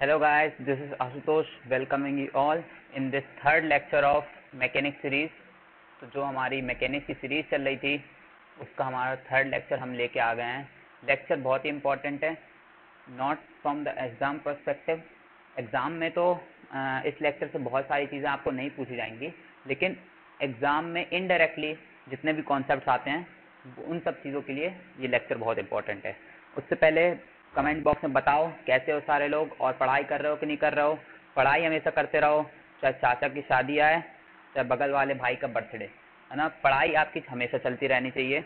Hello guys, this is Ashutosh welcoming you all in this third lecture of mechanics series। तो जो हमारी mechanics की series चल रही थी उसका हमारा थर्ड लेक्चर हम लेके आ गए हैं। लेक्चर बहुत ही इम्पोर्टेंट है, not from the exam perspective. Exam में तो इस लेक्चर से बहुत सारी चीज़ें आपको नहीं पूछी जाएंगी, लेकिन एग्ज़ाम में इनडायरेक्टली जितने भी कॉन्सेप्ट्स आते हैं उन सब चीज़ों के लिए ये लेक्चर बहुत इंपॉर्टेंट है। उससे पहले कमेंट बॉक्स में बताओ कैसे हो सारे लोग, और पढ़ाई कर रहे हो कि नहीं कर रहे हो। पढ़ाई हमेशा करते रहो, चाहे चाचा की शादी आए चाहे बगल वाले भाई का बर्थडे, है ना। पढ़ाई आपकी हमेशा चलती रहनी चाहिए।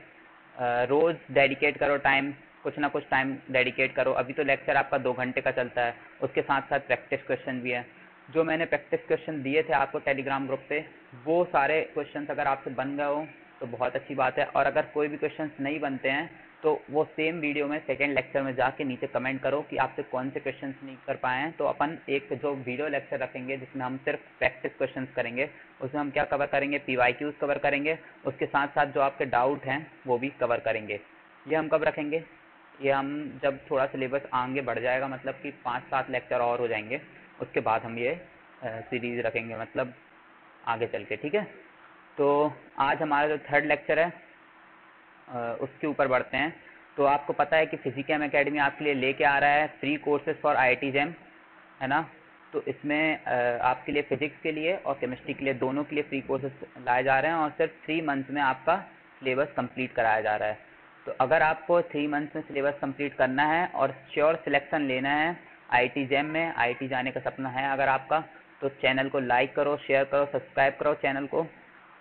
रोज़ डेडिकेट करो टाइम, कुछ ना कुछ टाइम डेडिकेट करो। अभी तो लेक्चर आपका 2 घंटे का चलता है, उसके साथ साथ प्रैक्टिस क्वेश्चन भी है। जो मैंने प्रैक्टिस क्वेश्चन दिए थे आपको टेलीग्राम ग्रुप पे, वो सारे क्वेश्चन अगर आपसे बन गए हो तो बहुत अच्छी बात है, और अगर कोई भी क्वेश्चन नहीं बनते हैं तो वो सेम वीडियो में सेकेंड लेक्चर में जाके नीचे कमेंट करो कि आपसे कौन से क्वेश्चंस नहीं कर पाए हैं। तो अपन एक जो वीडियो लेक्चर रखेंगे जिसमें हम सिर्फ प्रैक्टिस क्वेश्चंस करेंगे, उसमें हम क्या कवर करेंगे, PYQs कवर करेंगे, उसके साथ साथ जो आपके डाउट हैं वो भी कवर करेंगे। ये हम कब रखेंगे, ये हम जब थोड़ा सिलेबस आगे बढ़ जाएगा, मतलब कि 5-7 लेक्चर और हो जाएंगे, उसके बाद हम ये सीरीज़ रखेंगे, मतलब आगे चल के, ठीक है। तो आज हमारा जो थर्ड लेक्चर है उसके ऊपर बढ़ते हैं। तो आपको पता है कि फिजिकैम एकेडमी आपके लिए लेके आ रहा है free courses for IIT jam, है ना। तो इसमें आपके लिए फिजिक्स के लिए और केमिस्ट्री के लिए, दोनों के लिए फ्री कोर्सेज लाए जा रहे हैं, और सिर्फ 3 मंथ्स में आपका सिलेबस कंप्लीट कराया जा रहा है। तो अगर आपको 3 मंथ्स में सिलेबस कंप्लीट करना है और श्योर सिलेक्शन लेना है IIT जैम में, IIT जाने का सपना है अगर आपका, तो चैनल को लाइक करो, शेयर करो, सब्सक्राइब करो चैनल को,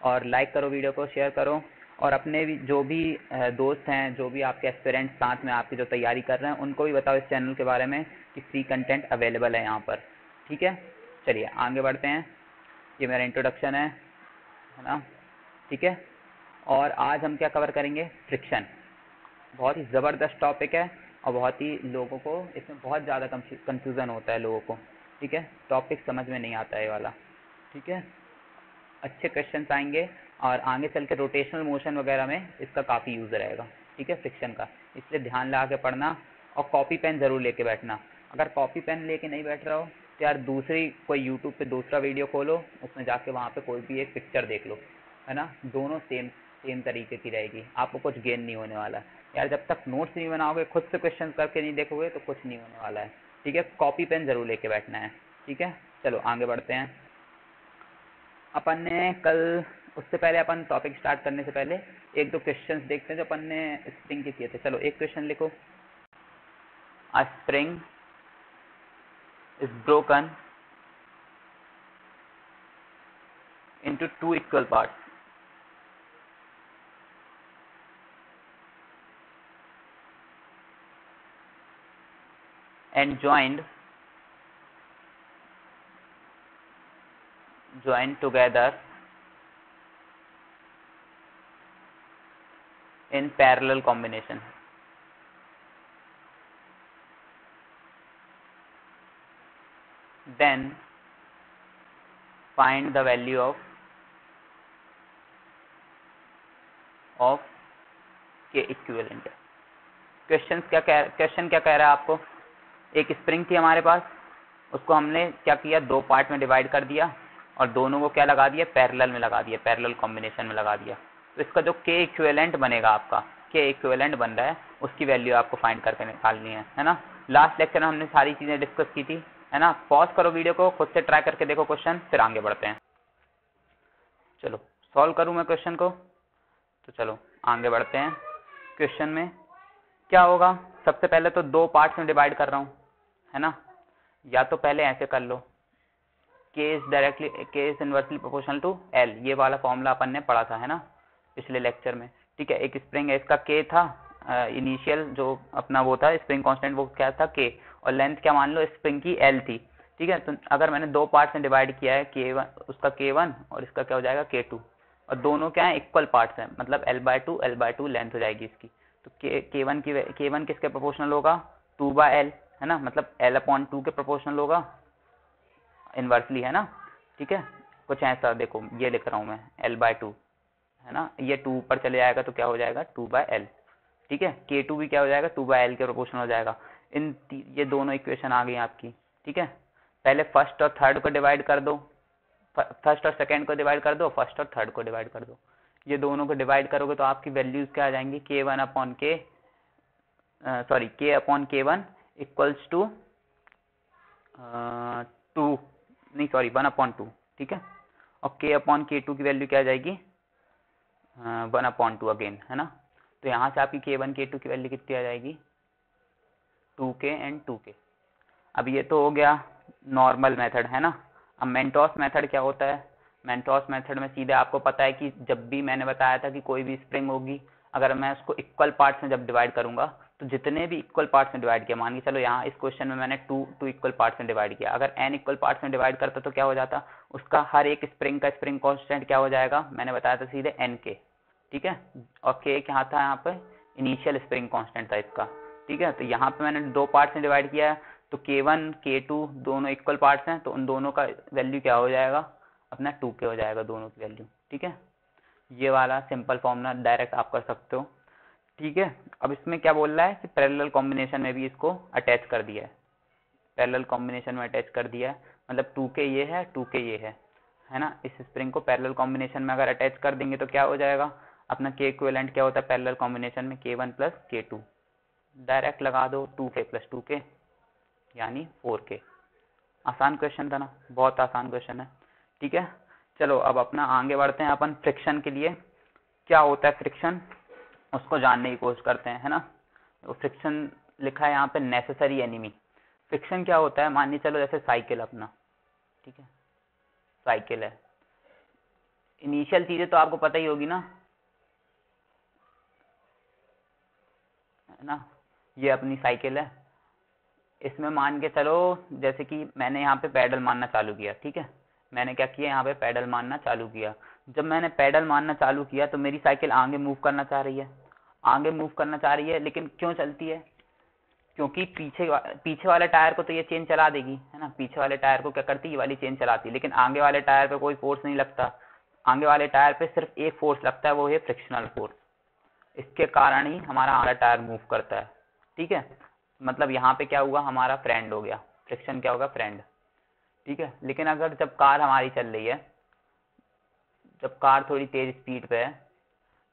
और लाइक करो वीडियो को, शेयर करो। और अपने भी जो भी दोस्त हैं, जो भी आपके एस्पिरेंट्स साथ में आपकी जो तैयारी कर रहे हैं, उनको भी बताओ इस चैनल के बारे में कि फ्री कंटेंट अवेलेबल है यहाँ पर, ठीक है। चलिए आगे बढ़ते हैं, ये मेरा इंट्रोडक्शन है ना, ठीक है। और आज हम क्या कवर करेंगे, फ्रिक्शन। बहुत ही ज़बरदस्त टॉपिक है और बहुत ही लोगों को इसमें बहुत ज़्यादा कंफ्यूज़न होता है लोगों को, ठीक है। टॉपिक समझ में नहीं आता है ये वाला, ठीक है। अच्छे क्वेश्चंस आएंगे और आगे चल के रोटेशनल मोशन वगैरह में इसका काफ़ी यूज़ रहेगा, ठीक है, फ्रिक्शन का। इसलिए ध्यान लगा के पढ़ना और कॉपी पेन ज़रूर लेके बैठना। अगर कॉपी पेन लेके नहीं बैठ रहा हो तो यार दूसरी कोई यूट्यूब पे दूसरा वीडियो खोलो, उसमें जाके वहाँ पे कोई भी एक पिक्चर देख लो, है ना। दोनों सेम सेम तरीके की रहेगी, आपको कुछ गेन नहीं होने वाला यार। जब तक नोट्स नहीं बनाओगे, खुद से क्वेश्चन करके नहीं देखोगे, तो कुछ नहीं होने वाला है, ठीक है। कॉपी पेन ज़रूर लेके बैठना है, ठीक है। चलो आगे बढ़ते हैं। अपन ने कल, उससे पहले अपन टॉपिक स्टार्ट करने से पहले 1-2 क्वेश्चंस देखते हैं जो अपन ने स्प्रिंग के किए थे। चलो एक क्वेश्चन लिखो। अ spring is broken into 2 equal parts and joined together in parallel combination. Then find the value of K equivalent. Question क्या कह रहा है आपको, एक स्प्रिंग थी हमारे पास, उसको हमने क्या किया, 2 पार्ट में डिवाइड कर दिया और दोनों को क्या लगा दिया, पैरेलल में लगा दिया, पैरेलल कॉम्बिनेशन में लगा दिया। तो इसका जो K इक्विवेलेंट बनेगा, आपका K इक्विवेलेंट बन रहा है, उसकी वैल्यू आपको फाइंड करके निकालनी है ना। लास्ट लेक्चर में हमने सारी चीज़ें डिस्कस की थी, है ना। पॉज करो वीडियो को, खुद से ट्राई करके देखो क्वेश्चन, फिर आगे बढ़ते हैं। चलो सॉल्व करूँ मैं क्वेश्चन को, तो चलो आगे बढ़ते हैं। क्वेश्चन में क्या होगा, सबसे पहले तो 2 पार्ट्स में डिवाइड कर रहा हूँ, है ना। या तो पहले ऐसे कर लो, K is inversely proportional to L, ये वाला फॉर्मूला अपन ने पढ़ा था, है ना, पिछले लेक्चर में, ठीक है। एक स्प्रिंग है, इसका K था इनिशियल जो अपना वो था स्प्रिंग कांस्टेंट, वो क्या था K, और लेंथ क्या मान लो स्प्रिंग की L थी, ठीक है। तो अगर मैंने 2 पार्ट्स में डिवाइड किया है, K1 उसका K1 और इसका क्या हो जाएगा K2, और दोनों क्या है, इक्वल पार्ट्स हैं, मतलब L/2 लेंथ हो जाएगी इसकी। तो K1 किसके प्रोपोर्शनल होगा, 2/L, है ना, मतलब L/2 के प्रोपोर्शनल होगा इनवर्सली, है ना, ठीक है। कुछ ऐसा देखो, ये लिख रहा हूँ मैं L/2, है ना, ये 2 ऊपर चले जाएगा तो क्या हो जाएगा 2/L, ठीक है। K2 भी क्या हो जाएगा 2/L के प्रोपोर्शनल हो जाएगा। ये दोनों इक्वेशन आ गई आपकी, ठीक है, पहले फर्स्ट और थर्ड को डिवाइड कर दो, फर्स्ट और सेकंड को डिवाइड कर दो, फर्स्ट और थर्ड को डिवाइड कर दो। ये दोनों को डिवाइड करोगे तो आपकी वैल्यूज क्या आ जाएंगी, k1 upon k, sorry k upon k1 equals to 2, नहीं सॉरी 1/2, ठीक है। और k अपॉन k2 की वैल्यू क्या आ जाएगी, 1/2 अगेन, है ना। तो यहाँ से आपकी k1 k2 की वैल्यू कितनी आ जाएगी, 2k एंड 2k। अब ये तो हो गया नॉर्मल मेथड, है ना। अब मेंटोस मेथड क्या होता है, मेंटोस मेथड में सीधे आपको पता है कि जब भी मैंने बताया था कि कोई भी स्प्रिंग होगी, अगर मैं उसको इक्वल पार्ट्स में जब डिवाइड करूंगा, तो जितने भी इक्वल पार्ट्स में डिवाइड किया, मान के चलो यहाँ इस क्वेश्चन में मैंने टू इक्वल पार्ट्स में डिवाइड किया, अगर n इक्वल पार्ट्स में डिवाइड करता तो क्या हो जाता, उसका हर एक स्प्रिंग का स्प्रिंग कांस्टेंट क्या हो जाएगा, मैंने बताया था सीधे nk, ठीक है। और k क्या था यहाँ पे, इनिशियल स्प्रिंग कांस्टेंट था इसका, ठीक है। तो यहाँ पे मैंने दो पार्ट्स में डिवाइड किया है, तो k1 k2 दोनों इक्वल पार्ट्स हैं, तो उन दोनों का वैल्यू क्या हो जाएगा, अपना 2k हो जाएगा दोनों की वैल्यू, ठीक है। ये वाला सिंपल फॉर्मूला डायरेक्ट आप कर सकते हो, ठीक है। अब इसमें क्या बोल रहा है कि पैरेलल कॉम्बिनेशन में भी इसको अटैच कर दिया है, पैरेलल कॉम्बिनेशन में अटैच कर दिया है, मतलब 2k ये है 2k ये है ना। इस स्प्रिंग को पैरेलल कॉम्बिनेशन में अगर अटैच कर देंगे तो क्या हो जाएगा, अपना k इक्विवेलेंट क्या होता है पैरेलल कॉम्बिनेशन में, k1 प्लस k2, डायरेक्ट लगा दो 2k प्लस 2k यानी 4k। आसान क्वेश्चन था ना, बहुत आसान क्वेश्चन है, ठीक है। चलो अब अपना आगे बढ़ते हैं, अपन फ्रिक्शन के लिए क्या होता है फ्रिक्शन, उसको जानने की कोशिश करते हैं, है ना। तो फ्रिक्शन लिखा है यहाँ पे नेसेसरी एनिमी। फ्रिक्शन क्या होता है, मान लीजिए चलो जैसे साइकिल अपना, ठीक है, साइकिल है, इनिशियल चीजें तो आपको पता ही होगी ना, है ना। ये अपनी साइकिल है, इसमें मान के चलो जैसे कि मैंने यहाँ पे पैडल मारना चालू किया, ठीक है, मैंने क्या किया यहाँ पे पैडल मारना चालू किया। जब मैंने पैडल मारना चालू किया तो मेरी साइकिल आगे मूव करना चाह रही है, आगे मूव करना चाह रही है, लेकिन क्यों चलती है, क्योंकि पीछे वाले टायर को तो ये चेन चला देगी, है ना, पीछे वाले टायर को क्या करती है, ये वाली चेन चलाती है, लेकिन आगे वाले टायर पे कोई फोर्स नहीं लगता, आगे वाले टायर पे सिर्फ एक फोर्स लगता है, वो है फ्रिक्शनल फोर्स। इसके कारण ही हमारा आगे टायर मूव करता है, ठीक है। मतलब यहाँ पे क्या हुआ, हमारा फ्रेंड हो गया, फ्रिक्शन क्या होगा, फ्रेंड, ठीक है। लेकिन अगर जब कार हमारी चल रही है, जब कार थोड़ी तेज स्पीड पे है,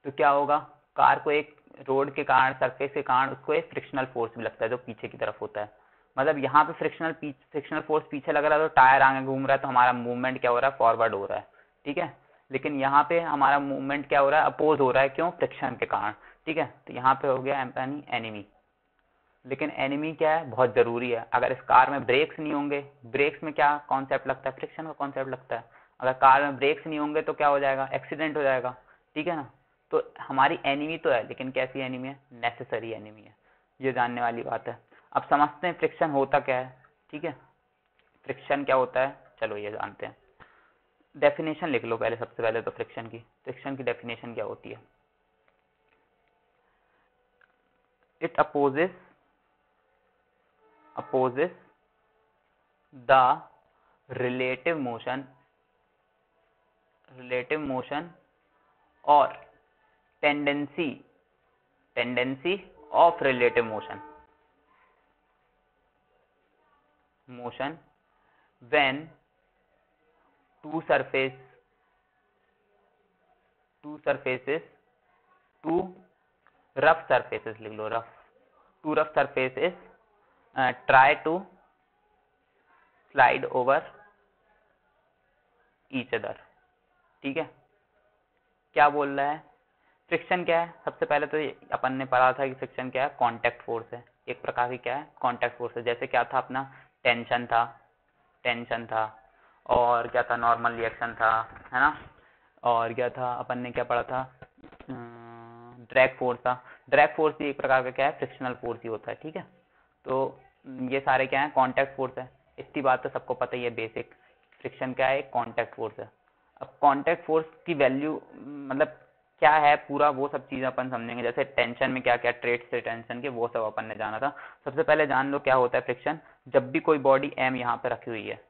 तो क्या होगा, कार को एक रोड के कारण, सरफेस के कारण उसको एक फ्रिक्शनल फोर्स भी लगता है जो पीछे की तरफ होता है। मतलब यहाँ पे फ्रिक्शनल फोर्स पीछे लग रहा है तो टायर आगे घूम रहा है, तो हमारा मूवमेंट क्या हो रहा है, फॉरवर्ड हो रहा है, ठीक है। लेकिन यहाँ पे हमारा मूवमेंट क्या हो रहा है, अपोज हो रहा है, क्यों, फ्रिक्शन के कारण, ठीक है। तो यहाँ पे हो गया एनिमी। लेकिन एनिमी क्या है, बहुत जरूरी है। अगर इस कार में ब्रेक्स नहीं होंगे, ब्रेक्स में क्या कॉन्सेप्ट लगता है, फ्रिक्शन का कॉन्सेप्ट लगता है, अगर कार में ब्रेक्स नहीं होंगे तो क्या हो जाएगा, एक्सीडेंट हो जाएगा, ठीक है ना। तो हमारी एनिमी तो है, लेकिन कैसी एनिमी है, नेसेसरी एनिमी है, ये जानने वाली बात है। अब समझते हैं फ्रिक्शन होता क्या है, ठीक है, फ्रिक्शन क्या होता है, चलो ये जानते हैं। डेफिनेशन लिख लो पहले, सबसे पहले तो फ्रिक्शन की डेफिनेशन क्या होती है, it opposes the relative motion or tendency of relative motion when two surfaces rough surfaces लिख लो, two rough surfaces try to slide over each other, ठीक है। क्या बोल रहा है, फ्रिक्शन क्या है, सबसे पहले तो अपन ने पढ़ा था कि फ्रिक्शन क्या है, कांटेक्ट फोर्स है, एक प्रकार की क्या है, कांटेक्ट फोर्स है। जैसे क्या था अपना, टेंशन था, और क्या था, नॉर्मल रिएक्शन था, है ना। और क्या था, अपन ने क्या पढ़ा था, ड्रैग फोर्स था। ड्रैग फोर्स भी एक प्रकार का क्या है, फ्रिक्शनल फोर्स ही होता है, ठीक है। तो ये सारे क्या है, कांटेक्ट फोर्स है। इतनी बात तो सबको पता ही है बेसिक, फ्रिक्शन क्या है, कांटेक्ट फोर्स है। अब कांटेक्ट फोर्स की वैल्यू मतलब क्या है पूरा, वो सब चीजें अपन समझेंगे। जैसे टेंशन में क्या क्या ट्रेड्स थे टेंशन के, वो सब अपन ने जाना था। सबसे पहले जान लो क्या होता है फ्रिक्शन। जब भी कोई बॉडी एम यहाँ पे रखी हुई है,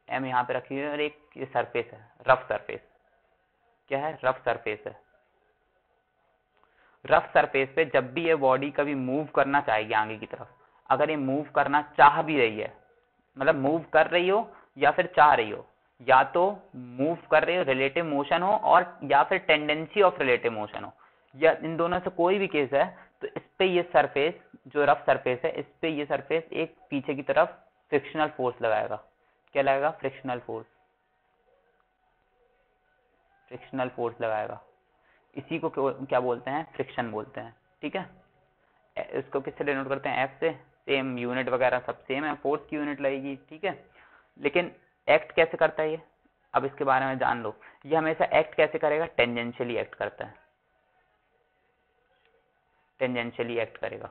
एम यहाँ पे रखी हुई है, और एक ये सरफेस है, रफ सरफेस, क्या है, रफ सरफेस है। रफ सरफेस पे जब भी ये बॉडी कभी मूव करना चाहेगी आगे की तरफ, अगर ये मूव करना चाह भी रही है, मतलब मूव कर रही हो या फिर चाह रही हो, या तो मूव कर रही हो रिलेटिव मोशन हो और या फिर टेंडेंसी ऑफ रिलेटिव मोशन हो, या इन दोनों से कोई भी केस है, तो इस पे ये सरफेस जो रफ सरफेस है, इस पे ये सरफेस एक पीछे की तरफ फ्रिक्शनल फोर्स लगाएगा। क्या लगाएगा? फ्रिक्शनल फोर्स, फ्रिक्शनल फोर्स लगाएगा। इसी को क्या बोलते हैं? फ्रिक्शन बोलते हैं। ठीक है, इसको किससे डिनोट करते हैं? एफ से। सेम यूनिट वगैरह सब सेम है, फोर्स की यूनिट लगेगी। ठीक है, लेकिन एक्ट कैसे करता है ये, अब इसके बारे में जान लो। ये हमेशा एक्ट कैसे करेगा? टेंजेंशियली एक्ट करता है, टेंजेंशियली एक्ट करेगा,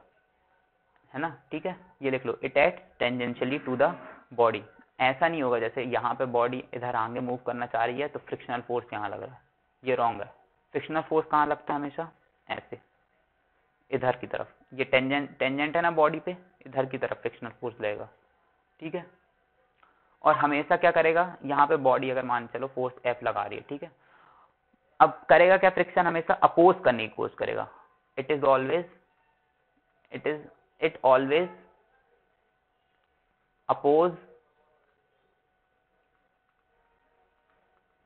है ना। ठीक है, ये लिख लो, it act tangentially to the body. ऐसा नहीं होगा जैसे यहाँ पे बॉडी इधर आगे मूव करना चाह रही है तो फ्रिक्शनल फोर्स यहाँ लग रहा है, ये रॉन्ग है। फ्रिक्शनल फोर्स कहाँ लगता है? हमेशा ऐसे इधर की तरफ। ये टेंजेंट है ना बॉडी पे, इधर की तरफ फ्रिक्शनल फोर्स लगेगा। ठीक है, और हमेशा क्या करेगा? यहाँ पे बॉडी अगर मान चलो फोर्स एफ लगा रही है, ठीक है, अब करेगा क्या? फ्रिक्शन हमेशा अपोज करने की कोशिश करेगा। It always oppose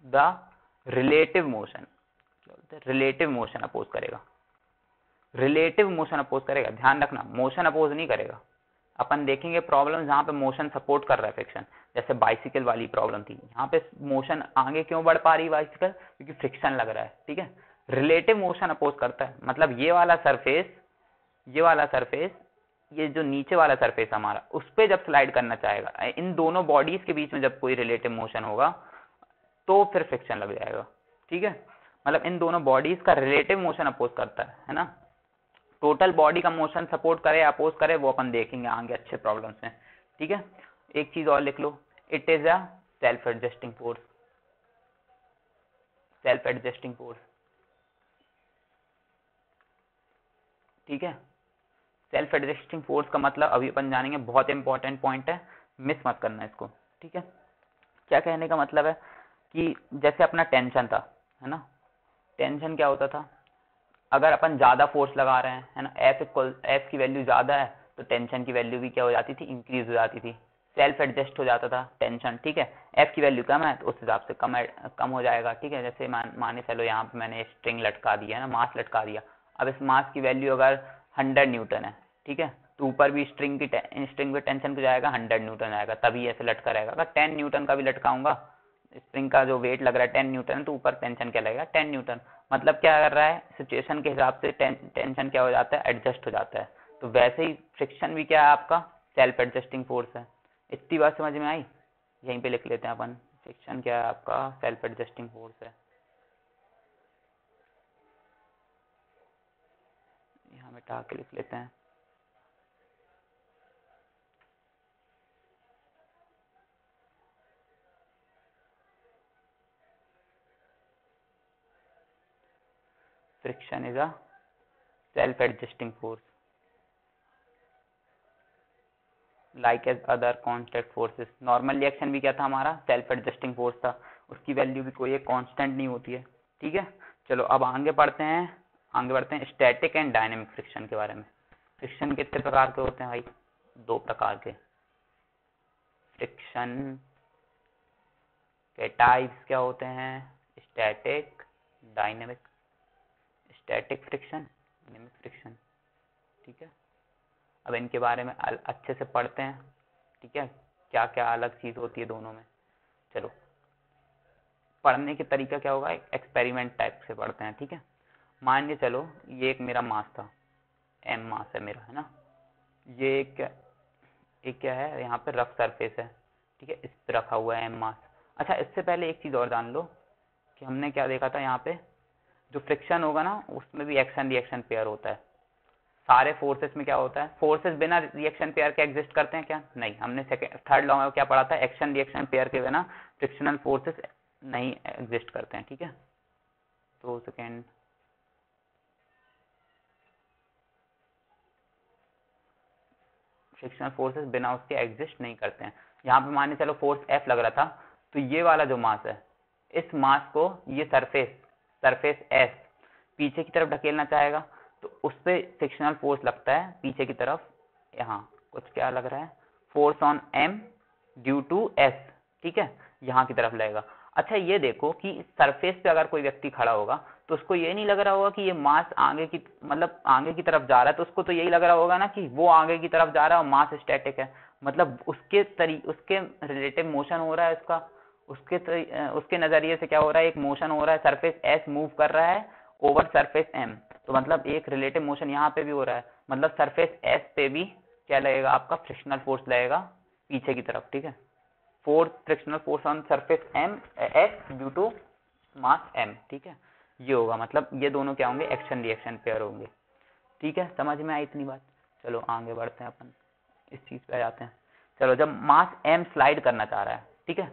the relative motion, relative motion oppose करेगा, रिलेटिव मोशन अपोज करेगा। ध्यान रखना, मोशन अपोज नहीं करेगा। अपन देखेंगे प्रॉब्लम जहां पे मोशन सपोर्ट कर रहा है फ्रिक्शन, जैसे बाइसिकल वाली प्रॉब्लम थी, यहाँ पे मोशन आगे क्यों बढ़ पा रही है बाइसिकल? क्योंकि फ्रिक्शन लग रहा है। ठीक है, रिलेटिव मोशन अपोज करता है, मतलब ये वाला सरफेस, ये जो नीचे वाला सरफेस हमारा, उस पर जब स्लाइड करना चाहेगा, इन दोनों बॉडीज के बीच में जब कोई रिलेटिव मोशन होगा तो फिर फ्रिक्शन लग जाएगा। ठीक है, मतलब इन दोनों बॉडीज का रिलेटिव मोशन अपोज करता है ना। टोटल बॉडी का मोशन सपोर्ट करे अपोज करे वो अपन देखेंगे आगे अच्छे प्रॉब्लम्स में। ठीक है, एक चीज और लिख लो, it is a self adjusting force, self adjusting force. ठीक है, सेल्फ एडजस्टिंग फोर्स का मतलब अभी अपन जानेंगे, बहुत इंपॉर्टेंट पॉइंट है, मिस मत करना इसको। ठीक है, क्या कहने का मतलब है कि जैसे अपना टेंशन था, है ना, टेंशन क्या होता था? अगर अपन ज्यादा फोर्स लगा रहे हैं, है ना, एफ की वैल्यू ज्यादा है तो टेंशन की वैल्यू भी क्या हो जाती थी? इंक्रीज हो जाती थी, सेल्फ एडजस्ट हो जाता था टेंशन। ठीक है, एफ की वैल्यू कम है तो उस हिसाब से कम हो जाएगा। ठीक है, जैसे माने चलो यहाँ पे मैंने स्ट्रिंग लटका दिया है ना, मास लटका दिया, अब इस मास की वैल्यू अगर 100 न्यूटन है, ठीक है, तो ऊपर भी स्ट्रिंग पे टेंशन को जाएगा 100 न्यूटन आएगा, तभी ऐसे लटका रहेगा। अगर 10 न्यूटन का भी लटकाऊंगा, स्प्रिंग का जो वेट लग रहा है 10 न्यूटन, तो ऊपर टेंशन क्या लगेगा? 10 न्यूटन। मतलब क्या कर रहा है? सिचुएशन के हिसाब से टेंशन क्या हो जाता है? एडजस्ट हो जाता है। तो वैसे ही फ्रिक्शन भी क्या है आपका? सेल्फ एडजस्टिंग फोर्स है। इतनी बात समझ में आई? यहीं पे लिख लेते हैं अपन, फ्रिक्शन क्या है आपका? सेल्फ एडजस्टिंग फोर्स है। यहाँ मिटा के लिख लेते हैं। Friction is a self adjusting force like as other constant forces. Normal reaction भी क्या था हमारा? सेल्फ एडजस्टिंग फोर्स था, उसकी वैल्यू भी कोई एक कांस्टेंट नहीं होती है। ठीक है, चलो अब आगे बढ़ते हैं स्टैटिक एंड डायनेमिक फ्रिक्शन के बारे में। फ्रिक्शन कितने प्रकार के होते हैं भाई? 2 प्रकार के। फ्रिक्शन के टाइप्स क्या होते हैं? Static, dynamic. Static friction, dynamic friction. ठीक है, अब इनके बारे में अच्छे से पढ़ते हैं। ठीक है, क्या क्या अलग चीज होती है दोनों में। चलो, पढ़ने के तरीका क्या होगा? एक्सपेरिमेंट टाइप से पढ़ते हैं। ठीक है, मान के चलो ये एक मेरा मास था, एम मास है मेरा, है ना, ये एक क्या है, यहाँ पे रफ सरफेस है। ठीक है, इस पे रखा हुआ है एम मास। अच्छा, इससे पहले एक चीज और जान लो कि हमने क्या देखा था, यहाँ पे जो फ्रिक्शन होगा ना उसमें भी एक्शन रिएक्शन पेयर होता है। सारे फोर्सेस में क्या होता है? फोर्सेस बिना रिएक्शन पेयर के एग्जिस्ट करते हैं क्या? नहीं। हमने थर्ड लॉ में क्या पढ़ा था? एक्शन रिएक्शन पेयर के बिना फ्रिक्शनल फोर्सेस नहीं एग्जिस्ट करते हैं। ठीक है, तो सेकेंड, फ्रिक्शनल फोर्सेस बिना उसके एग्जिस्ट नहीं करते हैं। यहाँ पे मान चलो फोर्स एफ लग रहा था, तो ये वाला जो मास है, इस मास को ये सरफेस एस पीछे की तरफ ढकेलना चाहेगा, तो उस पर फ्रिक्शनल फोर्स लगता है पीछे की तरफ। यहाँ कुछ क्या लग रहा है? Force on m due to s, ठीक है, यहाँ की तरफ लगेगा। अच्छा ये देखो कि सरफेस पे अगर कोई व्यक्ति खड़ा होगा तो उसको ये नहीं लग रहा होगा कि ये मास आगे की मतलब आगे की तरफ जा रहा है, तो उसको तो यही लग रहा होगा ना कि वो आगे की तरफ जा रहा है और मास स्टैटिक है, मतलब उसके रिलेटिव मोशन हो रहा है उसका, उसके नजरिए से क्या हो रहा है, एक मोशन हो रहा है, सरफेस एस मूव कर रहा है ओवर सरफेस एम, तो मतलब एक रिलेटिव मोशन यहाँ पे भी हो रहा है, मतलब सरफेस एस पे भी क्या लगेगा आपका फ्रिक्शनल फोर्स लगेगा पीछे की तरफ, ठीक है, force frictional force on surface m s due to mass m, ठीक है, ये होगा, मतलब ये दोनों क्या होंगे, एक्शन रिएक्शन पेयर होंगे, ठीक है, समझ में आई इतनी बात। चलो आगे बढ़ते हैं, अपन इस चीज पे आ जाते हैं। चलो जब मास एम स्लाइड करना चाह रहा है, ठीक है,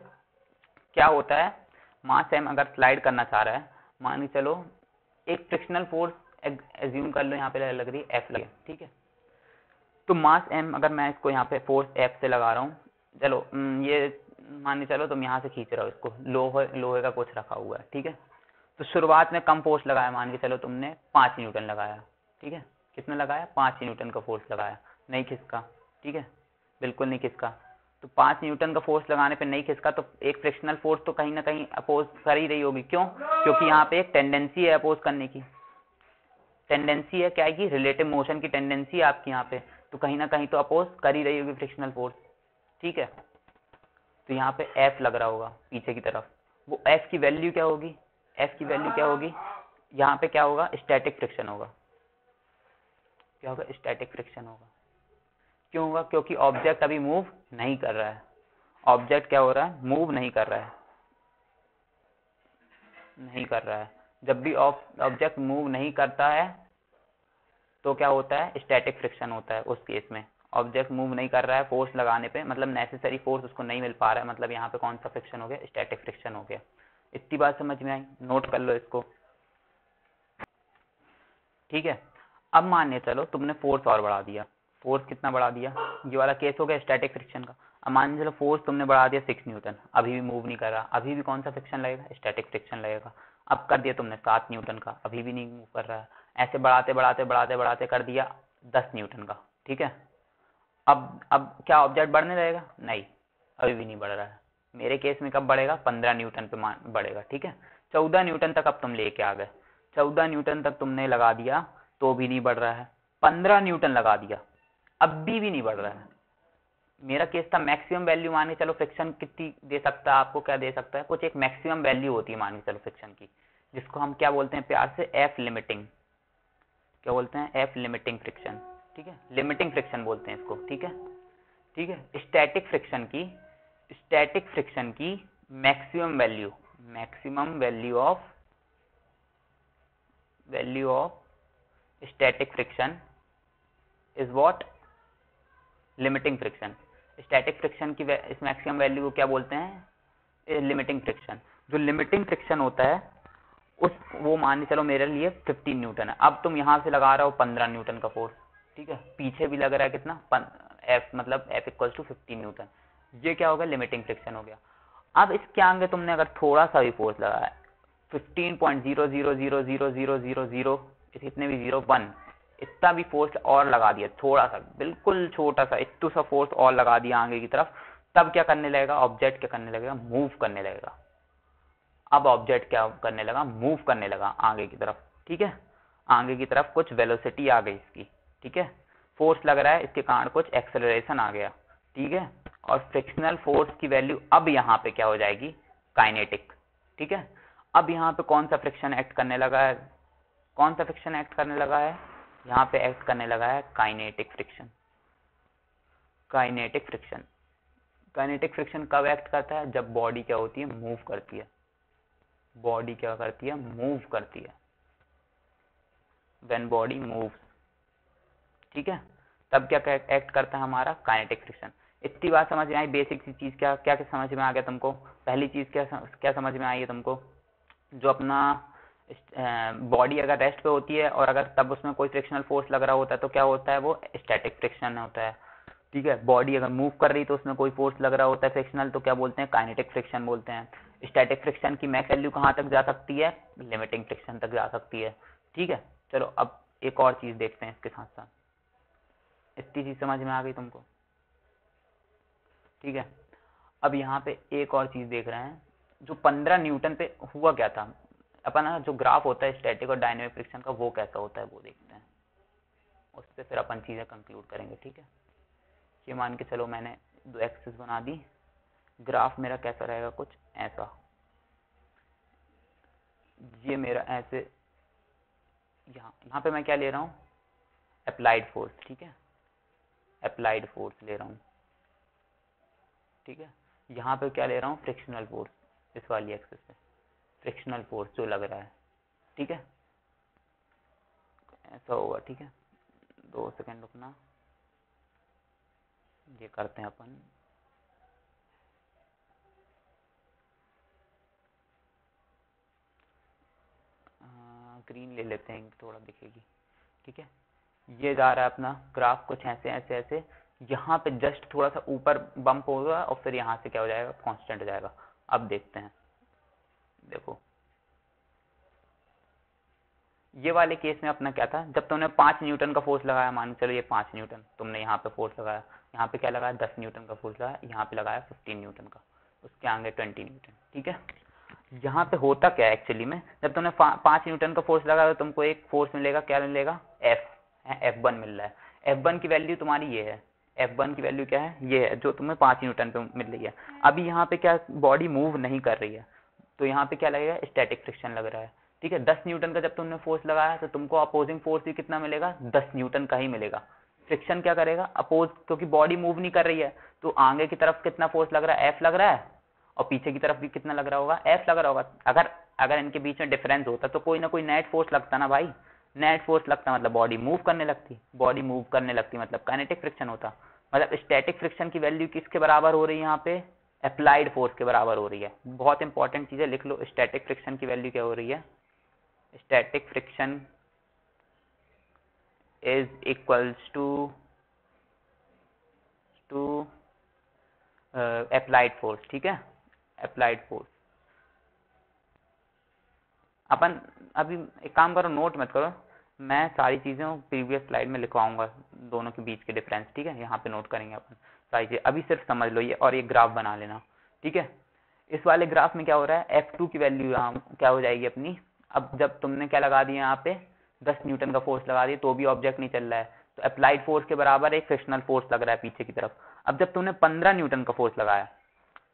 क्या होता है, मास एम अगर स्लाइड करना चाह रहा है, मान के चलो एक फ्रिक्शनल फोर्स एज्यूम कर लो, यहाँ पे लग रही है एफ लगे, ठीक है, तो मास एम अगर मैं इसको यहाँ पे फोर्स एफ से लगा रहा हूँ, चलो ये मान के चलो तुम यहाँ से खींच रहे हो इसको, लोहे का कुछ रखा हुआ है, ठीक है, तो शुरुआत में कम फोर्स लगाया, मान के चलो तुमने 5 न्यूटन लगाया, ठीक है, कितना लगाया, 5 न्यूटन का फोर्स लगाया, नहीं खिसका, ठीक है, बिल्कुल नहीं खिसका, तो 5 न्यूटन का फोर्स लगाने पे नहीं खिसका, तो एक फ्रिक्शनल फोर्स तो कहीं ना कहीं अपोज कर ही रही होगी, क्यों, क्योंकि यहाँ पे एक टेंडेंसी है अपोज करने की, टेंडेंसी है क्या है कि रिलेटिव मोशन की टेंडेंसी है आपकी यहाँ पे, तो कहीं ना कहीं तो अपोज कर ही रही होगी फ्रिक्शनल फोर्स, ठीक है, तो यहाँ पे एफ लग रहा होगा पीछे की तरफ, वो एफ की वैल्यू क्या होगी, एफ की वैल्यू क्या होगी, यहाँ पे क्या होगा, स्टैटिक फ्रिक्शन होगा, क्या होगा, स्टैटिक फ्रिक्शन होगा, क्यों होगा, क्योंकि ऑब्जेक्ट अभी मूव नहीं कर रहा है, ऑब्जेक्ट क्या हो रहा है, मूव नहीं कर रहा है, नहीं कर रहा है, जब भी ऑब्जेक्ट मूव नहीं करता है तो क्या होता है, स्टैटिक फ्रिक्शन होता है, उस केस में ऑब्जेक्ट मूव नहीं कर रहा है, फोर्स लगाने पे मतलब नेसेसरी फोर्स उसको नहीं मिल पा रहा है, मतलब यहाँ पे कौन सा फ्रिक्शन हो गया, स्टैटिक फ्रिक्शन हो गया। इतनी बात समझ में आई, नोट कर लो इसको, ठीक है। अब मानने चलो तुमने फोर्स और बढ़ा दिया, फोर्स कितना बढ़ा दिया, ये वाला केस हो गया स्टैटिक फ्रिक्शन का। अब मान चलो फोर्स तुमने बढ़ा दिया 6 न्यूटन, अभी भी मूव नहीं कर रहा, अभी भी कौन सा फ्रिक्शन लगेगा, स्टैटिक फ्रिक्शन लगेगा। अब कर दिया तुमने 7 न्यूटन का, अभी भी नहीं मूव कर रहा है, ऐसे बढ़ाते बढ़ाते बढ़ाते बढ़ाते कर दिया 10 न्यूटन का, ठीक है। अब क्या ऑब्जेक्ट बढ़ने लगेगा, नहीं, अभी भी नहीं बढ़ रहा है, मेरे केस में कब बढ़ेगा, 15 न्यूटन पे बढ़ेगा, ठीक है। 14 न्यूटन तक अब तुम लेके आ गए, 14 न्यूटन तक तुमने लगा दिया तो भी नहीं बढ़ रहा है, 15 न्यूटन लगा दिया अब भी नहीं बढ़ रहा है। मेरा केस था मैक्सिमम वैल्यू, मान के चलो फ्रिक्शन कितनी दे सकता है आपको, क्या दे सकता है, कुछ एक मैक्सिमम वैल्यू होती है मान के चलो फ्रिक्शन की, जिसको हम क्या बोलते हैं प्यार से, एफ लिमिटिंग, क्या बोलते हैं, एफ लिमिटिंग फ्रिक्शन, ठीक है, लिमिटिंग फ्रिक्शन बोलते हैं इसको, ठीक है, ठीक है। स्टैटिक फ्रिक्शन की maximum value, value of static friction is what, limiting friction. Static friction की इस मैक्सिमम वैल्यू को क्या बोलते हैं, लिमिटिंग फ्रिक्शन। जो लिमिटिंग फ्रिक्शन होता है उस वो मान चलो मेरे लिए 15 न्यूटन है, अब तुम यहाँ से लगा रहे हो 15 न्यूटन का फोर्स, ठीक है, पीछे भी लग रहा है कितना, एफ मतलब एफ इक्वल टू 15 न्यूटन, ये क्या हो गया, लिमिटिंग फ्रिक्शन हो गया। अब इसके आगे तुमने अगर थोड़ा सा भी फोर्स लगाया 15.0000000 इतने भी 01 इतना भी फोर्स और लगा दिया, थोड़ा सा बिल्कुल छोटा सा इतू सा फोर्स और लगा दिया आगे की तरफ, तब क्या करने लगेगा, ऑब्जेक्ट क्या करने लगेगा, मूव करने लगेगा। अब ऑब्जेक्ट क्या करने लगा, मूव करने लगा आगे की तरफ, ठीक है, आगे की तरफ कुछ वेलोसिटी आ गई इसकी, ठीक है, फोर्स लग रहा है, इसके कारण कुछ एक्सेलरेशन आ गया, ठीक है, और फ्रिक्शनल फोर्स की वैल्यू अब यहाँ पे क्या हो जाएगी, काइनेटिक, ठीक है। अब यहाँ पे कौन सा फ्रिक्शन एक्ट करने लगा है, कौन सा फ्रिक्शन एक्ट करने लगा है, यहाँ पे एक्ट करने लगा है kinetic friction. Kinetic friction, kinetic friction कब एक्ट करता है, जब बॉडी क्या होती है, मूव करती है, बॉडी क्या करती है, मूव करती है, व्हेन बॉडी मूव्स, ठीक है, तब क्या एक्ट करता है हमारा काइनेटिक फ्रिक्शन। इतनी बात समझ में आई, बेसिक सी चीज क्या क्या समझ में आ गया तुमको, पहली चीज क्या समझ में आई है तुमको, जो अपना बॉडी अगर रेस्ट पे होती है और अगर तब उसमें कोई फ्रिक्शनल फोर्स लग रहा होता है तो क्या होता है, वो स्टैटिक फ्रिक्शन होता है, ठीक है। बॉडी अगर मूव कर रही तो उसमें कोई फोर्स लग रहा होता है फ्रिक्शनल, तो क्या बोलते हैं, काइनेटिक फ्रिक्शन बोलते हैं। स्टैटिक फ्रिक्शन की मैक्स वैल्यू कहाँ तक जा सकती है, लिमिटिंग फ्रिक्शन तक जा सकती है, ठीक है। चलो अब एक और चीज देखते हैं इसके साथ साथ, इतनी चीज समझ में आ गई तुमको, ठीक है। अब यहाँ पे एक और चीज देख रहे हैं, जो 15 न्यूटन पे हुआ क्या था। अपन जो ग्राफ होता है स्टैटिक और डायनेमिक फ्रिक्शन का, वो कैसा होता है वो देखते हैं, उस पर फिर अपन चीजें कंक्लूड करेंगे। ठीक है, ये मान के चलो मैंने दो एक्सिस बना दी, ग्राफ मेरा कैसा रहेगा, कुछ ऐसा। ये मेरा ऐसे, यहाँ पे मैं क्या ले रहा हूँ, अप्लाइड फोर्स। ठीक है, अप्लाइड फोर्स ले रहा हूँ। ठीक है, यहाँ पे क्या ले रहा हूँ, फ्रिक्शनल फोर्स, इस वाली एक्सिस पे फ्रिक्शनल फोर्स जो लग रहा है। ठीक है, ऐसा होगा। ठीक है, 2 सेकंड रुकना, ये करते हैं अपन। ग्रीन ले लेते हैं, थोड़ा दिखेगी। ठीक है, ये जा रहा है अपना ग्राफ कुछ ऐसे ऐसे ऐसे, यहाँ पे जस्ट थोड़ा सा ऊपर बम्प होगा और फिर यहाँ से क्या हो जाएगा, कांस्टेंट हो जाएगा। अब देखते हैं, देखो ये वाले केस में अपना क्या था, जब तुमने 5 न्यूटन का फोर्स लगाया, मान चलो ये 5 न्यूटन तुमने यहाँ पे फोर्स लगाया, यहाँ पे क्या लगाया, 10 न्यूटन का फोर्स लगाया, यहाँ पे लगाया 15 न्यूटन का, उसके आगे 20 न्यूटन। ठीक है, यहाँ पे होता क्या है एक्चुअली में, जब तुमने 5 न्यूटन का फोर्स लगाया तो तुमको एक फोर्स मिलेगा, क्या मिलेगा, F1 मिल रहा है। F1 की वैल्यू तुम्हारी ये है, F1 की वैल्यू क्या है, ये है जो तुम्हें 5 न्यूटन पे मिल रही है। अभी यहाँ पे क्या, बॉडी मूव नहीं कर रही है, तो यहाँ पे क्या लगेगा, स्टैटिक फ्रिक्शन लग रहा है। ठीक है, 10 न्यूटन का जब तुमने फोर्स लगाया तो तुमको अपोजिंग फोर्स भी कितना मिलेगा, 10 न्यूटन का ही मिलेगा। फ्रिक्शन क्या करेगा, अपोज, क्योंकि बॉडी मूव नहीं कर रही है तो आगे की तरफ कितना फोर्स लग रहा है, F लग रहा है, और पीछे की तरफ भी कितना लग रहा होगा, F लग रहा होगा। अगर अगर इनके बीच में डिफरेंस होता तो कोई ना कोई नेट फोर्स लगता ना भाई, नेट फोर्स लगता मतलब बॉडी मूव करने लगती, बॉडी मूव करने लगती मतलब काइनेटिक फ्रिक्शन होता। मतलब स्टैटिक फ्रिक्शन की वैल्यू किसके बराबर हो रही है, यहाँ पे अप्लाइड फोर्स के बराबर हो रही है। बहुत इंपॉर्टेंट चीज है, लिख लो, स्टैटिक फ्रिक्शन की वैल्यू क्या हो रही है, static friction is equals to applied force. ठीक है, अप्लाइड फोर्स। अपन अभी एक काम करो, नोट मत करो, मैं सारी चीजें प्रीवियस स्लाइड में लिखवाऊंगा, दोनों के बीच के डिफरेंस। ठीक है, यहाँ पे नोट करेंगे अपन सारी चीजें, अभी सिर्फ समझ लो ये, और ये ग्राफ बना लेना। ठीक है, इस वाले ग्राफ में क्या हो रहा है, F2 की वैल्यू यहाँ क्या हो जाएगी अपनी। अब जब तुमने क्या लगा दिया यहाँ पे, 10 न्यूटन का फोर्स लगा दिया तो भी ऑब्जेक्ट नहीं चल रहा है, तो अप्लाइड फोर्स के बराबर एक फ्रिक्शनल फोर्स लग रहा है पीछे की तरफ। अब जब तुमने 15 न्यूटन का फोर्स लगाया,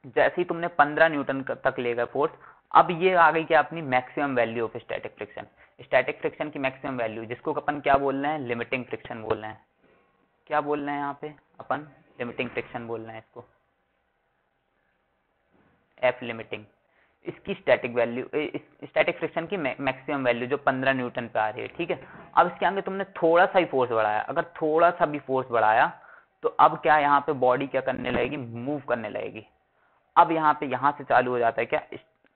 जैसे ही तुमने 15 न्यूटन तक ले गए फोर्स, अब ये आ गई क्या अपनी maximum value of static friction. Static friction की मैक्सिमम वैल्यू, जिसको अपन क्या बोल रहे हैं, लिमिटिंग फ्रिक्शन बोल रहे हैं। क्या बोल रहे हैं यहाँ पे अपन, लिमिटिंग फ्रिक्शन बोल रहे हैं इसको, F लिमिटिंग। इसकी स्टैटिक वैल्यू, स्टैटिक फ्रिक्शन की मैक्सिमम वैल्यू जो 15 न्यूटन पे आ रही है। ठीक है, अब इसके आगे तुमने थोड़ा सा ही फोर्स बढ़ाया, अगर थोड़ा सा भी फोर्स बढ़ाया तो अब क्या, यहाँ पे बॉडी क्या करने लगेगी, मूव करने लगेगी। अब यहाँ पे, यहाँ से चालू हो जाता है क्या,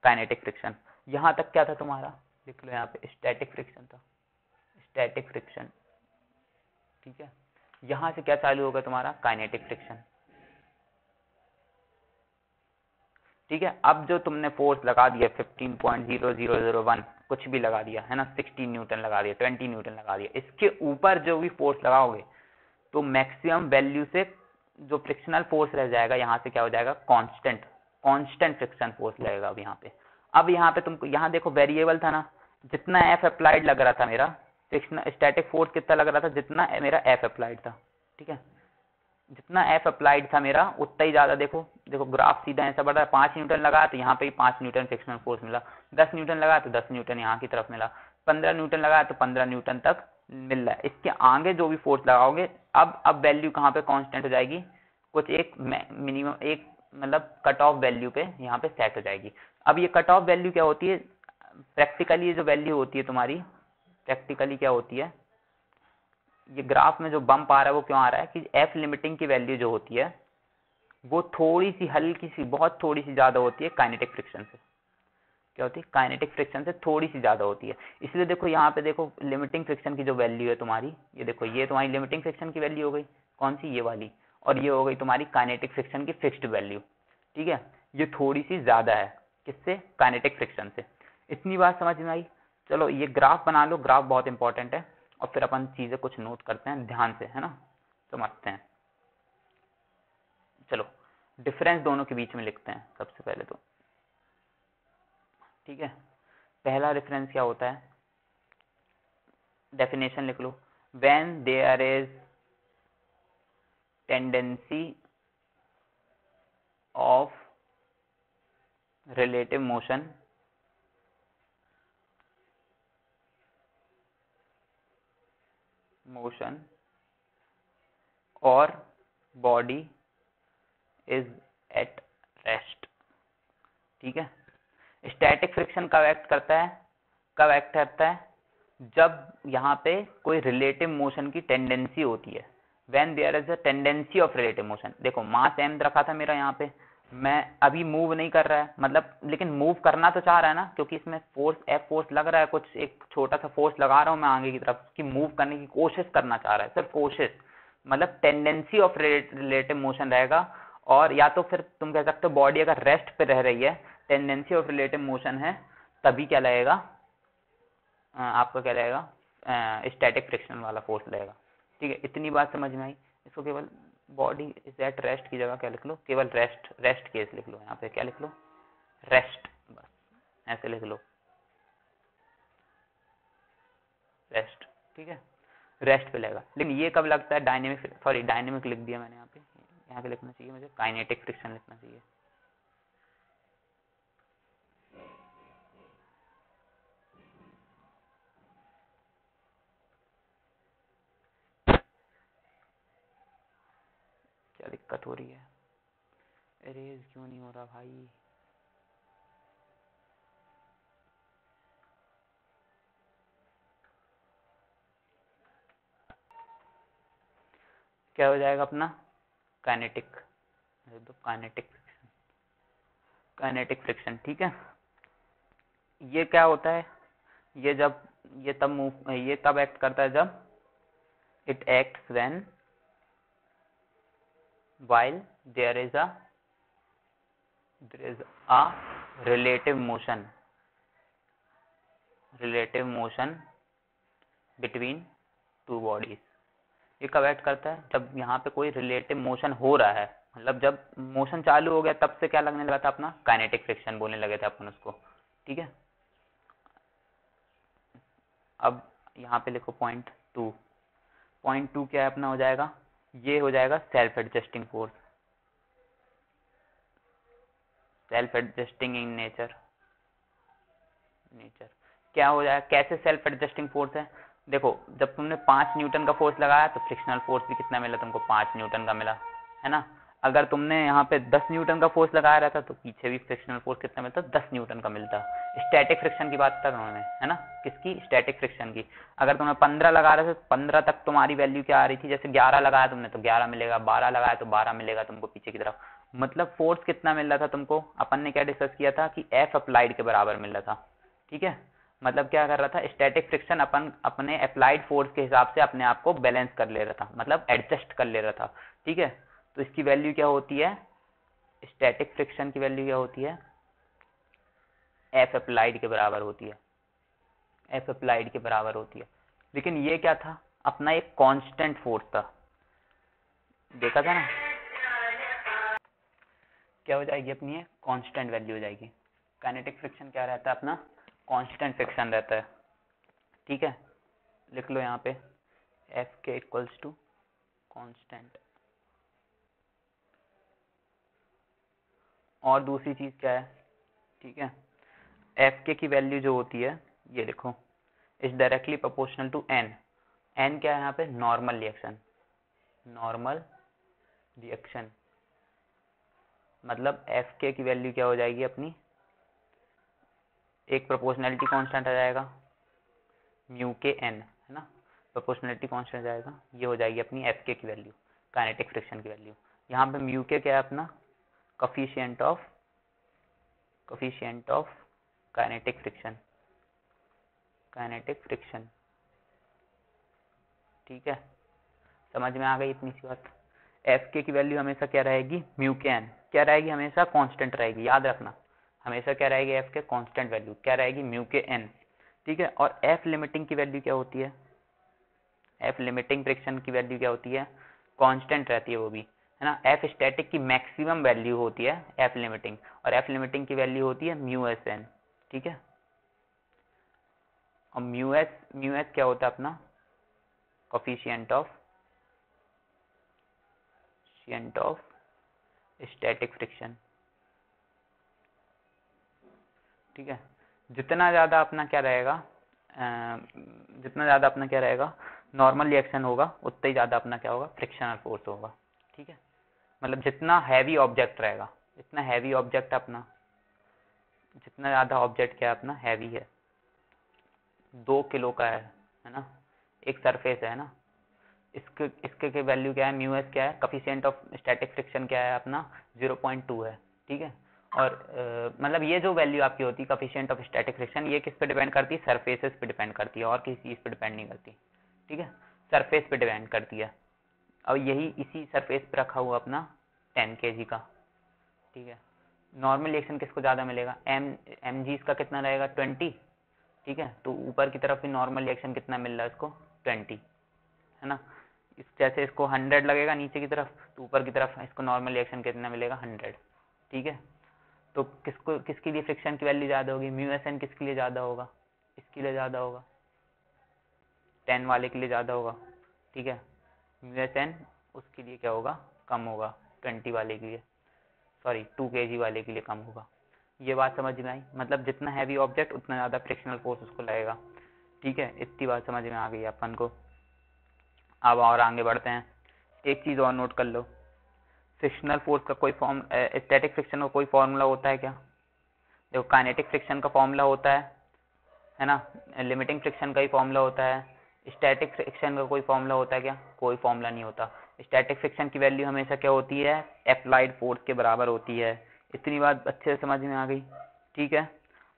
काइनेटिक फ्रिक्शन। यहाँ तक क्या था तुम्हारा, लिख लो यहाँ पे स्टैटिक फ्रिक्शन था, स्टैटिक फ्रिक्शन। ठीक है, यहाँ से क्या चालू होगा तुम्हारा, काइनेटिक फ्रिक्शन। ठीक है, अब जो तुमने फोर्स लगा दिया 15.0001 कुछ भी लगा दिया है ना, 16 न्यूटन लगा दिया, 20 न्यूटन लगा दिया, इसके ऊपर जो भी फोर्स लगाओगे तो मैक्सिमम वैल्यू से जो फ्रिक्शनल फोर्स रह जाएगा, यहाँ से क्या हो जाएगा, कांस्टेंट, कांस्टेंट फ्रिक्शन फोर्स लगेगा अब यहाँ पे। अब यहाँ पे तुमको, यहाँ देखो वेरिएबल था ना, जितना F अप्लाइड लग रहा था मेरा, फ्रिक्शनल स्टैटिक फोर्स कितना लग रहा था, जितना मेरा F अप्लाइड था। ठीक है, जितना F अप्लाइड था मेरा उतना ही ज्यादा, देखो देखो ग्राफ सीधा ऐसा बढ़ रहा है। 5 न्यूटन लगा तो यहाँ पे 5 न्यूटन फ्रिक्शनल फोर्स मिला, 10 न्यूटन लगा तो 10 न्यूटन यहाँ की तरफ मिला, 15 न्यूटन लगा तो 15 न्यूटन तक मिल रहा है। इसके आगे जो भी फोर्स लगाओगे, अब वैल्यू कहाँ पे कांस्टेंट हो जाएगी, कुछ एक मिनिमम, एक मतलब कट ऑफ वैल्यू पे यहाँ पे सेट हो जाएगी। अब ये कट ऑफ वैल्यू क्या होती है, प्रैक्टिकली ये जो वैल्यू होती है तुम्हारी, प्रैक्टिकली क्या होती है, ये ग्राफ में जो बम्प आ रहा है वो क्यों आ रहा है कि F लिमिटिंग की वैल्यू जो होती है वो थोड़ी सी, हल्की सी, बहुत थोड़ी सी ज्यादा होती है काइनेटिक फ्रिक्शन से। क्या होती है, काइनेटिक फ्रिक्शन से थोड़ी सी ज्यादा होती है। इसलिए देखो यहाँ पे, देखो लिमिटिंग फ्रिक्शन की जो वैल्यू है तुम्हारी, ये देखो, ये तुम्हारी लिमिटिंग फ्रिक्शन की वैल्यू हो गई, कौन सी, ये वाली, और ये हो गई तुम्हारी काइनेटिक फ्रिक्शन की फिक्स्ड वैल्यू। ठीक है, ये थोड़ी सी ज्यादा है किससे, काइनेटिक फ्रिक्शन से। इतनी बात समझ में आई। चलो ये ग्राफ बना लो, ग्राफ बहुत इंपॉर्टेंट है, और फिर अपन चीजें कुछ नोट करते हैं ध्यान से, है ना, समझते हैं। चलो डिफरेंस दोनों के बीच में लिखते हैं सबसे पहले तो, ठीक है। पहला डिफरेंस क्या होता है, डेफिनेशन लिख लो, when there is tendency of relative motion और बॉडी इज एट रेस्ट, ठीक है। स्टैटिक फ्रिक्शन कब एक्ट करता है, जब यहाँ पे कोई रिलेटिव मोशन की टेंडेंसी होती है, when there is a tendency of relative motion. देखो मास m रखा था मेरा यहाँ पे, मैं अभी मूव नहीं कर रहा है, मतलब लेकिन मूव करना तो चाह रहा है ना, क्योंकि इसमें फोर्स F फोर्स लग रहा है, कुछ एक छोटा सा फोर्स लगा रहा हूँ मैं आगे की तरफ, कि मूव करने की कोशिश करना चाह रहा है, सिर्फ कोशिश, मतलब टेंडेंसी ऑफ रिलेटिव मोशन रहेगा। और या तो फिर तुम कह सकते हो बॉडी अगर रेस्ट पे रह रही है, टेंडेंसी ऑफ रिलेटिव मोशन है, तभी क्या लगेगा आपका, क्या लगेगा, स्टैटिक फ्रिक्शन वाला फोर्स लगेगा, ठीक है। इतनी बात समझ में आई। इसको केवल बॉडी इज एट रेस्ट की जगह क्या लिख लो, केवल रेस्ट केस लिख लो, यहाँ पे क्या लिख लो, रेस्ट, बस ऐसे लिख लो, रेस्ट, ठीक है, रेस्ट पे लगेगा। लेकिन ये कब लगता है, डायनेमिक लिख दिया मैंने यहाँ पे लिखना चाहिए मुझे काइनेटिक फ्रिक्शन लिखना चाहिए। क्या दिक्कत हो रही है, इरेज क्यों नहीं हो रहा भाई, क्या हो जाएगा अपना काइनेटिक फ्रिक्शन, ठीक है। ये क्या होता है, ये तब एक्ट करता है जब it acts while there is a relative motion between two bodies। ये कब एक्ट करता है, जब यहाँ पे कोई रिलेटिव मोशन हो रहा है, मतलब जब मोशन चालू हो गया तब से क्या लगने लगा था अपना, काइनेटिक फ्रिक्शन बोलने लगे थे अपन उसको, ठीक है। अब यहाँ पे लिखो पॉइंट टू क्या है अपना, हो जाएगा, ये हो जाएगा self adjusting force, self adjusting in nature. क्या हो जाएगा, कैसे सेल्फ एडजस्टिंग फोर्स है, देखो जब तुमने 5 न्यूटन का फोर्स लगाया तो फ्रिक्शनल फोर्स भी कितना मिला तुमको, 5 न्यूटन का मिला, है ना। अगर तुमने यहाँ पे 10 न्यूटन का फोर्स लगाया रहता तो पीछे भी फ्रिक्शनल फोर्स कितना मिलता, 10 न्यूटन का मिलता। स्टैटिक फ्रिक्शन की बात कर रहा हूँ मैं, है ना, किसकी, स्टैटिक फ्रिक्शन की। अगर तुम्हें 15 लगा रहे थे, 15 तक तुम्हारी वैल्यू क्या आ रही थी, जैसे 11 लगाया तुमने तो 11 मिलेगा, 12 लगाया तो 12 मिलेगा तुमको पीछे की तरफ, मतलब फोर्स कितना मिल रहा था तुमको, अपन ने क्या डिस्कस किया था कि F अप्लाइड के बराबर मिल रहा था, ठीक है। मतलब क्या कर रहा था, स्टैटिक फ्रिक्शन अपन अपने अप्लाइड फोर्स के हिसाब से अपने आप को बैलेंस कर ले रहा था, मतलब एडजस्ट कर ले रहा था, ठीक है। तो इसकी वैल्यू क्या होती है, स्टैटिक फ्रिक्शन की वैल्यू क्या होती है, F अप्लाइड के बराबर होती है, F अप्लाइड के बराबर होती है। लेकिन ये क्या था, अपना एक कांस्टेंट फोर्स था, देखा था ना, क्या हो जाएगी अपनी, कांस्टेंट वैल्यू हो जाएगी। काइनेटिक फ्रिक्शन क्या रहता है अपना, कांस्टेंट फ्रिक्शन रहता है, ठीक है। लिख लो यहाँ पे एफ के इक्वल्स टू कांस्टेंट। और दूसरी चीज क्या है, ठीक है, एफ के की वैल्यू जो होती है, ये देखो, is directly proportional to n. N क्या है यहाँ पे, नॉर्मल रिएक्शन, मतलब एफ के की वैल्यू क्या हो जाएगी अपनी, एक प्रोपोर्शनैलिटी कांस्टेंट आ जाएगा म्यू के एन, है ना, प्रोपोर्शनैलिटी कांस्टेंट आ जाएगा, ये हो जाएगी अपनी एफ के की वैल्यू, काइनेटिक फ्रिक्शन की वैल्यू। यहाँ पे म्यू के क्या है अपना, कोफिशिएंट ऑफ काइनेटिक फ्रिक्शन, ठीक है। समझ में आ गई इतनी सी बात। एफ के की वैल्यू हमेशा क्या रहेगी, म्यू के एन क्या रहेगी, हमेशा कांस्टेंट रहेगी, याद रखना, हमेशा क्या रहेगी, एफ के कांस्टेंट वैल्यू क्या रहेगी, म्यू के एन, ठीक है। और एफ लिमिटिंग की वैल्यू क्या होती है, एफ लिमिटिंग फ्रिक्शन की वैल्यू क्या होती है, कांस्टेंट रहती है वो भी, है ना। एफ स्टैटिक की मैक्सिमम वैल्यू होती है एफ लिमिटिंग, और एफ लिमिटिंग की वैल्यू होती है म्यू एस एन, ठीक है। और म्यू एस क्या होता है अपना, कोफिशिएंट ऑफ स्टैटिक फ्रिक्शन, ठीक है। जितना ज़्यादा अपना क्या रहेगा, नॉर्मल रिएक्शन होगा, उतना ही ज़्यादा अपना क्या होगा, फ्रिक्शनल फोर्स होगा, ठीक है। मतलब जितना हैवी ऑब्जेक्ट रहेगा, जितना हैवी ऑब्जेक्ट अपना, जितना ज़्यादा ऑब्जेक्ट क्या अपना हैवी है, 2 किलो का है ना, एक सरफेस है ना, इसके के वैल्यू क्या है, म्यू एस क्या है, कोफिशिएंट ऑफ स्टैटिक फ्रिक्शन क्या है अपना 0.2 है, ठीक है। और मतलब ये जो वैल्यू आपकी होती है कोफिशिएंट ऑफ स्टैटिक फ्रिक्शन, ये किस पे डिपेंड करती है, सरफेसेस पे डिपेंड करती है, और किसी चीज़ पे डिपेंड नहीं करती, ठीक है, सरफेस पे डिपेंड करती है। और यही इसी सरफेस पे रखा हुआ अपना 10 kg का, ठीक है। नॉर्मल रिएक्शन किसको ज़्यादा मिलेगा, एम जी इसका कितना रहेगा 20, ठीक है। तो ऊपर की तरफ भी नॉर्मल रिएक्शन कितना मिल रहा है इसको 20, है ना। जैसे इसको 100 लगेगा नीचे की तरफ, तो ऊपर की तरफ इसको नॉर्मल रिएक्शन कितना मिलेगा 100, ठीक है। तो किसके लिए फ्रिक्शन की वैल्यू ज़्यादा होगी, म्यू एस एन किसके लिए ज़्यादा होगा, इसके लिए ज़्यादा होगा, 10 वाले के लिए ज़्यादा होगा, ठीक है। म्यू एस एन उसके लिए क्या होगा, कम होगा, 20 वाले के लिए, सॉरी 2 kg वाले के लिए कम होगा। ये बात समझ में आई, मतलब जितना हैवी ऑब्जेक्ट उतना ज़्यादा फ्रिक्शनल फोर्स उसको लगेगा, ठीक है। इतनी बात समझ में आ गई अपन को। अब और आगे बढ़ते हैं, एक चीज़ और नोट कर लो, फ्रिक्शनल फोर्स का कोई फॉर्म, स्टैटिक फ्रिक्शन का कोई फॉर्मूला होता है क्या, देखो काइनेटिक फ्रिक्शन का फॉर्मूला होता है ना, लिमिटिंग फ्रिक्शन का ही फॉर्मूला होता है, स्टैटिक फ्रिक्शन का कोई फॉर्मूला होता है क्या, कोई फॉर्मूला नहीं होता। स्टैटिक फ्रिक्शन की वैल्यू हमेशा क्या होती है, अप्लाइड फोर्स के बराबर होती है। इतनी बात अच्छे से समझ में आ गई, ठीक है।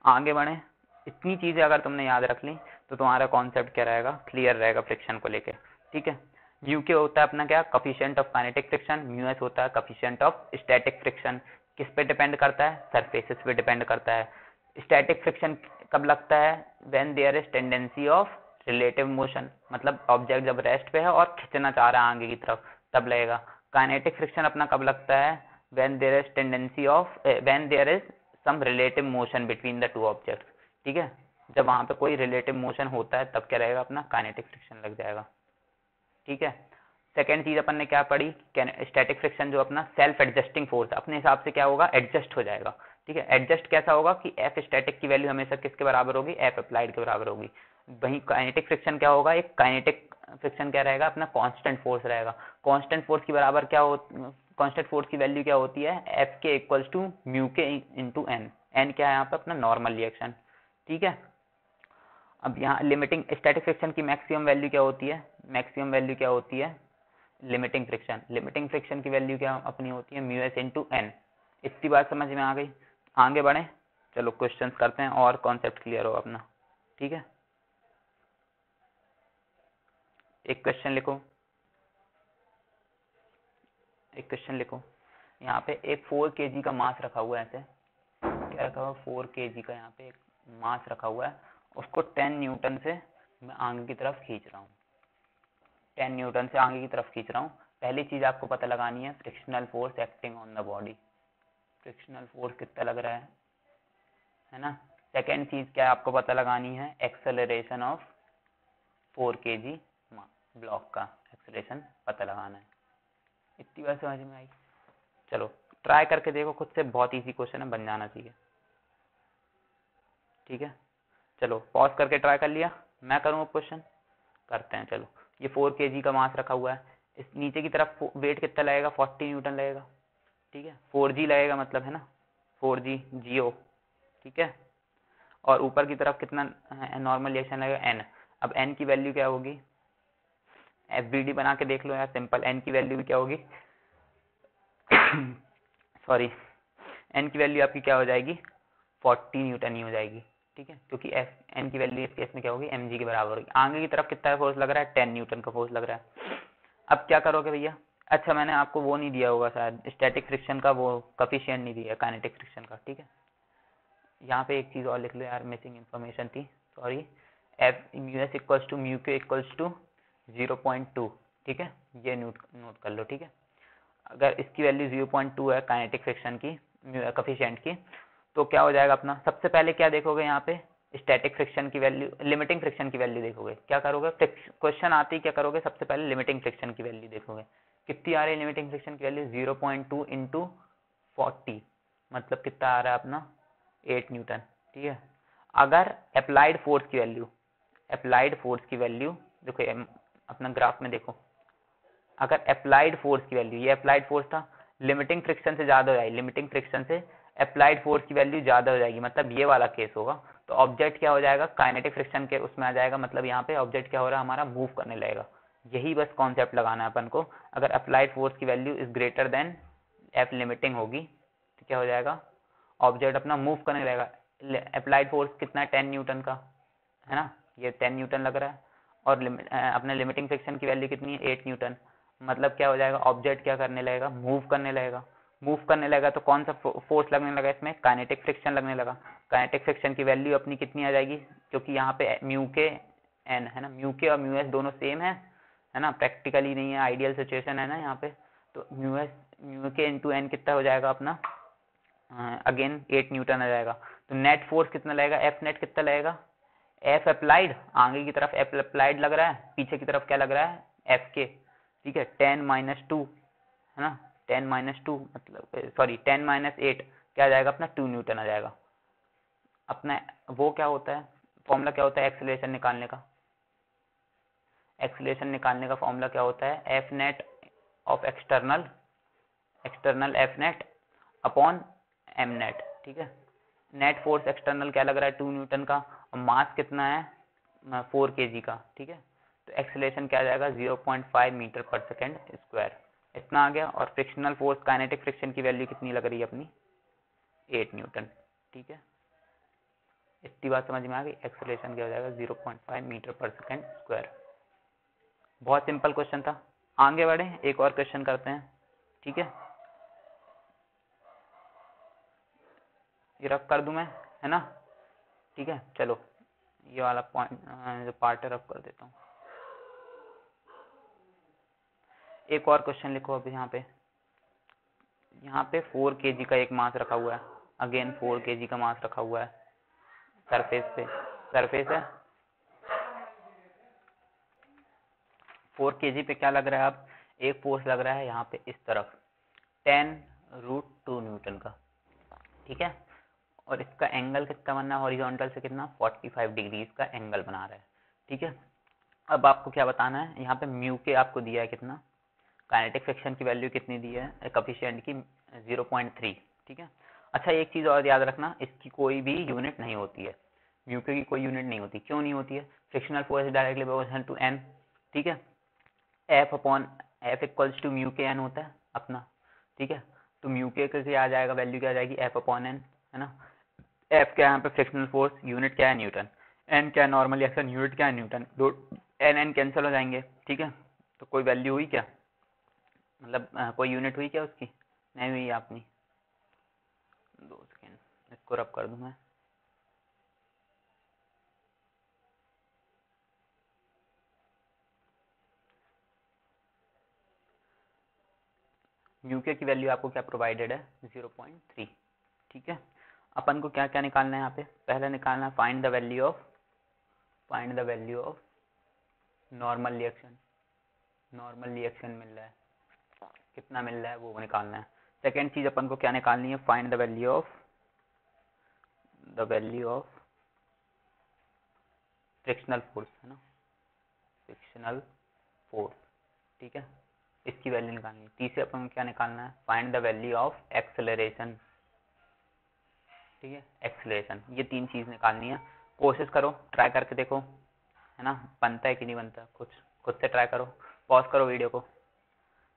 आगे बढ़े, इतनी चीज़ें अगर तुमने याद रख ली तो तुम्हारा कॉन्सेप्ट क्या रहेगा, क्लियर रहेगा फ्रिक्शन को लेके, ठीक है। म्यू के होता है अपना क्या, coefficient of kinetic friction, mu S होता है कोफिशिएंट ऑफ स्टैटिक फ्रिक्शन। किस पे डिपेंड करता है, सरफेसेस पे डिपेंड करता है। स्टैटिक फ्रिक्शन कब लगता है, when there is tendency of relative motion, मतलब ऑब्जेक्ट जब रेस्ट पे है और खींचना चाह रहा है आगे की तरफ, तब लगेगा। काइनेटिक फ्रिक्शन अपना कब लगता है, when there is tendency of, when there is some relative motion between the two objects, ठीक है। जब वहां पे कोई रिलेटिव मोशन होता है तब क्या रहेगा, अपना काइनेटिक फ्रिक्शन लग जाएगा, ठीक है। सेकेंड चीज अपन ने क्या पढ़ी, स्टैटिक फ्रिक्शन जो अपना सेल्फ एडजस्टिंग फोर्स, अपने हिसाब से क्या होगा, एडजस्ट हो जाएगा, ठीक है। एडजस्ट कैसा होगा कि एफ स्टैटिक की वैल्यू हमेशा किसके बराबर होगी, एफ अप्लाइड के बराबर होगी। वहीं काइनेटिक फ्रिक्शन क्या होगा, एक काइनेटिक फ्रिक्शन क्या रहेगा, अपना कांस्टेंट फोर्स रहेगा। कांस्टेंट फोर्स की बराबर क्या हो, कांस्टेंट फोर्स की वैल्यू क्या होती है, एफ के इक्वल्स टू म्यू के इंटू एन, एन क्या है यहाँ पे अपना नॉर्मल रिएक्शन, ठीक है। अब यहाँ लिमिटिंग स्टैटिक फ्रिक्शन की मैक्सिमम वैल्यू क्या होती है, मैक्सिमम वैल्यू क्या होती है, लिमिटिंग फ्रिक्शन की वैल्यू क्या अपनी होती है, म्यू एस इंटू एन। इतनी बात समझ में आ गई, आगे बढ़े, चलो क्वेश्चंस करते हैं और कॉन्सेप्ट क्लियर हो अपना, ठीक है। एक क्वेश्चन लिखो, यहाँ पे एक 4 kg का मास रखा हुआ है, ऐसे क्या रखा हुआ, 4 kg का यहाँ पे एक मास रखा हुआ है, उसको 10 न्यूटन से मैं आगे की तरफ खींच रहा हूँ, 10 न्यूटन से आगे की तरफ खींच रहा हूँ। पहली चीज आपको पता लगानी है, frictional force acting on the body, frictional force कितना लग रहा है ना। सेकेंड चीज क्या आपको पता लगानी है, एक्सेलरेशन ऑफ 4 kg ब्लॉक का एक्सेलरेशन पता लगाना है। इतनी बात समझ में आई, चलो ट्राई करके देखो खुद से, बहुत इजी क्वेश्चन है, बन जाना चाहिए, ठीक है। चलो पॉज करके ट्राई कर लिया, मैं करूँ क्वेश्चन, करते हैं। चलो ये 4 kg का मास रखा हुआ है, इस नीचे की तरफ वेट कितना लगेगा, 40 न्यूटन लगेगा, ठीक है। 4g लगेगा मतलब, है ना, 4g जियो, ठीक है। और ऊपर की तरफ कितना नॉर्मल रिएक्शन लगेगा, n। अब n की वैल्यू क्या होगी, FBD बना के देख लो यार, सिंपल, n की वैल्यू भी क्या होगी सॉरी, n की वैल्यू आपकी क्या हो जाएगी, 40 न्यूटन ही हो जाएगी, ठीक है, क्योंकि n की वैल्यू इस केस में क्या होगी, mg के बराबर होगी। आगे की तरफ कितना फोर्स लग रहा है, 10 न्यूटन का फोर्स लग रहा है। अब क्या करोगे भैया, अच्छा मैंने आपको वो नहीं दिया होगा शायद, स्टैटिक फ्रिक्शन का वो कोफिशिएंट नहीं दिया, काइनेटिक फ्रिक्शन का, ठीक है। यहाँ पे एक चीज और लिख लो यार, मिसिंग इन्फॉर्मेशन थी, sorry, f mu s equals to mu k equals to 0.2, ठीक है, ये नोट कर लो, ठीक है। अगर इसकी वैल्यू 0.2 है काइनेटिक फ्रिक्शन की कोफिशिएंट की, तो क्या हो जाएगा अपना, सबसे पहले क्या देखोगे यहाँ पे, स्टैटिक फ्रिक्शन की वैल्यू, लिमिटिंग फ्रिक्शन की वैल्यू देखोगे। क्या करोगे, क्वेश्चन आते ही क्या करोगे, सबसे पहले लिमिटिंग फ्रिक्शन की वैल्यू देखोगे। कितनी आ रही है लिमिटिंग फ्रिक्शन की वैल्यू, 0.2 इंटू 40, मतलब कितना आ रहा है अपना 8 न्यूटन। ठीक है, अगर अप्लाइड फोर्स की वैल्यू, अप्लाइड फोर्स की वैल्यू देखो अपना ग्राफ में देखो, अगर अप्लाइड फोर्स की वैल्यू, ये अप्लाइड फोर्स था, लिमिटिंग फ्रिक्शन से ज्यादा हो जाएगी, लिमिटिंग फ्रिक्शन से अप्लाइड फोर्स की वैल्यू ज्यादा हो जाएगी, मतलब ये वाला केस होगा। तो ऑब्जेक्ट क्या हो जाएगा, काइनेटिक फ्रिक्शन के उसमें आ जाएगा, मतलब यहाँ पे ऑब्जेक्ट क्या हो रहा है हमारा, मूव करने लगेगा। यही बस कॉन्सेप्ट लगाना है अपन को। अगर अप्लाइड फोर्स की value is greater then F limiting होगी तो क्या हो जाएगा, ऑब्जेक्ट अपना मूव करने लगेगा। अप्लाइड फोर्स कितना है, 10 न्यूटन का है ना, ये 10 न्यूटन लग रहा है, और अपने लिमिटिंग फ्रिक्शन की वैल्यू कितनी है, 8 न्यूटन। मतलब क्या हो जाएगा, ऑब्जेक्ट क्या करने लगेगा, मूव करने लगेगा। मूव करने लगेगा तो कौन सा फोर्स लगने लगा इसमें, काइनेटिक फ्रिक्शन लगने लगा। काइनेटिक फ्रिक्शन की वैल्यू अपनी कितनी आ जाएगी, क्योंकि यहाँ पे म्यू के एन है ना, म्यू के और म्यू एस दोनों सेम है ना, प्रैक्टिकली नहीं है, आइडियल सिचुएशन है ना यहाँ पे। तो म्यू के इंटू एन कितना हो जाएगा अपना, अगेन 8 न्यूटन आ जाएगा। तो नेट फोर्स कितना लगेगा, एफ नेट कितना लगेगा, एफ अप्लाइड, आगे की तरफ एफ अप्लाइड लग रहा है, पीछे की तरफ क्या लग रहा है, एफ के। ठीक है, 10-2 है ना, 10-2 मतलब सॉरी 10-8 क्या आ जाएगा अपना, 2 न्यूटन आ जाएगा अपना। वो क्या होता है, फॉर्मूला क्या होता है एक्सेलरेशन निकालने का, एक्सेलरेशन निकालने का फॉर्मूला क्या होता है, f net of external, external f net upon m net. ठीक है, नेट फोर्स एक्सटर्नल क्या लग रहा है, 2 न्यूटन का, और मास कितना है 4 kg का। ठीक है, तो एक्सेलरेशन क्या आ जाएगा, 0.5 मीटर पर सेकेंड स्क्वायर, इतना आ गया। और फ्रिक्शनल फोर्स, काइनेटिक फ्रिक्शन की वैल्यू कितनी लग रही है अपनी, 8 न्यूटन। ठीक है, इतनी बात समझ में आ गई, एक्सेलरेशन क्या हो जाएगा 0.5 मीटर पर सेकेंड स्क्वायर। बहुत सिंपल क्वेश्चन था। आगे बढ़े, एक और क्वेश्चन करते हैं। ठीक है, ये रफ कर दूं मैं, है ना। ठीक है, चलो ये वाला पॉइंट जो पार्ट है रफ कर देता हूँ। एक और क्वेश्चन लिखो अब यहाँ पे 4 kg का एक मास रखा हुआ है, अगेन 4 kg का मास रखा हुआ है सरफेस पे, सरफेस है 4 kg पे क्या लग रहा है, अब एक फोर्स लग रहा है यहाँ पे इस तरफ 10√2 न्यूटन का। ठीक है, और इसका एंगल कितना बनना है, हॉरिजॉन्टल से कितना 45 डिग्रीज का एंगल बना रहा है। ठीक है, अब आपको क्या बताना है, यहाँ पे म्यू के आपको दिया है कितना, काइनेटिक फ्रिक्शन की वैल्यू कितनी दी है, कोफिशिएंट की 0.3। ठीक है, अच्छा एक चीज़ और याद रखना, इसकी कोई भी यूनिट नहीं होती है, म्यू के की कोई यूनिट नहीं होती। क्यों नहीं होती है, frictional force directly proportional to n. ठीक है, f upon f equals to mu k n होता है अपना। ठीक है, तो म्यू के क्या आ जाएगा, वैल्यू क्या आ जाएगी, एफ अपॉन एन, है ना। एफ क्या है यहाँ पे फ्रिक्शनल फोर्स, यूनिट क्या है न्यूटन, एन क्या है नॉर्मल एक्शन, यूनिट क्या है न्यूटन, दो एन एन कैंसिल हो जाएंगे। ठीक है, तो कोई वैल्यू हुई क्या, मतलब कोई यूनिट हुई क्या उसकी, नहीं हुई अपनी। 2 सेकेंड, इसको रब कर दूं मैं। म्यूके की वैल्यू आपको क्या प्रोवाइडेड है, 0.3। ठीक है, अपन को क्या क्या निकालना है यहाँ पे, पहले निकालना है find the value of, find the value of normal reaction, normal reaction मिल रहा है कितना मिल रहा है वो निकालना है। सेकेंड चीज अपन को क्या निकालनी है, find the value of, the value of frictional force, है ना, फ्रिक्शनल फोर्स। ठीक है, इसकी वैल्यू निकालनी है। तीसरे अपन को क्या निकालना है, find the value of acceleration. ठीक है, एक्सेलरेशन, ये 3 चीज निकालनी है। कोशिश करो, ट्राई करके देखो, है ना, बनता है कि नहीं बनता, कुछ खुद से ट्राई करो, पॉज करो वीडियो को।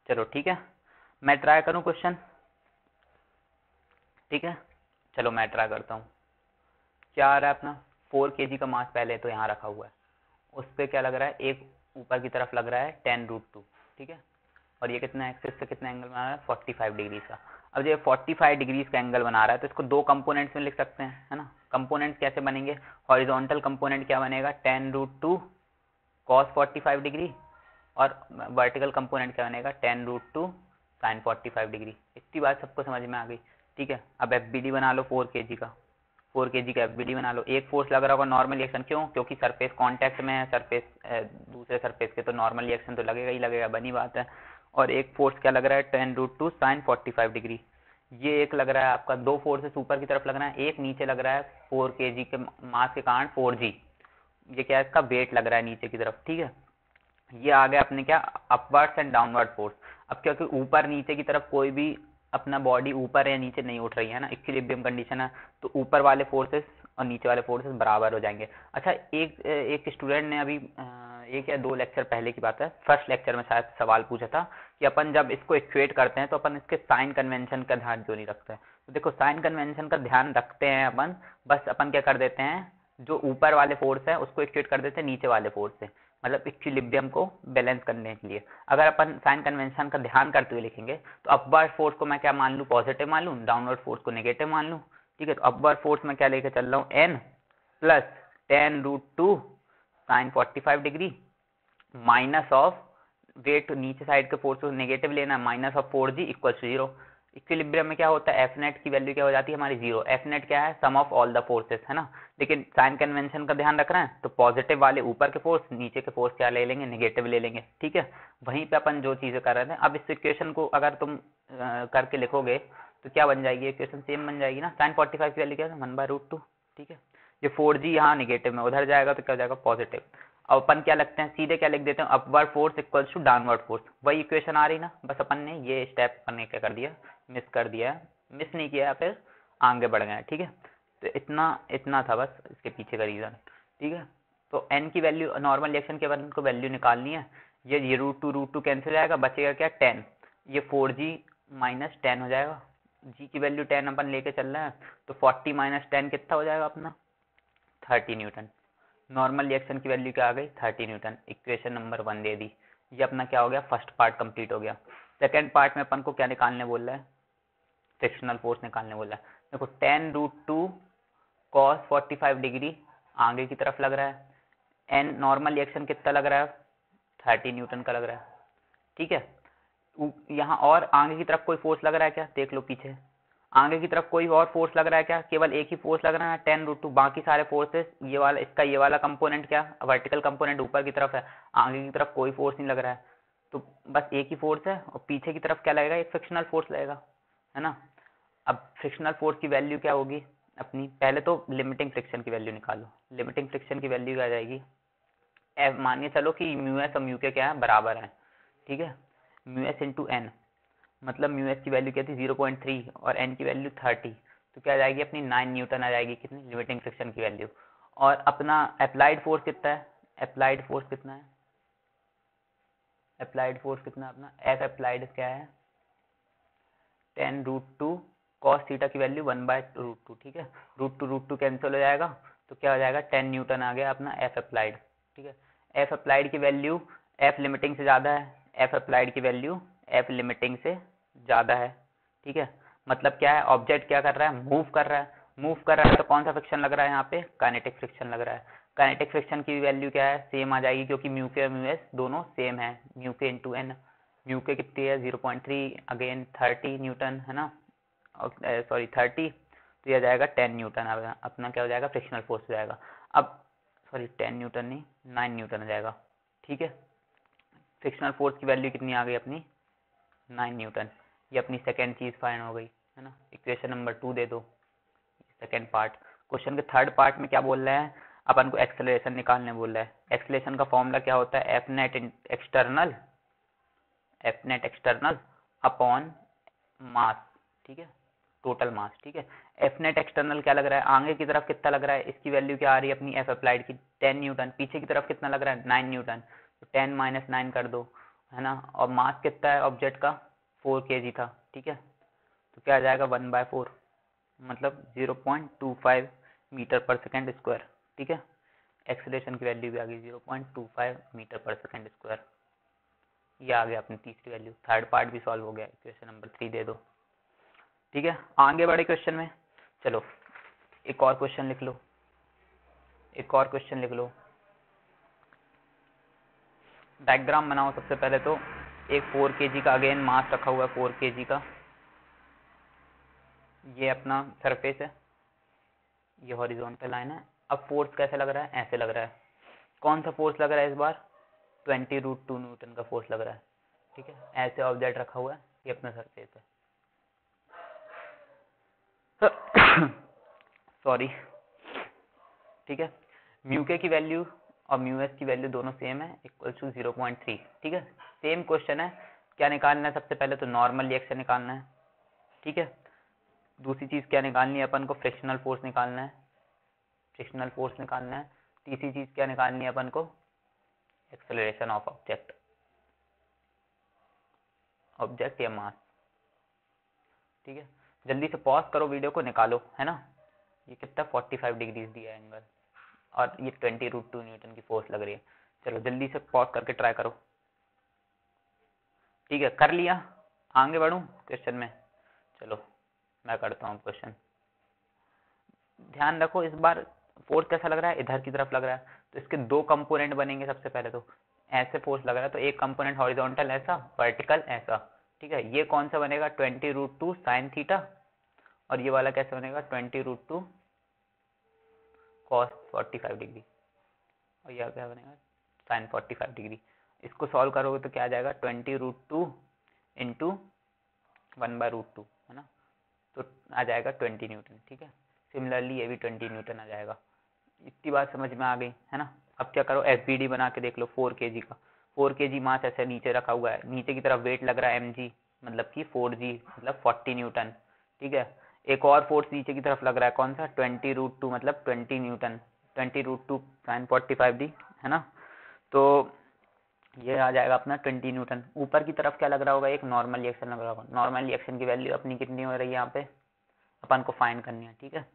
चलो ठीक है, मैं ट्राई करूं क्वेश्चन। ठीक है, चलो मैं ट्राई करता हूँ। क्या आ रहा है अपना, 4 kg का मास पहले तो यहाँ रखा हुआ है, उस पर क्या लग रहा है, एक ऊपर की तरफ लग रहा है 10√2। ठीक है, और ये कितना एक्सिस से कितना एंगल बना रहा है, 45 डिग्री का। अब ये 45 डिग्रीज का एंगल बना रहा है तो इसको 2 कंपोनेंट्स में लिख सकते हैं, है ना। कंपोनेंट्स कैसे बनेंगे, हॉरिजॉन्टल कंपोनेंट क्या बनेगा, 10√2 cos 45 डिग्री, और वर्टिकल कंपोनेंट क्या बनेगा, 10√2 साइन 45 डिग्री। इतनी बात सबको समझ में आ गई, ठीक है। अब एफबीडी बना लो 4 kg का, 4 kg का एफबीडी बना लो। एक फोर्स लग रहा होगा नॉर्मल रिएक्शन, क्यों? क्योंकि सरफेस कांटेक्ट में है, सरफेस दूसरे सरफेस के, तो नॉर्मल रिएक्शन तो लगेगा ही लगेगा, बनी बात है। और एक फोर्स क्या लग रहा है, 10√2 साइन 45 डिग्री। ये एक लग रहा है आपका, दो फोर्सेस ऊपर की तरफ लग रहा है, एक नीचे लग रहा है 4 kg के मास के कारण 4g। ये क्या है, इसका वेट लग रहा है नीचे की तरफ, ठीक है। ये आ गया अपने क्या, अपवर्ड्स एंड डाउनवर्ड फोर्स। अब क्योंकि ऊपर नीचे की तरफ कोई भी अपना बॉडी ऊपर या नीचे नहीं उठ रही है ना, इक्विलिब्रियम कंडीशन है, तो ऊपर वाले फोर्सेस और नीचे वाले फोर्सेस बराबर हो जाएंगे। अच्छा, एक स्टूडेंट ने अभी एक या दो लेक्चर पहले की बात है, फर्स्ट लेक्चर में शायद सवाल पूछा था कि अपन जब इसको इक्वेट करते हैं तो अपन इसके साइन कन्वेंशन का ध्यान क्यों नहीं रखते हैं। तो देखो, साइन कन्वेंशन का ध्यान रखते हैं अपन, बस अपन क्या कर देते हैं, जो ऊपर वाले फोर्स है उसको इक्वेट कर देते हैं नीचे वाले फोर्स से, मतलब इक्विलिब्रियम को बैलेंस करने के लिए। अगर अपन साइन कन्वेंशन का ध्यान करते हुए लिखेंगे तो अपवर्ड फोर्स को मैं क्या मान लूँ, पॉजिटिव मान लूँ, डाउनवर्ड फोर्स को नेगेटिव मान लूँ, ठीक है। तो अपवर्ड फोर्स में क्या लेके चल रहा हूँ, n plus 10√2 sine 45 degree minus of weight, नीचे साइड के फोर्स को नेगेटिव लेना, minus of 4g equal to 0। Equilibrium में क्या होता है, एफ नेट की वैल्यू क्या हो जाती है हमारी 0। एफ नेट क्या है, सम ऑफ ऑल द फोर्सेस, है ना। लेकिन साइन कन्वेंशन का ध्यान रख रहे हैं तो पॉजिटिव वाले ऊपर के फोर्स, नीचे के फोर्स क्या ले लेंगे, नेगेटिव ले लेंगे, ठीक है। वहीं पे अपन जो चीजें कर रहे थे, अब इस इक्वेशन को अगर तुम करके लिखोगे तो क्या बन जाएगी, इक्वेशन सेम बन जाएगी ना। साइन 45 की वैल्यू क्या है, 1/√2, ठीक है। ये 4g यहाँ नेगेटिव में उधर जाएगा तो क्या हो जाएगा, पॉजिटिव। अब अपन क्या लगते हैं, सीधे क्या लिख देते हैं, upward force equals to downward force. वही इक्वेशन आ रही ना, बस अपन ने ये स्टेप अपन ने क्या कर दिया, मिस कर दिया है, मिस नहीं किया है, फिर आगे बढ़ गए, ठीक है। तो इतना इतना था बस इसके पीछे का रीजन, ठीक है। तो n की वैल्यू, नॉर्मल रिएक्शन के बाद इनको वैल्यू निकालनी है। ये √2 कैंसिल हो जाएगा, बचेगा क्या, 10। ये 4g माइनस 10 हो जाएगा, g की वैल्यू 10 अपन लेके चल रहे हैं, तो 40 माइनस 10 कितना हो जाएगा अपना, 30 न्यूटन। नॉर्मल रिएक्शन की वैल्यू क्या आ गई, 30 न्यूटन। इक्वेशन नंबर 1 दे दी। ये अपना क्या हो गया, फर्स्ट पार्ट कंप्लीट हो गया। सेकंड पार्ट में अपन को क्या निकालने बोल रहा है, फ्रिक्शनल फोर्स निकालने बोला है। देखो 10√2 cos 45 डिग्री आगे की तरफ लग रहा है, एन नॉर्मल रिएक्शन कितना लग रहा है, 30 न्यूटन का लग रहा है, ठीक है। यहाँ और आगे की तरफ कोई फोर्स लग रहा है क्या, देख लो पीछे, आगे की तरफ कोई और फोर्स लग रहा है क्या, केवल एक ही फोर्स लग रहा है 10√2। बाकी सारे फोर्सेस, ये वाला, इसका ये वाला कंपोनेंट क्या, वर्टिकल कंपोनेंट ऊपर की तरफ है, आगे की तरफ कोई फोर्स नहीं लग रहा है, तो बस एक ही फोर्स है। और पीछे की तरफ क्या लगेगा, एक फ्रिक्शनल फोर्स लगेगा, है ना। अब फ्रिक्शनल फोर्स की वैल्यू क्या होगी अपनी, पहले तो लिमिटिंग फ्रिक्शन की वैल्यू निकालो। लिमिटिंग फ्रिक्शन की वैल्यू क्या आ जाएगी, एफ मानिए चलो कि म्यू एस और म्यू के क्या है, बराबर है, ठीक है। म्यू एस इंटू एन, मतलब म्यू एस की वैल्यू क्या थी 0.3 और एन की वैल्यू 30, तो क्या आ जाएगी अपनी 9 न्यूटन आ जाएगी, कितनी, लिमिटिंग फ्रिक्शन की वैल्यू। और अपना अप्लाइड फोर्स कितना है, अप्लाइड फोर्स कितना है, अप्लाइड फोर्स कितना है अपना, एफ अप्लाइड क्या है, 10√2 कॉस थीटा की वैल्यू 1/√2, ठीक है। √2 कैंसिल हो जाएगा, तो क्या हो जाएगा, 10 न्यूटन आ गया अपना एफ अप्लाइड, ठीक है। एफ अप्लाइड की वैल्यू एफ लिमिटिंग से ज़्यादा है, एफ अप्लाइड की वैल्यू एफ लिमिटिंग से ज़्यादा है, ठीक है। मतलब क्या है, ऑब्जेक्ट क्या कर रहा है, मूव कर रहा है, मूव कर रहा है तो कौन सा फ्रिक्शन लग रहा है यहाँ पे, काइनेटिक फ्रिक्शन लग रहा है। काइनेटिक फ्रिक्शन की वैल्यू क्या है, सेम आ जाएगी, क्योंकि म्यू के और म्यू एस दोनों सेम है, म्यू के इंटू एन। म्यू के कितनी है 0.3, अगेन 30 न्यूटन, है ना, सॉरी 30, तो यह जाएगा 10 न्यूटन, अपना क्या हो जाएगा, फ्रिक्शनल फोर्स हो जाएगा। अब सॉरी 10 न्यूटन नहीं, 9 न्यूटन हो जाएगा, ठीक है। फ्रिक्शनल फोर्स की वैल्यू कितनी आ गई अपनी, 9 न्यूटन। ये अपनी सेकेंड चीज फाइंड हो गई, है ना। इक्वेशन नंबर 2 दे दो, सेकेंड पार्ट। क्वेश्चन के थर्ड पार्ट में क्या बोल रहे हैं, अपन को एक्सेलरेशन निकालने बोल रहा है। एक्सेलरेशन का फॉर्मूला क्या होता है, f net external, f net external upon mass, ठीक है, टोटल मास, ठीक है। एफ नेट एक्सटर्नल क्या लग रहा है, आगे की तरफ कितना लग रहा है, इसकी वैल्यू क्या आ रही है अपनी एफ अप्लाइड की 10 न्यूटन, पीछे की तरफ कितना लग रहा है 9 न्यूटन, तो 10 माइनस 9 कर दो, है ना। और मास कितना है ऑब्जेक्ट का, 4 kg था, ठीक है। तो क्या आ जाएगा 1/4, मतलब 0.25 मीटर पर सेकेंड स्क्वायर, ठीक है। एक्सेलरेशन की वैल्यू भी आ गई 0.25 मीटर पर सेकेंड स्क्वायर। ये आ गया अपनी तीसरी वैल्यू। थर्ड पार्ट भी सॉल्व हो गया, इक्वेशन नंबर 3 दे दो, ठीक है। आगे बढ़े क्वेश्चन में, चलो एक और क्वेश्चन लिख लो, एक और क्वेश्चन लिख लो। डायग्राम बनाओ सबसे पहले तो, एक 4 kg का अगेन मास रखा हुआ है 4 kg का, ये अपना सरफेस है, ये हॉरिजॉन्टल लाइन है। अब फोर्स कैसे लग रहा है, ऐसे लग रहा है। कौन सा फोर्स लग रहा है इस बार, 20√2 न्यूटन का फोर्स लग रहा है, ठीक है। ऐसे ऑब्जेक्ट रखा हुआ है, ये अपना सरफेस है। सॉरी, ठीक है। म्यू के की वैल्यू और म्यू एस की वैल्यू दोनों सेम है, इक्वल टू 0.3, ठीक है। सेम क्वेश्चन है, क्या निकालना है सबसे पहले, तो नॉर्मल रिएक्शन निकालना है, ठीक है। दूसरी चीज क्या निकालनी है अपन को, फ्रिक्शनल फोर्स निकालना है, फ्रिक्शनल फोर्स निकालना है। तीसरी चीज क्या निकालनी है अपन को, एक्सेलरेशन ऑफ ऑब्जेक्ट या मास, ठीक है। जल्दी से पॉज करो वीडियो को, निकालो, है ना। ये कितना 45 डिग्रीज दिया एंगल, और ये 20√2 न्यूटन की फोर्स लग रही है। चलो जल्दी से पॉज करके ट्राई करो, ठीक है। कर लिया, आगे बढ़ूं क्वेश्चन में, चलो मैं करता हूँ क्वेश्चन। ध्यान रखो इस बार फोर्स कैसा लग रहा है, इधर की तरफ लग रहा है, तो इसके दो कंपोनेंट बनेंगे। सबसे पहले तो ऐसे फोर्स लग रहा है, तो एक कंपोनेंट हॉरिजॉन्टल ऐसा, वर्टिकल ऐसा, ठीक है। ये कौन सा बनेगा, 20√2 साइन थीटा, और ये वाला कैसे बनेगा, 20√2 कॉस 45 डिग्री, और यह क्या बनेगा, साइन 45 डिग्री। इसको सॉल्व करोगे तो क्या आ जाएगा, 20√2 इंटू 1/√2, है ना, तो आ जाएगा 20 न्यूटन, ठीक है। सिमिलरली ये भी 20 न्यूटन आ जाएगा। इतनी बात समझ में आ गई, है ना। अब क्या करो, एफबीडी बना के देख लो 4 kg का। 4 kg मास ऐसे नीचे रखा हुआ है, नीचे की तरफ वेट लग रहा है mg, मतलब कि 4g मतलब 40 न्यूटन, ठीक है। एक और फोर्स नीचे की तरफ लग रहा है, कौन सा, 20√2 मतलब 20 न्यूटन, 20√2 sin 45d, है ना। तो ये आ जाएगा अपना 20 न्यूटन। ऊपर की तरफ क्या लग रहा होगा, एक नॉर्मल रिएक्शन लग रहा होगा। नॉर्मल रिएक्शन की वैल्यू अपनी कितनी हो रही है यहाँ पे, अपन को फाइंड करनी है, ठीक है।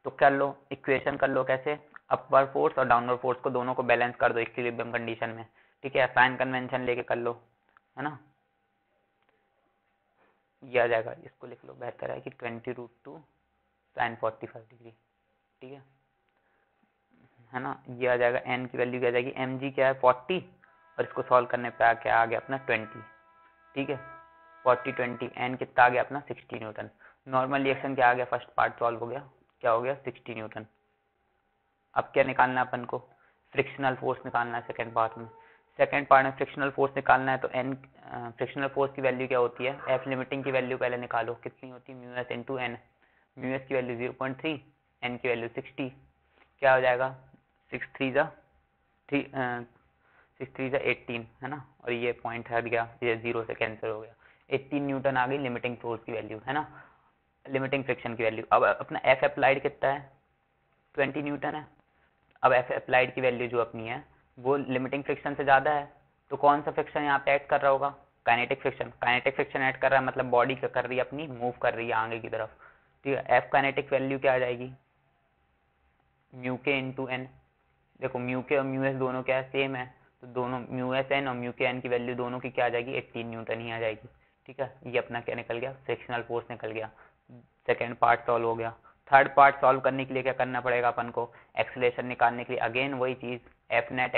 तो कर लो, इक्वेशन कर लो कैसे, अपवर्ड फोर्स और डाउनवर्ड फोर्स को दोनों को बैलेंस कर दो इक्विलिब्रियम कंडीशन में, ठीक है। साइन कन्वेंशन लेके कर लो, है ना। ये आ जाएगा, इसको लिख लो, बेहतर है कि 20√2 साइन 45 डिग्री, ठीक है ना। ये आ जाएगा, एन की वैल्यू क्या आ जाएगी, एम जी क्या है 40, और इसको सॉल्व करने पे क्या आ गया अपना 20, ठीक है। 40 20, एन कितना आ गया अपना 60 न्यूटन। नॉर्मल रिएक्शन क्या आ गया, फर्स्ट पार्ट सॉल्व हो गया, क्या हो गया 60 न्यूटन। अब क्या निकालना है अपन को, फ्रिक्शनल फोर्स निकालना है सेकंड पार्ट में। सेकंड पार्ट में फ्रिक्शनल फोर्स निकालना है, तो एन फ्रिक्शनल फोर्स की वैल्यू क्या होती है, एफ लिमिटिंग की वैल्यू पहले निकालो, कितनी होती है, mu s into n. Mu s की वैल्यू 0.3, एन की वैल्यू 60, क्या हो जाएगा 6×3 है ना, और ये पॉइंट हट गया, ये 0 से कैंसिल हो गया। 18 न्यूटन आ गई लिमिटिंग फोर्स की वैल्यू, है ना, लिमिटिंग फ्रिक्शन की वैल्यू। अब अपना एफ अप्लाइड कितना है, 20 न्यूटन है। अब एफ अप्लाइड की वैल्यू जो अपनी है वो लिमिटिंग फ्रिक्शन से ज़्यादा है, तो कौन सा फ्रिक्शन यहाँ पे ऐड कर रहा होगा, kinetic friction. Kinetic friction add कर रहा है, मतलब बॉडी क्या कर रही है अपनी, मूव कर रही है आगे की तरफ, ठीक है। एफ काइनेटिक वैल्यू क्या आ जाएगी, म्यू के इंटू एन। देखो म्यू के और म्यू एस दोनों क्या है, सेम है, तो दोनों म्यू एस एन और म्यू के एन की वैल्यू दोनों की क्या आ जाएगी, 18 न्यूटन ही आ जाएगी, ठीक है। ये अपना क्या निकल गया, फ्रिक्शनल फोर्स निकल गया। सेकेंड पार्ट सॉल्व हो गया। थर्ड पार्ट सॉल्व करने के लिए क्या करना पड़ेगा अपन को, एक्सेलरेशन निकालने के लिए अगेन वही चीज, F net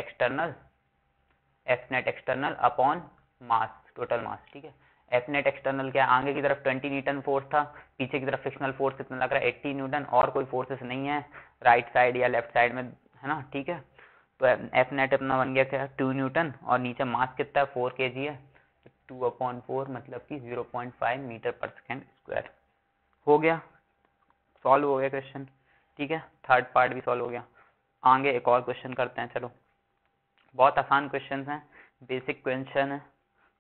external upon mass, total mass, ठीक है। एफ नेट एक्सटर्नल क्या है, आगे की तरफ 20 न्यूटन फोर्स था, पीछे की तरफ फ्रिक्शनल फोर्स कितना लग रहा है 80 न्यूटन, और कोई फोर्सेस नहीं है राइट साइड या लेफ्ट साइड में, है ना, ठीक है। तो एफ नेट अपना बन गया क्या, 2 न्यूटन, और नीचे मास कितना है 4 kg है, 2/4 मतलब कि 0.5 मीटर पर सेकेंड स्क्वायर। हो गया, सॉल्व हो गया क्वेश्चन, ठीक है। थर्ड पार्ट भी सॉल्व हो गया। आगे एक और क्वेश्चन करते हैं, चलो। बहुत आसान क्वेश्चन है, बेसिक क्वेश्चन है,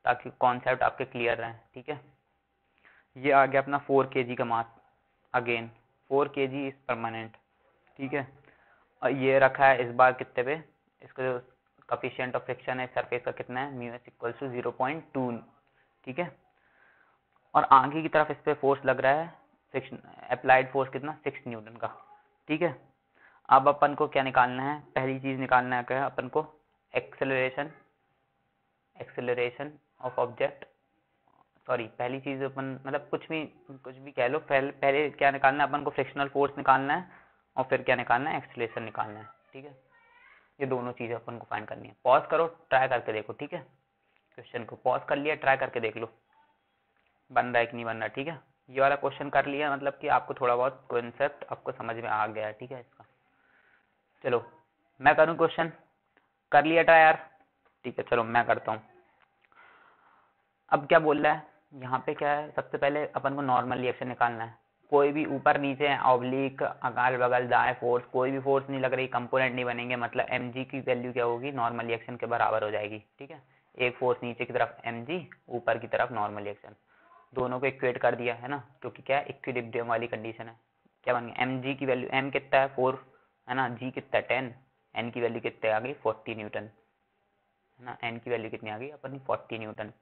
ताकि कॉन्सेप्ट आपके क्लियर रहे, ठीक है। ये आ गया अपना 4 kg का मास, अगेन 4 kg इज परमानेंट, ठीक है। और ये रखा है इस बार कितने पे, इसका जो कफिशिएंट ऑफ फ्रिक्शन है सरफेस का कितना है, म्यू एस इक्वल टू 0.2, ठीक है। और आगे की तरफ इस पे फोर्स लग रहा है, फ्रिक्शन अप्लाइड फोर्स कितना 6 न्यूटन का, ठीक है। अब अपन को क्या निकालना है, पहली चीज निकालना है क्या अपन को, एक्सेलरेशन ऑफ ऑब्जेक्ट, सॉरी पहली चीज अपन मतलब कुछ भी कह लो, पहले क्या निकालना है अपन को, फ्रिक्शनल फोर्स निकालना है, और फिर क्या निकालना है, एक्सेलरेशन निकालना है, ठीक है। ये दोनों चीजें अपन को फाइंड करनी है। पॉज करो, ट्राई करके देखो, ठीक है। क्वेश्चन को पॉज कर लिया, ट्राई करके देख लो बन रहा है कि नहीं बन रहा। ठीक है, ये वाला क्वेश्चन कर लिया, मतलब कि आपको थोड़ा बहुत कॉन्सेप्ट आपको समझ में आ गया है। ठीक है, इसका चलो मैं करूँ क्वेश्चन, कर लिया ट्राई यार। ठीक है चलो मैं करता हूँ। अब क्या बोल रहा है यहाँ पे, क्या है सबसे पहले अपन को नॉर्मल रिएक्शन निकालना है। कोई भी ऊपर नीचे ऑब्लिक अगल बगल दाएं फोर्स, कोई भी फोर्स नहीं लग रही, कंपोनेंट नहीं बनेंगे, मतलब mg की वैल्यू क्या होगी, नॉर्मल रिएक्शन के बराबर हो जाएगी। ठीक है, एक फोर्स नीचे की तरफ mg, ऊपर की तरफ नॉर्मल रिएक्शन, दोनों को इक्वेट कर दिया है ना, क्योंकि क्या है इक्विलिब्रियम वाली कंडीशन है। क्या बन गया, mg की वैल्यू, m कितना है 4 है ना, g कितना है 10, n की वैल्यू कितने आ गई 40 न्यूटन है ना, n की वैल्यू कितनी आ गई अपनी 40 न्यूटन।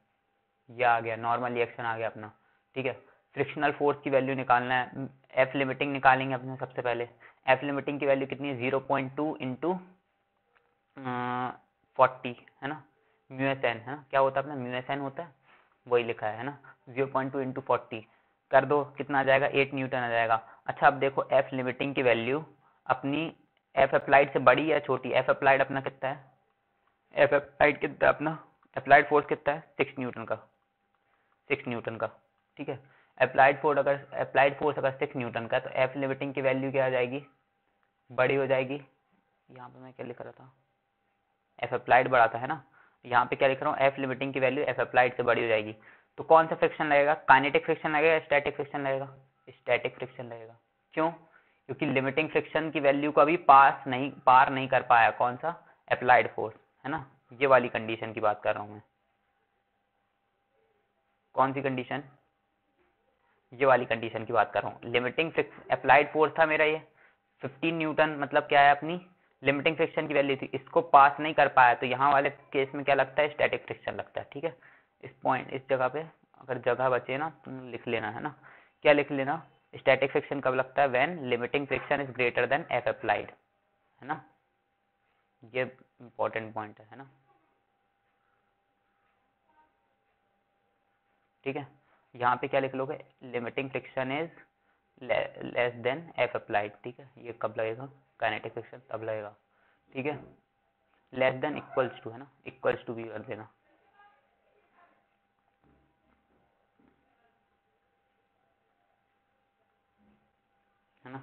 ये आ गया नॉर्मल रिएक्शन आ गया अपना। ठीक है, फ्रिक्शनल फोर्स की वैल्यू निकालना है, एफ लिमिटिंग निकालेंगे अपने सबसे पहले। एफ लिमिटिंग की वैल्यू कितनी है 0.2 इंटू 40 है ना, म्यू एस एन है ना, क्या होता है अपना म्यू एस एन होता है, वही लिखा है ना, 0.2 इंटू 40 कर दो, कितना आ जाएगा 8 न्यूटन आ जाएगा। अच्छा अब देखो एफ लिमिटिंग की वैल्यू अपनी एफ अप्लाइड से बड़ी है छोटी, एफ अप्लाइड अपना कितना है, एफ अप्लाइड कितना है अपना, अप्लाइड फोर्स कितना है 6 न्यूटन का, 6 न्यूटन का। ठीक है, अप्लाइड फोर्स अगर 6 न्यूटन का, तो एफ लिमिटिंग की वैल्यू क्या आ जाएगी, बड़ी हो जाएगी। यहाँ पे मैं क्या लिख रहा था, एफ अप्लाइड बड़ा था है ना, यहाँ पे क्या लिख रहा हूँ, एफ लिमिटिंग की वैल्यू एफ अप्लाइड से बड़ी हो जाएगी। तो कौन सा फ्रिक्शन लगेगा, काइनेटिक फ्रिक्शन लगेगा, स्टैटिक फ्रिक्शन लगेगा, स्टैटिक फ्रिक्शन लगेगा। क्यों, क्योंकि लिमिटिंग फ्रिक्शन की वैल्यू को अभी पार नहीं कर पाया, कौन सा, अप्लाइड फोर्स है ना, ये वाली कंडीशन की बात कर रहा हूँ मैं। कौन सी कंडीशन, ये वाली कंडीशन की बात कर रहा हूँ। लिमिटिंग अप्लाइड फोर्स था मेरा ये 15 न्यूटन, मतलब क्या है अपनी लिमिटिंग फ्रिक्शन की वैल्यू थी, इसको पास नहीं कर पाया, तो यहाँ वाले केस में क्या लगता है, स्टैटिक फ्रिक्शन लगता है। ठीक है, इस पॉइंट इस जगह पे अगर जगह बचे ना तो लिख लेना है ना, क्या लिख लेना, स्टैटिक फ्रिक्शन कब लगता है, when limiting friction is greater then F applied है ना, ये इंपॉर्टेंट पॉइंट है ना। ठीक है, यहाँ पे क्या लिख लोगे, limiting friction is less then F applied. ठीक है, ये कब लगेगा, काइनेटिक फ्रिक्शन तब लगेगा। ठीक है, लेस देन इक्वल्स टू है ना, इक्वल्स टू भी कर देना है ना।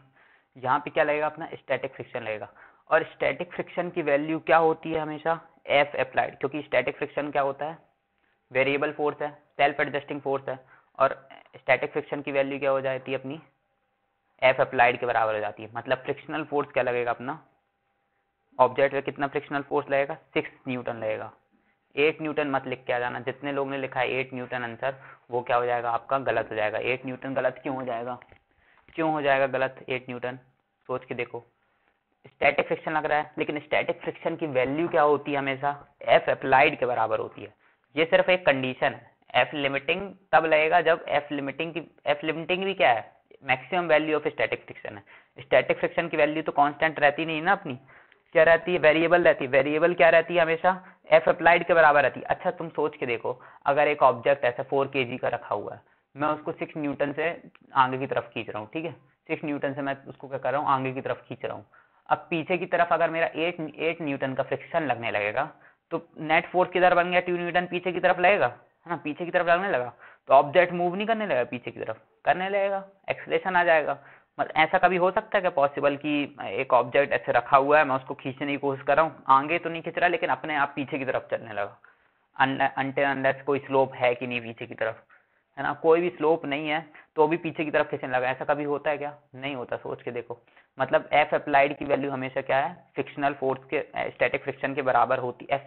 यहाँ पे क्या लगेगा अपना, स्टैटिक फ्रिक्शन लगेगा, और स्टैटिक फ्रिक्शन की वैल्यू क्या होती है हमेशा, एफ अप्लाइड, क्योंकि स्टैटिक फ्रिक्शन क्या होता है, वेरिएबल फोर्स है, सेल्फ एडजस्टिंग फोर्स है, और स्टैटिक फ्रिक्शन की वैल्यू क्या हो जाती है अपनी, एफ अप्लाइड के बराबर हो जाती है। मतलब फ्रिक्शनल फोर्स क्या लगेगा अपना, ऑब्जेक्ट पे कितना फ्रिक्शनल फोर्स लगेगा, 6 न्यूटन लगेगा। 8 न्यूटन मत लिख के आ जाना, जितने लोग ने लिखा है 8 न्यूटन आंसर, वो क्या हो जाएगा आपका, गलत हो जाएगा। 8 न्यूटन गलत क्यों हो जाएगा, क्यों हो जाएगा गलत 8 न्यूटन, सोच के देखो। स्टैटिक फ्रिक्शन लग रहा है, लेकिन स्टैटिक फ्रिक्शन की वैल्यू क्या होती है हमेशा, एफ अप्लाइड के बराबर होती है। ये सिर्फ एक कंडीशन है, एफ लिमिटिंग तब लगेगा जब एफ लिमिटिंग भी क्या है, maximum value of static friction है। स्टैटिक फ्रिक्शन की वैल्यू तो कांस्टेंट रहती नहीं ना अपनी, क्या रहती है, वेरिएबल रहती है। वेरिएबल क्या रहती है हमेशा, एफ अप्लाइड के बराबर रहती है। अच्छा तुम सोच के देखो, अगर एक ऑब्जेक्ट ऐसा 4 kg का रखा हुआ है, मैं उसको 6 न्यूटन से आगे की तरफ खींच रहा हूँ, ठीक है, 6 न्यूटन से मैं उसको क्या कर रहा हूँ, आगे की तरफ खींच रहा हूँ। अब पीछे की तरफ अगर मेरा 8 न्यूटन का फ्रिक्शन लगने लगेगा, तो नेट फोर्स किधर बन गया, 2 न्यूटन पीछे की तरफ लगेगा है ना, पीछे की तरफ लगने लगा, तो ऑब्जेक्ट मूव नहीं करने लगा, पीछे की तरफ करने लगेगा, एक्सलेशन आ जाएगा। मतलब ऐसा कभी हो सकता है क्या पॉसिबल कि एक ऑब्जेक्ट ऐसे रखा हुआ है, मैं उसको खींचने की कोशिश कर रहा हूँ, आगे तो नहीं खींच रहा, लेकिन अपने आप पीछे की तरफ चलने लगा, अनटिल अनलेस कोई स्लोप है कि नहीं पीछे की तरफ, है ना, कोई भी स्लोप नहीं है तो भी पीछे की तरफ खींचने लगा, ऐसा कभी होता है क्या, नहीं होता। सोच के देखो, मतलब एफ अप्लाइड की वैल्यू हमेशा क्या है, फ्रिक्शनल फोर्स के स्टैटिक फ्रिक्शन के बराबर होती है,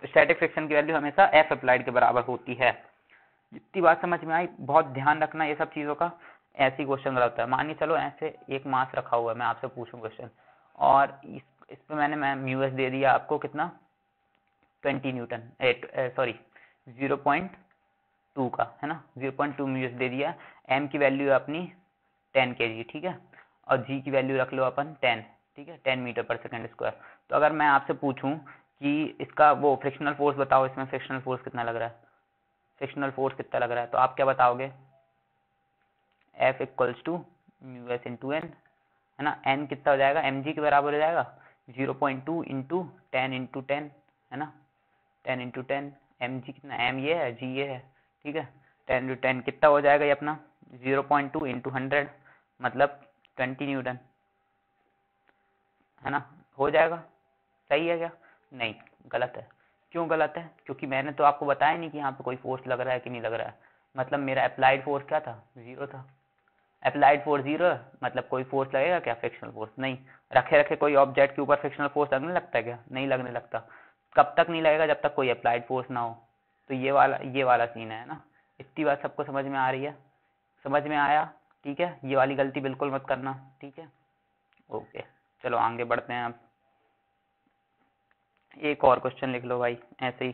स्टैटिक फ्रिक्शन की वैल्यू हमेशा एफ अप्लाइड के बराबर होती है। जितनी बात समझ में आई, बहुत ध्यान रखना ये सब चीज़ों का, ऐसी क्वेश्चन रहता है। मानिए चलो ऐसे एक मास रखा हुआ है, मैं आपसे पूछूं क्वेश्चन, और इस पे मैंने म्यूएस दे दिया आपको कितना, 20 न्यूटन, सॉरी 0.2 का है ना, 0.2 म्यूएस दे दिया। एम की वैल्यू है अपनी 10 kg, ठीक है, और जी की वैल्यू रख लो अपन 10, ठीक है, 10 मीटर पर सेकंड स्क्वायर। तो अगर मैं आपसे पूछूं कि इसका वो फ्रिक्शनल फोर्स बताओ, इसमें फ्रिक्शनल फोर्स कितना लग रहा है, फ्रिक्शनल फोर्स कितना लग रहा है, तो आप क्या बताओगे, f equals to mu s into n है ना, एन कितना हो जाएगा, एम जी के बराबर हो जाएगा 0.2 इंटू 10 है ना, 10 इंटू 10 एम जी कितना, एम ये है, जी ये है, ठीक है। 10 कितना हो जाएगा ये अपना 0.2 इंटू 100 मतलब 20 न्यूटन, है ना, हो जाएगा। सही है क्या? नहीं, गलत है। क्यों गलत है? क्योंकि मैंने तो आपको बताया नहीं कि यहाँ पे कोई फोर्स लग रहा है कि नहीं लग रहा है। मतलब मेरा अप्लाइड फोर्स क्या था, 0 था। अप्लाइड फोर्स 0 है, मतलब कोई फोर्स लगेगा क्या, फ्रिक्शनल फोर्स? नहीं। रखे रखे कोई ऑब्जेक्ट के ऊपर फ्रिक्शनल फोर्स लगने लगता है क्या? नहीं लगने लगता। कब तक नहीं लगेगा? जब तक कोई अप्लाइड फोर्स ना हो। तो ये वाला सीन है ना। इतनी बात सबको समझ में आ रही है? समझ में आया? ठीक है, ये वाली गलती बिल्कुल मत करना, ठीक है। ओके, चलो आगे बढ़ते हैं अब। एक और क्वेश्चन लिख लो भाई, ऐसे ही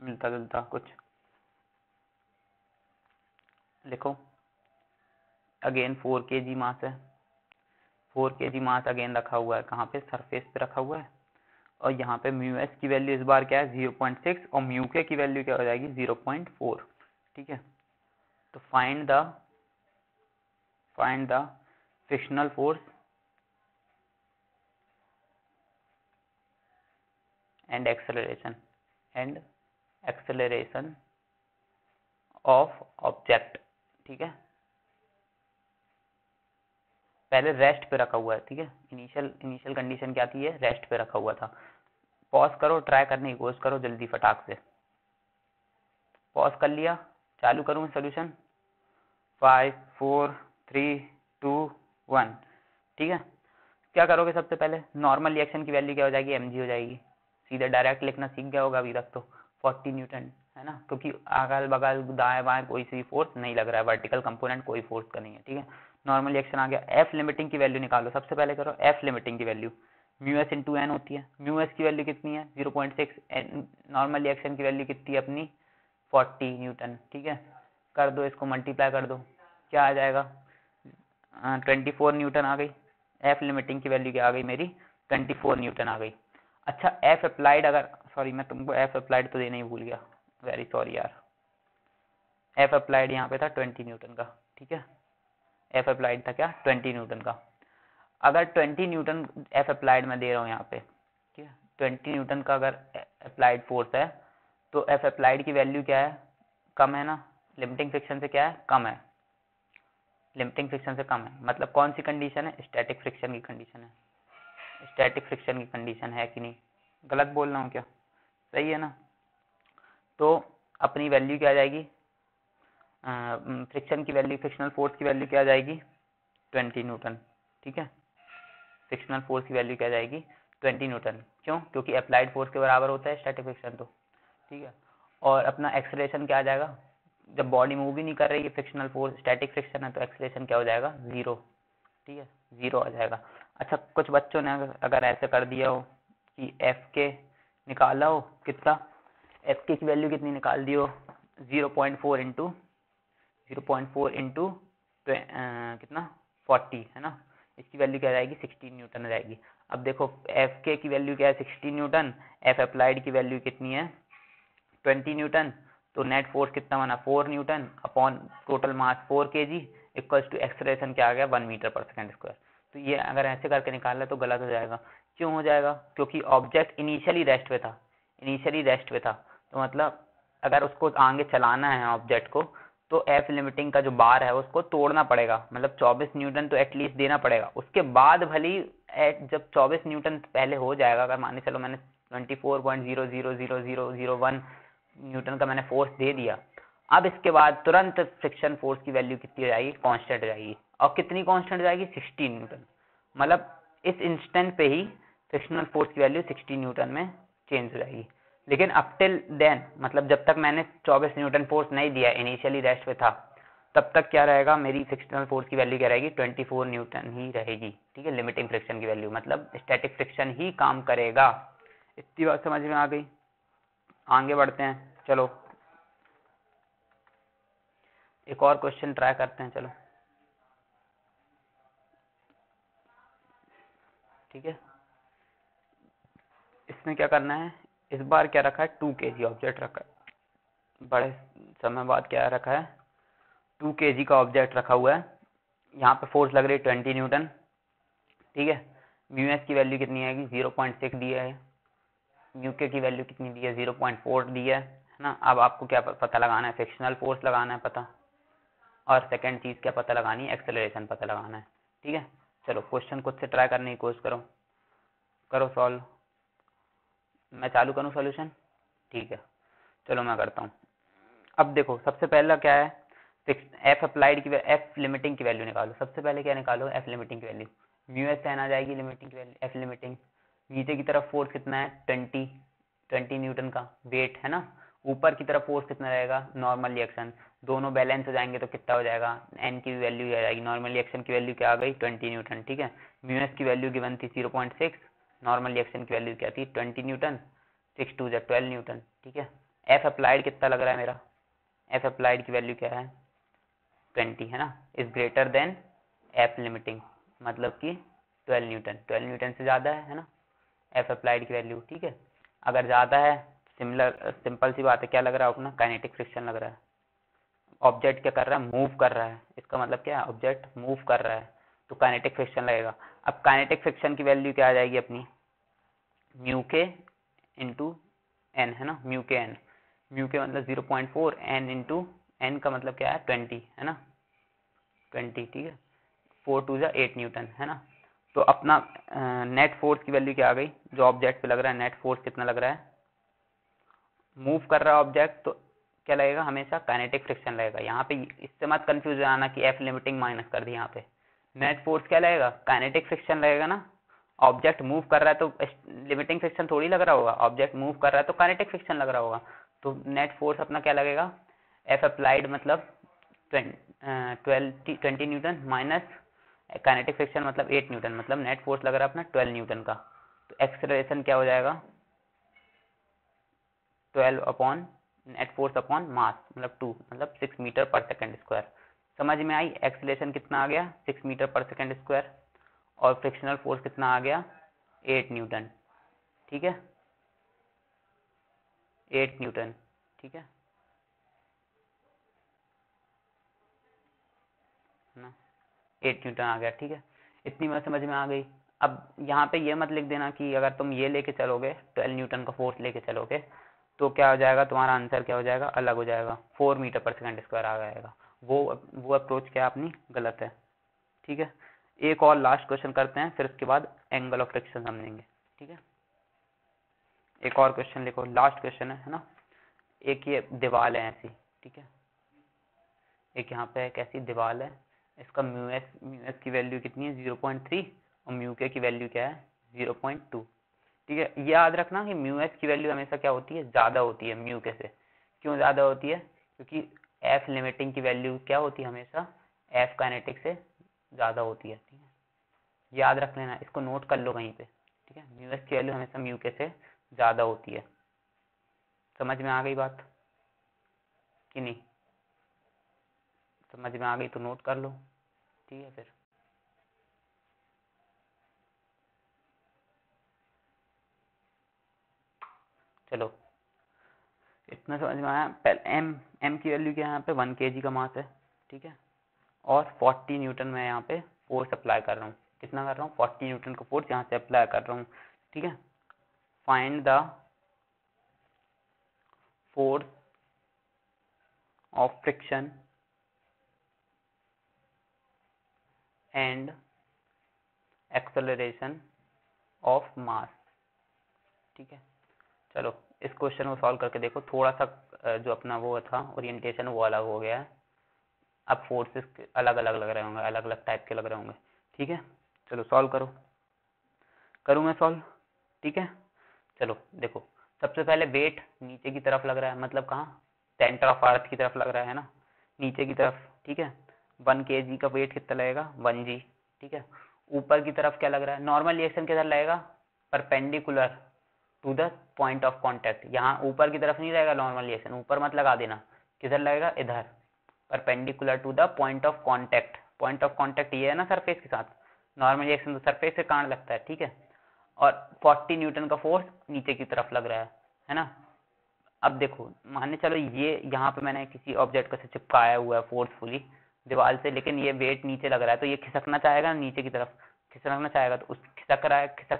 मिलता जुलता कुछ लिखो। अगेन 4 kg मास है, 4 kg मास अगेन रखा हुआ है, कहाँ पे, सरफेस पे रखा हुआ है। और यहाँ पे म्यू एस की वैल्यू इस बार क्या है, 0.6, और म्यू के की वैल्यू क्या हो जाएगी, 0.4, ठीक है। तो find the frictional force and acceleration of object, ठीक है। पहले रेस्ट पे रखा हुआ है, ठीक है। इनिशियल कंडीशन क्या थी, ये रेस्ट पे रखा हुआ था। पॉज करो, ट्राई करने की कोशिश करो जल्दी फटाक से। पॉज कर लिया, चालू करूँ सोल्यूशन। 5 4 3 2 1, ठीक है। क्या करोगे, सबसे पहले नॉर्मल रिएक्शन की वैल्यू क्या हो जाएगी, mg हो जाएगी। सीधे डायरेक्ट लिखना सीख गया होगा अभी तक तो, 40 न्यूटन, है ना, क्योंकि अगल बगल दाएं बाएं कोई सी फोर्स नहीं लग रहा है, वर्टिकल कंपोनेंट कोई फोर्स का नहीं है, ठीक है। नॉर्मल रिएक्शन आ गया। एफ लिमिटिंग की वैल्यू निकालो, सबसे पहले करो एफ लिमिटिंग की value. Mu s into n होती है, म्यू एस की वैल्यू कितनी है, 0.6, नॉर्मल रिएक्शन की वैल्यू कितनी है अपनी, 40 न्यूटन, ठीक है। कर दो इसको, मल्टीप्लाई कर दो, क्या आ जाएगा, 24 न्यूटन आ गई। एफ लिमिटिंग की वैल्यू क्या आ गई मेरी, 24 न्यूटन आ गई। अच्छा, एफ अप्लाइड, अगर, सॉरी मैं तुमको एफ अप्लाइड तो देना ही भूल गया, वेरी सॉरी यार। एफ अप्लाइड यहाँ पे था 20 न्यूटन का, ठीक है। एफ अप्लाइड था क्या, 20 न्यूटन का। अगर 20 न्यूटन एफ अप्लाइड में दे रहा हूँ यहाँ पे, ठीक है, 20 न्यूटन का अगर अप्लाइड फोर्स है, तो एफ अप्लाइड की वैल्यू क्या है, कम है ना, लिमिटिंग फ्रिक्शन से क्या है, कम है। लिमिटिंग फ्रिक्शन से कम है, मतलब कौन सी कंडीशन है, स्टैटिक फ्रिक्शन की कंडीशन है। स्टैटिक फ्रिक्शन की कंडीशन है कि नहीं, गलत बोल रहा हूँ क्या, सही है ना। तो अपनी वैल्यू क्या आ जाएगी, फ्रिक्शन की वैल्यू, फ्रिक्शनल फोर्स की वैल्यू क्या आ जाएगी, 20 न्यूटन, ठीक है। फ्रिक्शनल फोर्स की वैल्यू क्या आ जाएगी, 20 न्यूटन। क्यों? क्योंकि अप्लाइड फोर्स के बराबर होता है स्टैटिक फ्रिक्शन, तो ठीक है। और अपना एक्सेलरेशन क्या आ जाएगा, जब बॉडी मूव ही नहीं कर रही है, फ्रिक्शनल फोर्स, स्टैटिक फ्रिक्शन है, तो एक्सेलरेशन क्या हो जाएगा, 0, ठीक है, 0 आ जाएगा। अच्छा, कुछ बच्चों ने अगर ऐसे कर दिया हो कि एफ के निकाला हो, कितना, एफ के की वैल्यू कितनी निकाल दी हो, 0.4 इंटू 0.4 इंटू कितना, 40, है ना। इसकी वैल्यू क्या जाएगी, 16 न्यूटन आ जाएगी। अब देखो एफ के की वैल्यू क्या है, 16 न्यूटन, एफ अप्लाइड की वैल्यू कितनी है, 20 न्यूटन। तो नेट फोर्स कितना बना, 4 newton upon total mass 4 kg equals to acceleration क्या आ गया, 1 मीटर पर सेकंड स्क्वायर। तो ये अगर ऐसे करके निकालना तो गलत हो जाएगा। क्यों हो जाएगा, क्योंकि ऑब्जेक्ट इनिशियली रेस्ट पे था, तो मतलब अगर उसको आगे चलाना है ऑब्जेक्ट को, तो एफ लिमिटिंग का जो बार है उसको तोड़ना पड़ेगा, मतलब 24 न्यूटन तो एटलीस्ट देना पड़ेगा। उसके बाद भली जब 24 न्यूटन पहले हो जाएगा, अगर मान चलो मैंने 24.000001 न्यूटन का मैंने फोर्स दे दिया, अब इसके बाद तुरंत फ्रिक्शन फोर्स की वैल्यू कितनी हो जाएगी, कांस्टेंट जाएगी। और कितनी कांस्टेंट जाएगी, 16 न्यूटन। मतलब इस इंस्टेंट पे ही फ्रिक्शनल फोर्स की वैल्यू 16 न्यूटन में चेंज हो जाएगी। लेकिन अप टिल देन, मतलब जब तक मैंने 24 न्यूटन फोर्स नहीं दिया, इनिशियली रेस्ट पे था, तब तक क्या रहेगा, मेरी फ्रिक्शनल फोर्स की वैल्यू क्या रहेगी, 24 न्यूटन ही रहेगी, ठीक है। लिमिटिंग फ्रिक्शन की वैल्यू, मतलब स्टैटिक फ्रिक्शन ही काम करेगा। इतनी बात समझ में आ गई। आगे बढ़ते हैं, चलो एक और क्वेश्चन ट्राई करते हैं, चलो, ठीक है। इसमें क्या करना है, इस बार क्या रखा है, 2 kg ऑब्जेक्ट रखा है, बड़े समय बाद क्या रखा है, 2 kg का ऑब्जेक्ट रखा हुआ है। यहाँ पे फोर्स लग रही है 20 न्यूटन, ठीक है। म्यू एस की वैल्यू कितनी आएगी, 0.6 दिया है। म्यू के की वैल्यू कितनी दी है, 0.4 दी है है ना। अब आपको क्या पता लगाना है, फ्रिक्शनल फोर्स लगाना है पता, और सेकंड चीज़ क्या पता लगानी है, एक्सेलरेशन पता लगाना है। ठीक है, चलो क्वेश्चन खुद से ट्राई करने की कोशिश करो सॉल्व। मैं चालू करूँ सॉल्यूशन? ठीक है, चलो मैं करता हूँ। अब देखो सबसे पहला क्या है, एफ अप्लाइड की एफ लिमिटिंग की वैल्यू निकालो। सबसे पहले क्या निकालो, एफ लिमिटिंग की वैल्यू। म्यू एस एन आ जाएगी लिमिटिंग की वैल्यू, एफ लिमिटिंग। नीचे की तरफ फोर्स कितना है, 20 न्यूटन का वेट है ना। ऊपर की तरफ फोर्स कितना रहेगा, नॉर्मल रिएक्शन। दोनों बैलेंस हो जाएंगे तो कितना हो जाएगा, एन की वैल्यू आ जाएगी, नॉर्मल रिएक्शन की वैल्यू क्या आ गई, 20 न्यूटन। ठीक है, म्यू एस की वैल्यू गिवन थी 0.6, नॉर्मल रिएक्शन की वैल्यू क्या थी, 20 न्यूटन, 6 2 12 न्यूटन। ठीक है, एफ अप्लाइड कितना लग रहा है मेरा, एफ अप्लाइड की वैल्यू क्या है, 20 है ना, is greater then F limiting, मतलब कि 12 न्यूटन। 12 न्यूटन से ज़्यादा है ना एफ अप्लाइड की वैल्यू। ठीक है, अगर ज़्यादा है, सिंपल सी बात है, क्या लग रहा है अपना, काइनेटिक फ्रिक्शन लग रहा है। ऑब्जेक्ट क्या कर रहा है, मूव कर रहा है, इसका मतलब क्या है, ऑब्जेक्ट मूव कर रहा है, तो काइनेटिक फ्रिक्शन लगेगा। अब काइनेटिक फ्रिक्शन की वैल्यू क्या आ जाएगी अपनी, म्यू के इंटू एन है ना, म्यू के एन, म्यू के मतलब 0.4, एन इंटू एन का मतलब क्या है, 20 है ना, 20। ठीक है, 4 2 8 न्यूटन है ना। तो अपना नेट फोर्स की वैल्यू क्या आ गई, जो ऑब्जेक्ट पे लग रहा है, नेट फोर्स कितना लग रहा है, मूव कर रहा है ऑब्जेक्ट, तो क्या लगेगा, हमेशा काइनेटिक फ्रिक्शन लगेगा। यहाँ पे इससे मत कंफ्यूज हो जाना कि एफ लिमिटिंग माइनस कर दी, यहाँ पे नेट फोर्स क्या लगेगा, काइनेटिक फ्रिक्शन लगेगा ना। ऑब्जेक्ट मूव कर रहा है तो लिमिटिंग फ्रिक्शन थोड़ी लग रहा होगा, ऑब्जेक्ट मूव कर रहा है तो काइनेटिक फ्रिक्शन लग रहा होगा। तो नेट फोर्स अपना क्या लगेगा, एफ अप्लाइड मतलब 20 न्यूटन माइनस काइनेटिक फ्रिक्शन मतलब 8 न्यूटन, मतलब नेट फोर्स लग रहा है अपना 12 न्यूटन का। तो एक्सेलरेशन क्या हो जाएगा, 12 upon net force upon mass, मतलब 2, मतलब 6 मीटर पर सेकंड स्क्वायर। समझ में आई, एक्सेलरेशन कितना आ गया, 6 मीटर पर सेकंड स्क्वायर, और फ्रिक्शनल फोर्स कितना आ गया, 8 न्यूटन। ठीक है, 8 न्यूटन। ठीक है ना, 8 न्यूटन आ गया। ठीक है, इतनी बात समझ में आ गई। अब यहाँ पे ये मत लिख देना कि अगर तुम ये लेके चलोगे, 12 न्यूटन का फोर्स लेके चलोगे, तो क्या हो जाएगा, तुम्हारा आंसर क्या हो जाएगा, अलग हो जाएगा, 4 मीटर पर सेकंड स्क्वायर आ जाएगा। वो अप्रोच क्या अपनी गलत है। ठीक है, एक और लास्ट क्वेश्चन करते हैं, फिर उसके बाद एंगल ऑफ फ्रिक्शन समझेंगे। ठीक है, एक और क्वेश्चन लिखो, लास्ट क्वेश्चन है ना। एक ये दीवार है ऐसी, ठीक है, एक यहाँ पे एक ऐसी दीवार है, इसका म्यू एस की वैल्यू कितनी है, 0.3, और म्यू के की वैल्यू क्या है, 0.2। ठीक है, ये याद रखना कि म्यू एस की वैल्यू हमेशा क्या होती है, ज़्यादा होती है म्यू के से। क्यों ज़्यादा होती है, क्योंकि एफ लिमिटिंग की वैल्यू क्या होती है, हमेशा एफ काइनेटिक से ज़्यादा होती है। ठीक है, याद रख लेना, इसको नोट कर लो कहीं पे। ठीक है, म्यू एस की वैल्यू हमेशा म्यू के से ज़्यादा होती है। समझ में आ गई बात कि नहीं, समझ में आ गई तो नोट कर लो। ठीक है, फिर चलो, इतना समझ में आया। पहले एम की वैल्यू क्या है, यहाँ पे 1 kg का मास है। ठीक है, और 40 न्यूटन में यहाँ पे फोर्स अप्लाई कर रहा हूँ। कितना कर रहा हूँ, 40 न्यूटन का फोर्स यहाँ से अप्लाई कर रहा हूँ। ठीक है, find the force of friction and acceleration of mass. ठीक है, चलो इस क्वेश्चन को सॉल्व करके देखो, थोड़ा सा जो अपना वो था ओरिएंटेशन वो अलग हो गया है। अब फोर्सेस अलग अलग लग रहे होंगे, अलग अलग टाइप के लग रहे होंगे। ठीक है, चलो सॉल्व करो, करूँ मैं सॉल्व। ठीक है, चलो देखो, सबसे पहले वेट नीचे की तरफ लग रहा है, मतलब कहाँ, सेंटर ऑफ अर्थ की तरफ लग रहा है ना, नीचे की तरफ। ठीक है, 1 kg का वेट कितना लगेगा, 1g। ठीक है, ऊपर की तरफ क्या लग रहा है, नॉर्मल रिएक्शन किधर लगेगा, perpendicular to the point of contact. यहाँ ऊपर की तरफ नहीं रहेगा नॉर्मल रिएक्शन, ऊपर मत लगा देना, किधर लगेगा, इधर, perpendicular to the point of contact. Point of contact ये है ना सरफेस के साथ, नॉर्मल रिएक्शन तो सरफेस से कहाँ लगता है। ठीक है, और 40 न्यूटन का फोर्स नीचे की तरफ लग रहा है ना। अब देखो, मानने चलो ये यहाँ पे मैंने किसी ऑब्जेक्ट को से चिपकाया हुआ है फोर्सफुली दीवार से, लेकिन ये वेट नीचे लग रहा है, तो ये खिसकना चाहेगा नीचे की तरफ, खिसकना चाहेगा, तो उस खिसक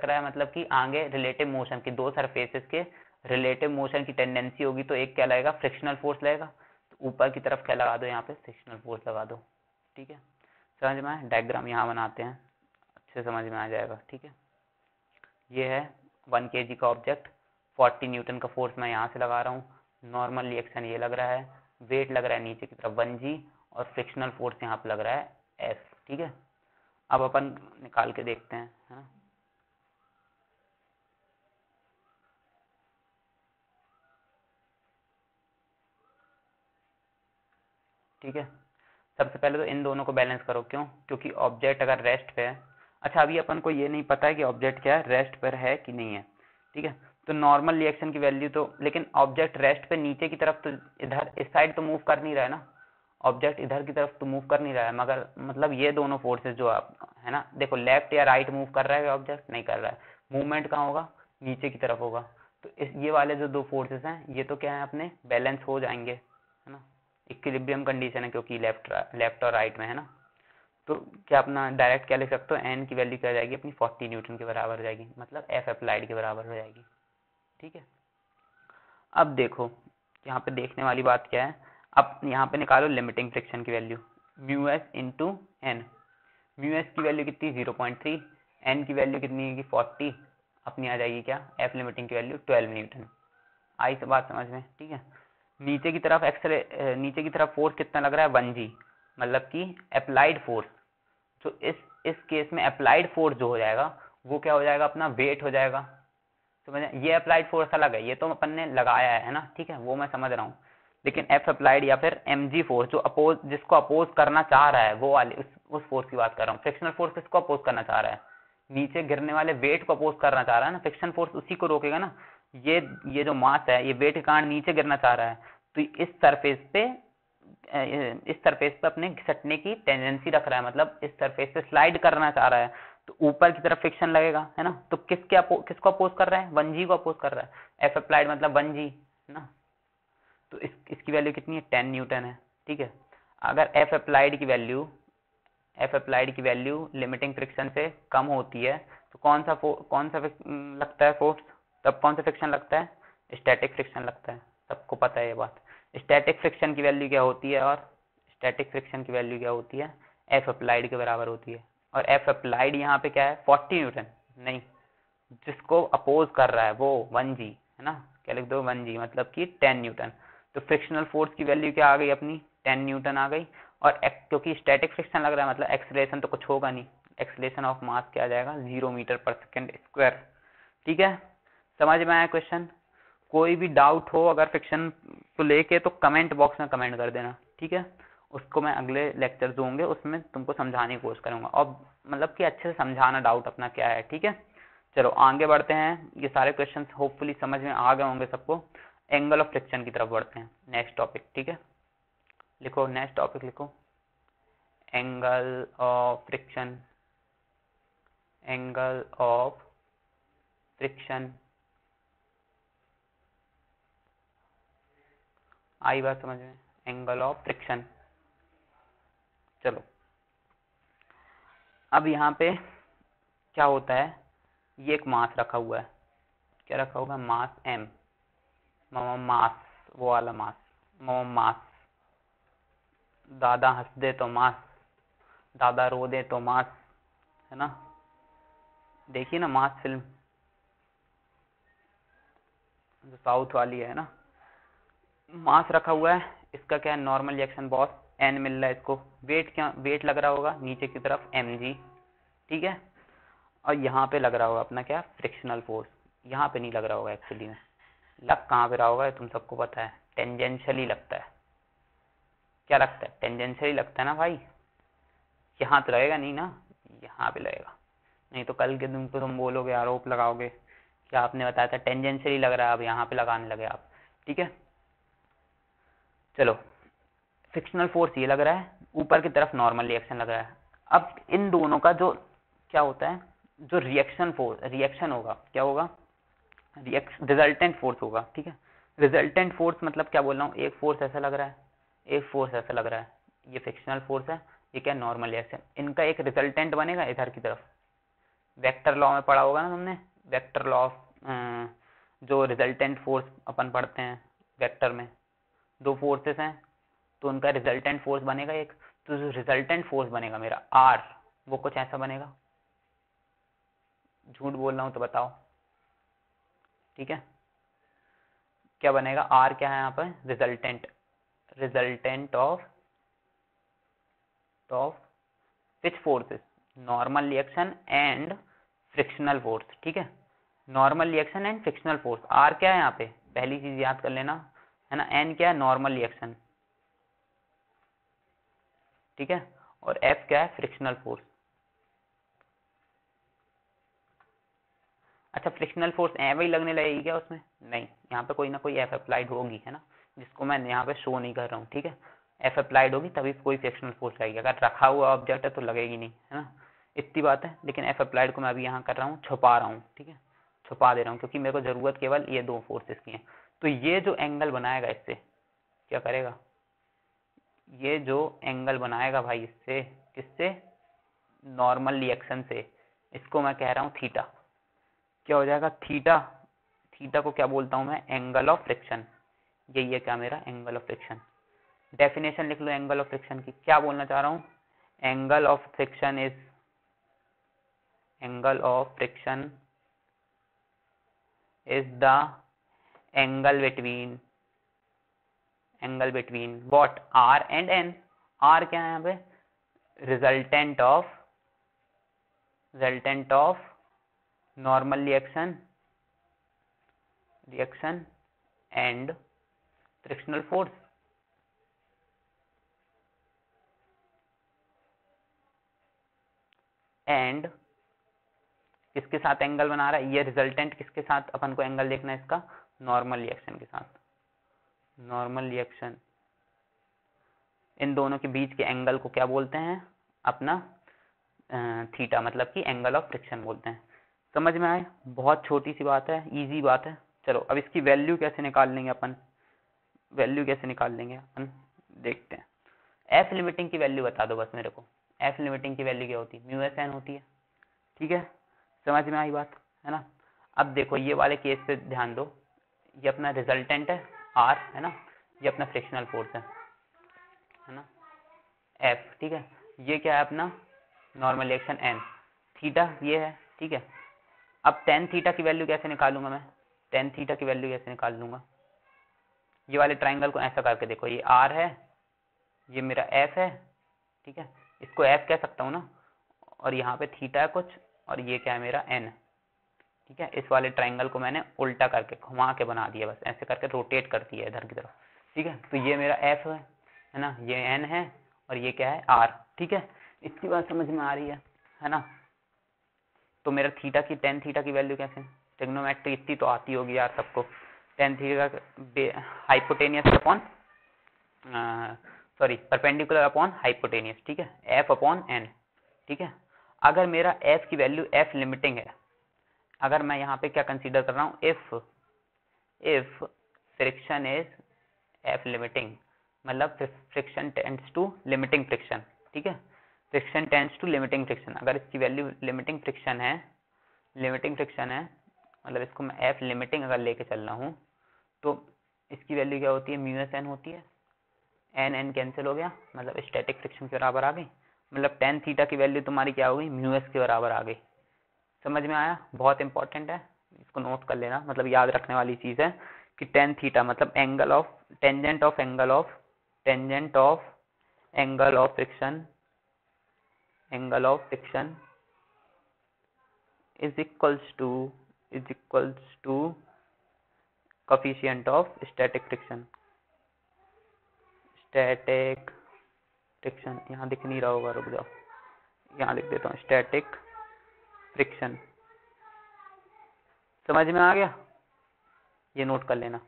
रहा है मतलब कि आगे रिलेटिव मोशन के दो सरफेसेस के रिलेटिव मोशन की टेंडेंसी होगी तो एक क्या लगेगा, फ्रिक्शनल फोर्स लगेगा। तो ऊपर की तरफ क्या लगा दो, यहाँ पे फ्रिक्शनल फोर्स लगा दो। ठीक है, समझ में आया? डायग्राम यहाँ बनाते हैं, अच्छे समझ में आ जाएगा। ठीक है, ये है 1 kg का ऑब्जेक्ट, 40 न्यूटन का फोर्स मैं यहाँ से लगा रहा हूँ, नॉर्मल रिएक्शन ये लग रहा है, वेट लग रहा है नीचे की तरफ 1g, और फ्रिक्शनल फोर्स यहाँ पे लग रहा है F। ठीक है, अब अपन निकाल के देखते हैं, है ना। ठीक है, सबसे पहले तो इन दोनों को बैलेंस करो। क्यों? क्योंकि ऑब्जेक्ट अगर रेस्ट पे है, अच्छा अभी अपन को ये नहीं पता है कि ऑब्जेक्ट क्या है, रेस्ट पर है कि नहीं है। ठीक है, तो नॉर्मल रिएक्शन की वैल्यू तो, लेकिन ऑब्जेक्ट रेस्ट पे नीचे की तरफ तो, इधर इस साइड तो मूव कर नहीं रहा है ना, ऑब्जेक्ट इधर की तरफ तो मूव कर नहीं रहा है, मगर मतलब ये दोनों फोर्सेस जो आप है ना, देखो लेफ्ट या राइट मूव कर रहा है ऑब्जेक्ट, नहीं कर रहा है, मूवमेंट कहाँ होगा, नीचे की तरफ होगा। तो इस ये वाले जो दो फोर्सेस हैं ये तो क्या है, अपने बैलेंस हो जाएंगे, है ना, इक्विलिब्रियम कंडीशन है क्योंकि लेफ्ट और राइट में है ना। तो क्या अपना डायरेक्ट क्या लिख सकते हो, एन की वैल्यू क्या हो जाएगी अपनी 40 न्यूटन के बराबर हो जाएगी, मतलब एफ अप्लाइड के बराबर हो जाएगी। ठीक है, अब देखो यहाँ पे देखने वाली बात क्या है, अब यहाँ पे निकालो लिमिटिंग फ्रिक्शन की value, mu s into n. Mu s की वैल्यू कितनी, 0.3, एन की वैल्यू कितनी है, 40, अपनी आ जाएगी क्या, एफ लिमिटिंग की वैल्यू 12 न्यूटन। आई सब बात समझ में? ठीक है, नीचे की तरफ नीचे की तरफ फोर्स कितना लग रहा है, 1g, मतलब कि अप्लाइड फोर्स। तो इस केस में अप्लाइड फोर्स जो हो जाएगा वो क्या हो जाएगा, अपना वेट हो जाएगा। तो मैंने ये अप्लाइड फोर्स अलग है, ये तो अपन ने लगाया है ना, ठीक है, वो मैं समझ रहा हूँ, लेकिन एफ अप्लाइड या फिर mg फोर्स जो अपोज, जिसको अपोज करना चाह रहा है, वो वाले उस फोर्स की बात कर रहा हूँ। फ्रिक्शनल फोर्स किसको अपोज करना चाह रहा है, नीचे गिरने वाले वेट को अपोज करना चाह रहा है ना, फ्रिक्शन फोर्स उसी को रोकेगा ना। ये जो मास है, ये वेट के कारण नीचे गिरना चाह रहा है, तो इस सरफेस पे अपने घिसटने की टेंडेंसी रख रहा है, मतलब इस सरफेस पे स्लाइड करना चाह रहा है, तो ऊपर की तरफ फ्रिक्शन लगेगा, है ना। तो किसको अपोज कर रहा है, 1g को अपोज कर रहा है, एफ अप्लाइड मतलब 1g, है ना। तो इसकी वैल्यू कितनी है, 10 न्यूटन है। ठीक है, अगर एफ अप्लाइड की वैल्यू लिमिटिंग फ्रिक्शन से कम होती है तो कौन सा लगता है फोर्स, तब कौन सा फ्रिक्शन लगता है, स्टैटिक फ्रिक्शन लगता है, सबको पता है ये बात। स्टैटिक फ्रिक्शन की वैल्यू क्या होती है, और स्टैटिक फ्रिक्शन की वैल्यू क्या होती है, एफ अप्लाइड के बराबर होती है। और एफ अप्लाइड यहाँ पे क्या है, 40 न्यूटन नहीं, जिसको अपोज कर रहा है वो 1g, है ना, क्या लिख दो 1g, मतलब कि 10 न्यूटन। तो फ्रिक्शनल फोर्स की वैल्यू क्या आ गई अपनी, 10 न्यूटन आ गई। और क्योंकि स्टैटिक फ्रिक्शन लग रहा है मतलब एक्सेलरेशन तो कुछ होगा नहीं, एक्सेलरेशन ऑफ मास क्या आ जाएगा, 0 मीटर पर सेकेंड स्क्वायर। ठीक है, समझ में आया क्वेश्चन? कोई भी डाउट हो अगर फ्रिक्शन को लेके तो कमेंट बॉक्स में कमेंट कर देना। ठीक है, उसको मैं अगले लेक्चर जो होंगे उसमें तुमको समझाने की कोशिश करूंगा, और मतलब कि अच्छे से समझाना डाउट अपना क्या है। ठीक है, चलो आगे बढ़ते हैं, ये सारे क्वेश्चंस होपफुली समझ में आ गए होंगे सबको। एंगल ऑफ फ्रिक्शन की तरफ बढ़ते हैं, नेक्स्ट टॉपिक। ठीक है, लिखो नेक्स्ट टॉपिक, लिखो angle of friction, angle of friction. आई बात समझ में, एंगल ऑफ फ्रिक्शन। चलो अब यहाँ पे क्या होता है, ये एक मास रखा हुआ है, क्या रखा हुआ है, मास m, मास, वो वाला मास, मास, दादा हंस दे तो मास, दादा रो दे तो मास, है ना, देखिए ना मास फिल्म जो साउथ वाली है ना। मास रखा हुआ है, इसका क्या है, नॉर्मल रिएक्शन बॉस n मिल रहा है इसको, वेट लग रहा होगा नीचे की तरफ mg। ठीक है, और यहाँ पे लग रहा होगा अपना क्या, फ्रिक्शनल फोर्स। यहाँ पे नहीं लग रहा होगा एक्चुअली में, लग कहाँ पे रहा होगा तुम सबको पता है, टेंजेंशियली लगता है। क्या लगता है, टेंजेंशियली लगता है ना भाई, यहाँ तो लगेगा नहीं ना, यहाँ पे लगेगा, नहीं तो कल के दिन तो तुम बोलोगे, आरोप लगाओगे कि आपने बताया था टेंजेंशियली लग रहा है, अब यहाँ पे लगाने लगे आप। ठीक है, चलो फ्रिक्शनल फोर्स ये लग रहा है, ऊपर की तरफ नॉर्मल रिएक्शन लग रहा है। अब इन दोनों का जो क्या होता है, जो रिएक्शन होगा, क्या होगा, रिजल्टेंट फोर्स होगा। ठीक है, रिजल्टेंट फोर्स मतलब क्या बोल रहा हूँ, एक फोर्स ऐसा लग रहा है, एक फोर्स ऐसा लग रहा है, ये फ्रिक्शनल फोर्स है, ये क्या नॉर्मल रिएक्शन, इनका एक रिजल्टेंट बनेगा इधर की तरफ। वेक्टर लॉ में पढ़ा होगा ना तुमने, वेक्टर लॉ ऑफ जो रिजल्टेंट फोर्स अपन पढ़ते हैं वेक्टर में, दो फोर्सेस हैं तो उनका रिजल्टेंट फोर्स बनेगा एक, तो जो रिजल्टेंट फोर्स बनेगा मेरा आर, वो कुछ ऐसा बनेगा। झूठ बोल रहा हूं तो बताओ, ठीक है। क्या बनेगा, आर क्या है यहाँ पर, resultant of which forces, normal reaction and frictional force, ठीक है। Normal reaction and frictional force, r क्या है यहाँ पे, पहली चीज याद कर लेना, है ना। एन क्या है, नॉर्मल रिएक्शन, ठीक है, और एफ क्या है, फ्रिक्शनल फोर्स। अच्छा, फ्रिक्शनल फोर्स एवं ही लगने लगेगी क्या उसमें, नहीं, यहाँ पे कोई ना कोई एफ अप्लाइड होगी, है ना, जिसको मैं यहाँ पे शो नहीं कर रहा हूँ, ठीक है। एफ अप्लाइड होगी तभी कोई फ्रिक्शनल फोर्स लगेगी, अगर रखा हुआ ऑब्जेक्ट है तो लगेगी नहीं, है ना, इतनी बात है। लेकिन एफ अप्लाइड को मैं अभी यहाँ कर रहा हूँ, छुपा रहा हूँ, ठीक है, छुपा दे रहा हूँ, क्योंकि मेरे को जरूरत केवल ये दो फोर्सेस की है। तो ये जो एंगल बनाएगा इससे क्या करेगा, ये जो एंगल बनाएगा भाई इससे, किससे, नॉर्मल रिएक्शन से, इसको मैं कह रहा हूँ थीटा। क्या हो जाएगा, थीटा, थीटा को क्या बोलता हूं मैं, एंगल ऑफ फ्रिक्शन। यही है क्या मेरा एंगल ऑफ फ्रिक्शन। डेफिनेशन लिख लो एंगल ऑफ फ्रिक्शन की, क्या बोलना चाह रहा हूं, angle of friction is, angle of friction is the angle between what, R and N. R क्या है यहाँ पे, resultant of normal reaction and frictional force. And किसके साथ एंगल बना रहा है, ये रिजल्टेंट किसके साथ अपन को एंगल देखना है इसका, नॉर्मल रिएक्शन के साथ, नॉर्मल रिएक्शन। इन दोनों के बीच के एंगल को क्या बोलते हैं अपना, थीटा, मतलब कि एंगल ऑफ फ्रिक्शन बोलते हैं। समझ में आए, बहुत छोटी सी बात है, इजी बात है। चलो अब इसकी वैल्यू कैसे निकाल लेंगे अपन, देखते हैं। एफ लिमिटिंग की वैल्यू बता दो बस मेरे को, एफ लिमिटिंग की वैल्यू क्या होती है, म्यू एस एन होती है, ठीक है। समझ में आई बात, है ना। अब देखो ये वाले केस पे ध्यान दो, ये अपना रिजल्टेंट है आर, है ना, ये अपना फ्रिक्शनल फोर्स है ना, एफ, ठीक है। ये क्या है अपना नॉर्मल रिएक्शन एन, थीटा ये है, ठीक है। अब टेन थीटा की वैल्यू कैसे निकालूंगा मैं, टेन थीटा की वैल्यू कैसे निकाल लूंगा, ये वाले ट्राइंगल को ऐसा करके देखो, ये आर है, ये मेरा एफ है, ठीक है, इसको एफ कह सकता हूँ ना, और यहाँ पे थीटा है कुछ, और ये क्या है मेरा एन, ठीक है। इस वाले ट्राइंगल को मैंने उल्टा करके घुमा के बना दिया, बस ऐसे करके रोटेट कर दिया इधर की तरफ, ठीक है। तो ये मेरा एफ है ना, ये एन है, और ये क्या है आर, ठीक है। इतनी बात समझ में आ रही है ना। तो मेरा थीटा की, टेन थीटा की वैल्यू कैसे, ट्रिग्नोमेट्री इतनी तो आती होगी यार सबको, tan theta hypotenuse upon, sorry perpendicular upon hypotenuse, ठीक है, एफ अपॉन एन, ठीक है। अगर मेरा एफ की वैल्यू, एफ लिमिटिंग है, अगर मैं यहाँ पे क्या कंसीडर कर रहा हूँ, if friction is F limiting, मतलब friction tends to limiting friction, ठीक है, friction tends to limiting friction. अगर इसकी वैल्यू लिमिटिंग फ्रिक्शन है, मतलब इसको मैं एफ लिमिटिंग अगर लेके चल रहा हूँ, तो इसकी वैल्यू क्या होती है, म्यू एस एन होती है, एन एन कैंसिल हो गया, मतलब स्टैटिक फ्रिक्शन के बराबर आ गई, मतलब टेन थीटा की वैल्यू तुम्हारी क्या हो गई, म्यू एस के बराबर आ गई। समझ में आया, बहुत इंपॉर्टेंट है, इसको नोट कर लेना, मतलब याद रखने वाली चीज है कि टेन थीटा मतलब angle of, tangent of angle of friction is equals to coefficient of static friction, यहाँ दिख नहीं रहा होगा, रुक जाओ, यहाँ लिख देता हूँ स्टैटिक फ्रिक्शन। समझ में आ गया, ये नोट कर लेना।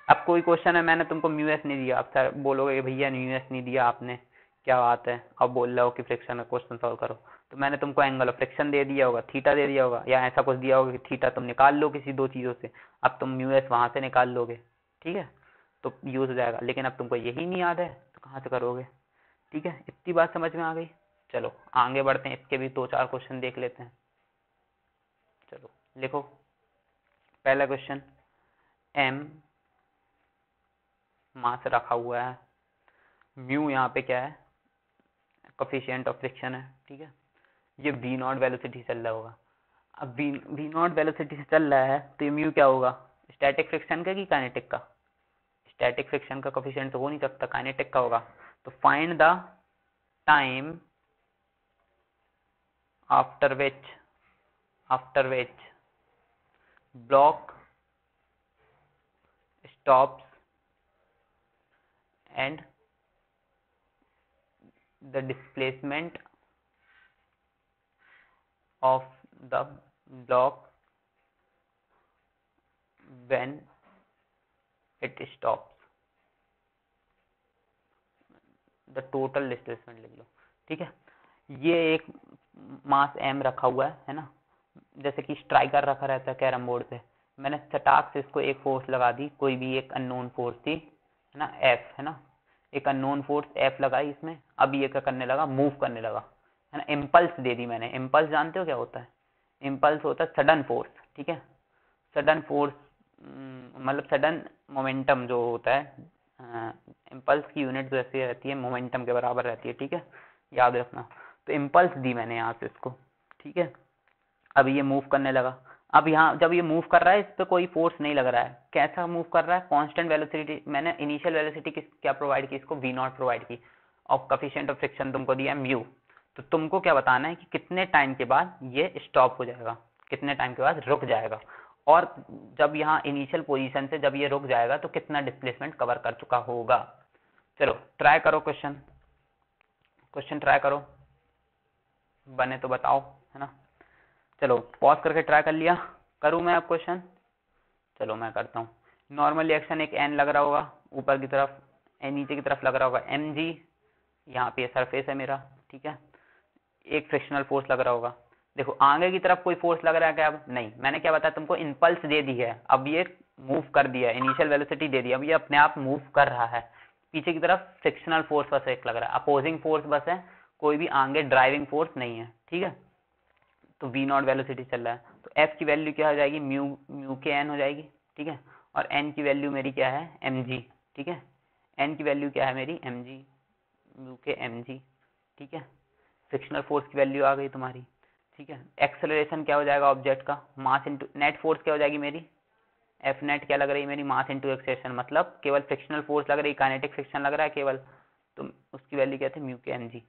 अब कोई क्वेश्चन है, मैंने तुमको म्यू एस नहीं दिया, अब सर बोलोगे भैया म्यू एस नहीं दिया आपने, क्या बात है, अब बोल रहे हो कि फ्रिक्शन का क्वेश्चन सॉल्व करो, तो मैंने तुमको एंगल ऑफ फ्रिक्शन दे दिया होगा, थीटा दे दिया होगा, या ऐसा कुछ दिया होगा कि थीटा तुम निकाल लो किसी दो चीजों से, अब तुम म्यू एस वहां से निकाल लोगे, ठीक है, तो यूज हो जाएगा। लेकिन अब तुमको यही नहीं याद है तो कहाँ से करोगे, ठीक है। इतनी बात समझ में आ गई। चलो आगे बढ़ते हैं, इसके भी दो चार क्वेश्चन देख लेते हैं। चलो लिखो पहला क्वेश्चन, m मास रखा हुआ है, म्यू यहाँ पे क्या है, कोफिशिएंट ऑफ फ्रिक्शन है, ठीक है। ये v नॉट वेलोसिटी चल रहा होगा। अब v नॉट वेलोसिटी से चल रहा है तो ये म्यू क्या होगा, स्टैटिक फ्रिक्शन का कि काइनेटिक का? स्टैटिक फ्रिक्शन का कोफिशिएंट तो हो नहीं सकता, काइनेटिक का होगा। तो find the time after which block stops and the displacement of the block when it stops, the total displacement लिख लो, ठीक है। ये एक मास m रखा हुआ है ना, जैसे कि स्ट्राइकर रखा रहता है कैरम बोर्ड पे, मैंने चटाक से इसको एक फोर्स लगा दी, कोई भी एक अननोन फोर्स थी, है ना, F, है ना, एक अननोन फोर्स F लगाई इसमें। अब ये क्या करने लगा, मूव करने लगा, है ना, इम्पल्स दे दी मैंने। इम्पल्स जानते हो क्या होता है? इम्पल्स होता है सडन फोर्स, ठीक है। सडन फोर्स मतलब सडन मोमेंटम जो होता है, इम्पल्स की यूनिट जो ऐसी रहती है मोमेंटम के बराबर रहती है, ठीक है, याद रखना। तो इम्पल्स दी मैंने यहाँ से इसको, ठीक है। अब ये मूव करने लगा। अब यहाँ जब ये मूव कर रहा है, इस पे कोई फोर्स नहीं लग रहा है। कैसा मूव कर रहा है, कांस्टेंट वेलोसिटी। मैंने इनिशियल वेलोसिटी क्या प्रोवाइड की इसको, v नॉट प्रोवाइड की, और कोफिशिएंट ऑफ फ्रिक्शन तुमको दिया म्यू। तो तुमको क्या बताना है कि कितने टाइम के बाद ये स्टॉप हो जाएगा, कितने टाइम के बाद रुक जाएगा, और जब यहाँ इनिशियल पोजीशन से जब ये रुक जाएगा तो कितना डिस्प्लेसमेंट कवर कर चुका होगा। चलो ट्राई करो, क्वेश्चन ट्राई करो, बने तो बताओ, है ना। चलो पॉज करके ट्राई कर लिया, करूँ मैं अब क्वेश्चन? चलो मैं करता हूँ। नॉर्मल रिएक्शन एक n लग रहा होगा ऊपर की तरफ, नीचे की तरफ लग रहा होगा mg, यहाँ पे सरफेस है मेरा, ठीक है। एक फ्रिक्शनल फोर्स लग रहा होगा। देखो आगे की तरफ कोई फोर्स लग रहा है क्या? अब नहीं, मैंने क्या बताया तुमको, इम्पल्स दे दी है, अब ये मूव कर दिया, इनिशियल वेलोसिटी दे दी, अब ये अपने आप मूव कर रहा है। पीछे की तरफ फ्रिक्शनल फोर्स बस एक लग रहा है, अपोजिंग फोर्स बस है, कोई भी आगे ड्राइविंग फोर्स नहीं है, ठीक है। तो v नॉट वेलोसिटी चल रहा है, तो f की वैल्यू क्या हो जाएगी, म्यू के n हो जाएगी, ठीक है। और n की वैल्यू मेरी क्या है, mg, ठीक है। n की वैल्यू क्या है मेरी, mg, म्यू के mg, ठीक है। फ्रिक्शनल फोर्स की वैल्यू आ गई तुम्हारी, ठीक है। एक्सेलरेशन क्या हो जाएगा ऑब्जेक्ट का, मास इंटू नेट फोर्स क्या हो जाएगी मेरी, एफ नेट क्या लग रही है मेरी, मास इंटू एक्सेलरेशन, मतलब केवल फ्रिक्शनल फोर्स लग रही है, काइनेटिक फ्रिक्शन लग रहा है केवल, तो उसकी वैल्यू क्या थी, म्यू के mg।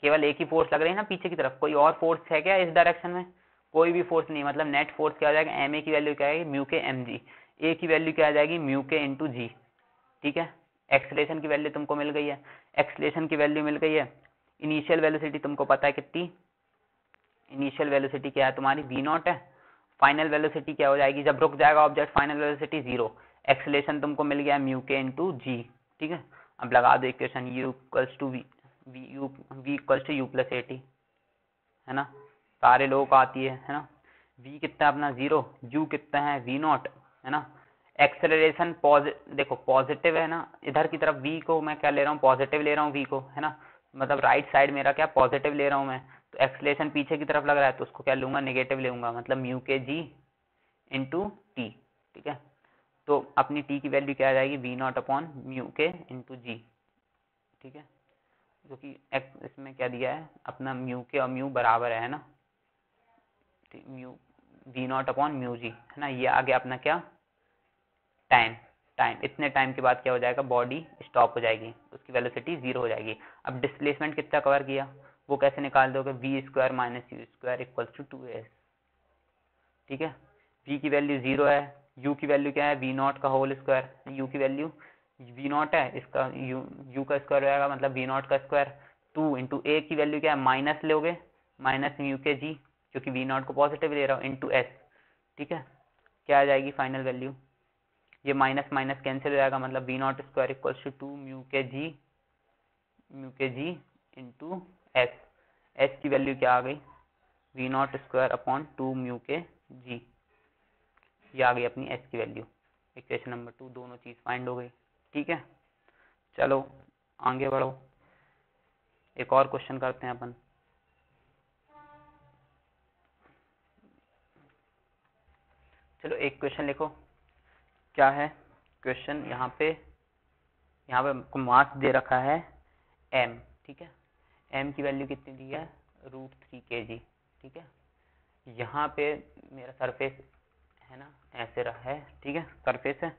केवल एक ही फोर्स लग रही है ना पीछे की तरफ, कोई और फोर्स है क्या इस डायरेक्शन में? कोई भी फोर्स नहीं, मतलब नेट फोर्स क्या हो जाएगा, एम ए की वैल्यू क्या आएगी, म्यू के mg, ए की वैल्यू क्या आ जाएगी, म्यू के इंटू जी, ठीक है। एक्सेलरेशन की वैल्यू तुमको मिल गई है, एक्सेलरेशन की वैल्यू मिल गई है। इनिशियल वेलोसिटी तुमको पता है कितनी, इनिशियल वेलोसिटी क्या है तुम्हारी, v नॉट है। फाइनल वेलोसिटी क्या हो जाएगी जब रुक जाएगा ऑब्जेक्ट, फाइनल वेलोसिटी 0। एक्सेलरेशन तुमको मिल गया म्यू के इंटू जी, ठीक है। अब लगा दो equation, u equals to v equals to u plus a t, है ना, सारे लोगों को आती है ना। v कितना है अपना 0, u कितना है v नॉट, है ना। एक्सेलरेशन देखो पॉजिटिव है ना, इधर की तरफ v को मैं क्या ले रहा हूँ, पॉजिटिव ले रहा हूँ v को, है ना, मतलब राइट साइड मेरा क्या पॉजिटिव ले रहा हूँ मैं। तो एक्सेलरेशन पीछे की तरफ लग रहा है तो उसको क्या लूंगा, नेगेटिव लूंगा, मतलब mu k g into T, ठीक है। तो अपनी टी की वैल्यू क्या आ जाएगी, वी नॉट अपॉन म्यू के इंटू जी, ठीक है। जो कि इसमें क्या दिया है अपना, म्यू के और म्यू बराबर है ना, mu V naught upon mu G, है ना। ये आ गया अपना क्या, टाइम, इतने टाइम के बाद क्या हो जाएगा, बॉडी स्टॉप हो जाएगी, उसकी वेलोसिटी 0 हो जाएगी। अब डिस्प्लेसमेंट कितना कवर किया, वो कैसे निकाल दोगे, v square minus u square equals to 2s, ठीक है। v की वैल्यू 0 है, u की वैल्यू क्या है, v नॉट का होल स्क्वायर, u की वैल्यू v नॉट है, इसका u का स्क्वायर होगा मतलब v नॉट का स्क्वायर, 2 इंटू a की वैल्यू क्या है, माइनस लोगे, माइनस म्यू के जी, क्योंकि v नॉट को पॉजिटिव ले रहा हूँ, इंटू s, ठीक है। क्या आ जाएगी फाइनल वैल्यू, ये माइनस माइनस कैंसिल हो जाएगा, मतलब v not square equals to 2 mu k g into s, s की वैल्यू क्या आ गई, v not square upon 2 mu k g, ये आ गई अपनी एस की वैल्यू। इक्वेशन नंबर 2 दोनों चीज फाइंड हो गई, ठीक है। चलो आगे बढ़ो, एक और क्वेश्चन करते हैं अपन। चलो एक क्वेश्चन लिखो, क्या है क्वेश्चन, यहाँ पे आपको मास दे रखा है m, ठीक है। m की वैल्यू कितनी दी है, √3 kg, ठीक है। यहाँ पे मेरा सरफेस है ना, ऐसे रहा है, ठीक है, सरफेस है।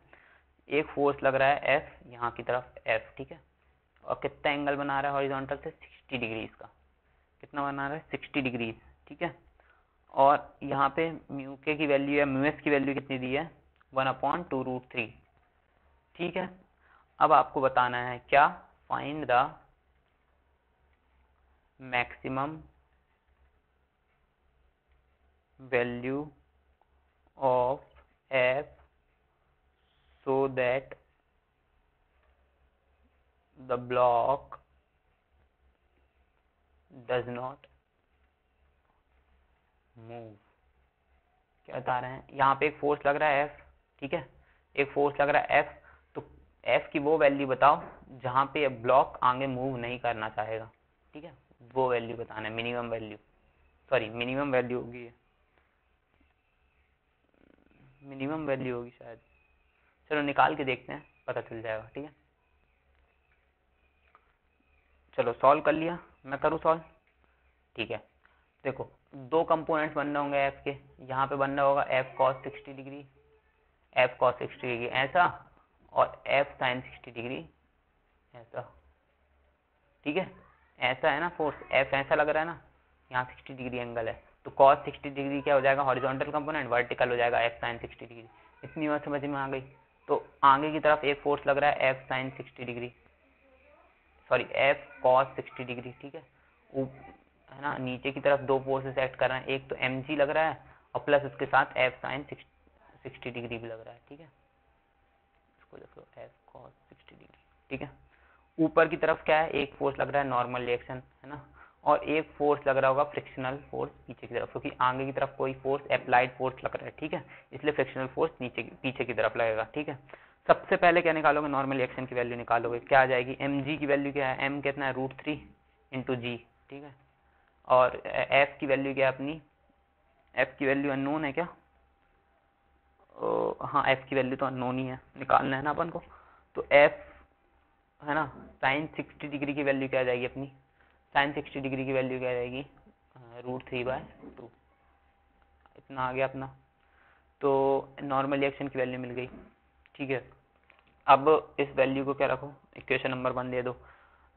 एक फोर्स लग रहा है F यहाँ की तरफ F, ठीक है। और कितना एंगल बना रहा है हॉरिजॉन्टल से, 60 डिग्री का। कितना बना रहा है, 60 डिग्री, ठीक है। और यहाँ पे म्यू के की वैल्यू है, म्यू एस की वैल्यू कितनी दी है, 1/2√3, ठीक है। अब आपको बताना है क्या, find the maximum value of F so that the block does not move। क्या बता रहे हैं, यहाँ पे एक फोर्स लग रहा है F, ठीक है, एक फोर्स लग रहा है F, तो F की वो वैल्यू बताओ जहाँ पे ब्लॉक आगे मूव नहीं करना चाहेगा, ठीक है। वो वैल्यू बताना है, minimum value, sorry minimum value होगी, मिनिमम वैल्यू होगी शायद, चलो निकाल के देखते हैं, पता चल जाएगा, ठीक है। चलो सॉल्व कर लिया, मैं करूँ सॉल्व, ठीक है। देखो दो कंपोनेंट्स बनने होंगे एफ के, यहाँ पे बनना होगा F cos 60 degree, F cos 60 degree ऐसा, और एफ साइन 60 डिग्री ऐसा, ठीक है। ऐसा है ना फोर्स, एफ ऐसा लग रहा है ना, यहाँ 60 डिग्री एंगल है, तो कॉस 60 डिग्री क्या हो जाएगा, हॉरिजॉन्टल कंपोनेंट, वर्टिकल हो जाएगा एफ साइन 60 डिग्री। इतनी बात समझ में आ गई। तो आगे की तरफ एक फोर्स लग रहा है F sine 60 degree, sorry F cos 60 degree, ठीक है। है ना, नीचे की तरफ दो फोर्सेस एक्ट कर रहे हैं, एक तो एम जी लग रहा है और प्लस उसके साथ एफ साइन 60 डिग्री भी लग रहा है, ठीक है। इसको लिख लो एफ कॉस 60 डिग्री, ठीक है। ऊपर की तरफ क्या है, एक फोर्स लग रहा है नॉर्मल रिएक्शन, है ना, और एक फोर्स लग रहा होगा फ्रिक्शनल फोर्स पीछे की तरफ, क्योंकि आगे की तरफ कोई फोर्स अप्लाइड फोर्स लग रहा है, ठीक है, इसलिए फ्रिक्शनल फोर्स नीचे पीछे की तरफ लगेगा, ठीक है। सबसे पहले क्या निकालोगे, नॉर्मल रिएक्शन की वैल्यू निकालोगे, क्या आ जाएगी, एम जी की वैल्यू क्या है, एम कितना है, √3 इंटू जी, ठीक है। और एफ की वैल्यू क्या है अपनी, एफ की वैल्यू अननोन है क्या, हाँ एफ की वैल्यू तो अननोन ही है, निकालना है ना अपन को। तो एफ है ना, साइन 60 डिग्री की वैल्यू क्या आ जाएगी अपनी, साइन 60 डिग्री की वैल्यू क्या आ जाएगी, √3/2, इतना आ गया अपना। तो नॉर्मल रिएक्शन की वैल्यू मिल गई, ठीक है। अब इस वैल्यू को क्या रखो, इक्वेशन नंबर 1 दे दो।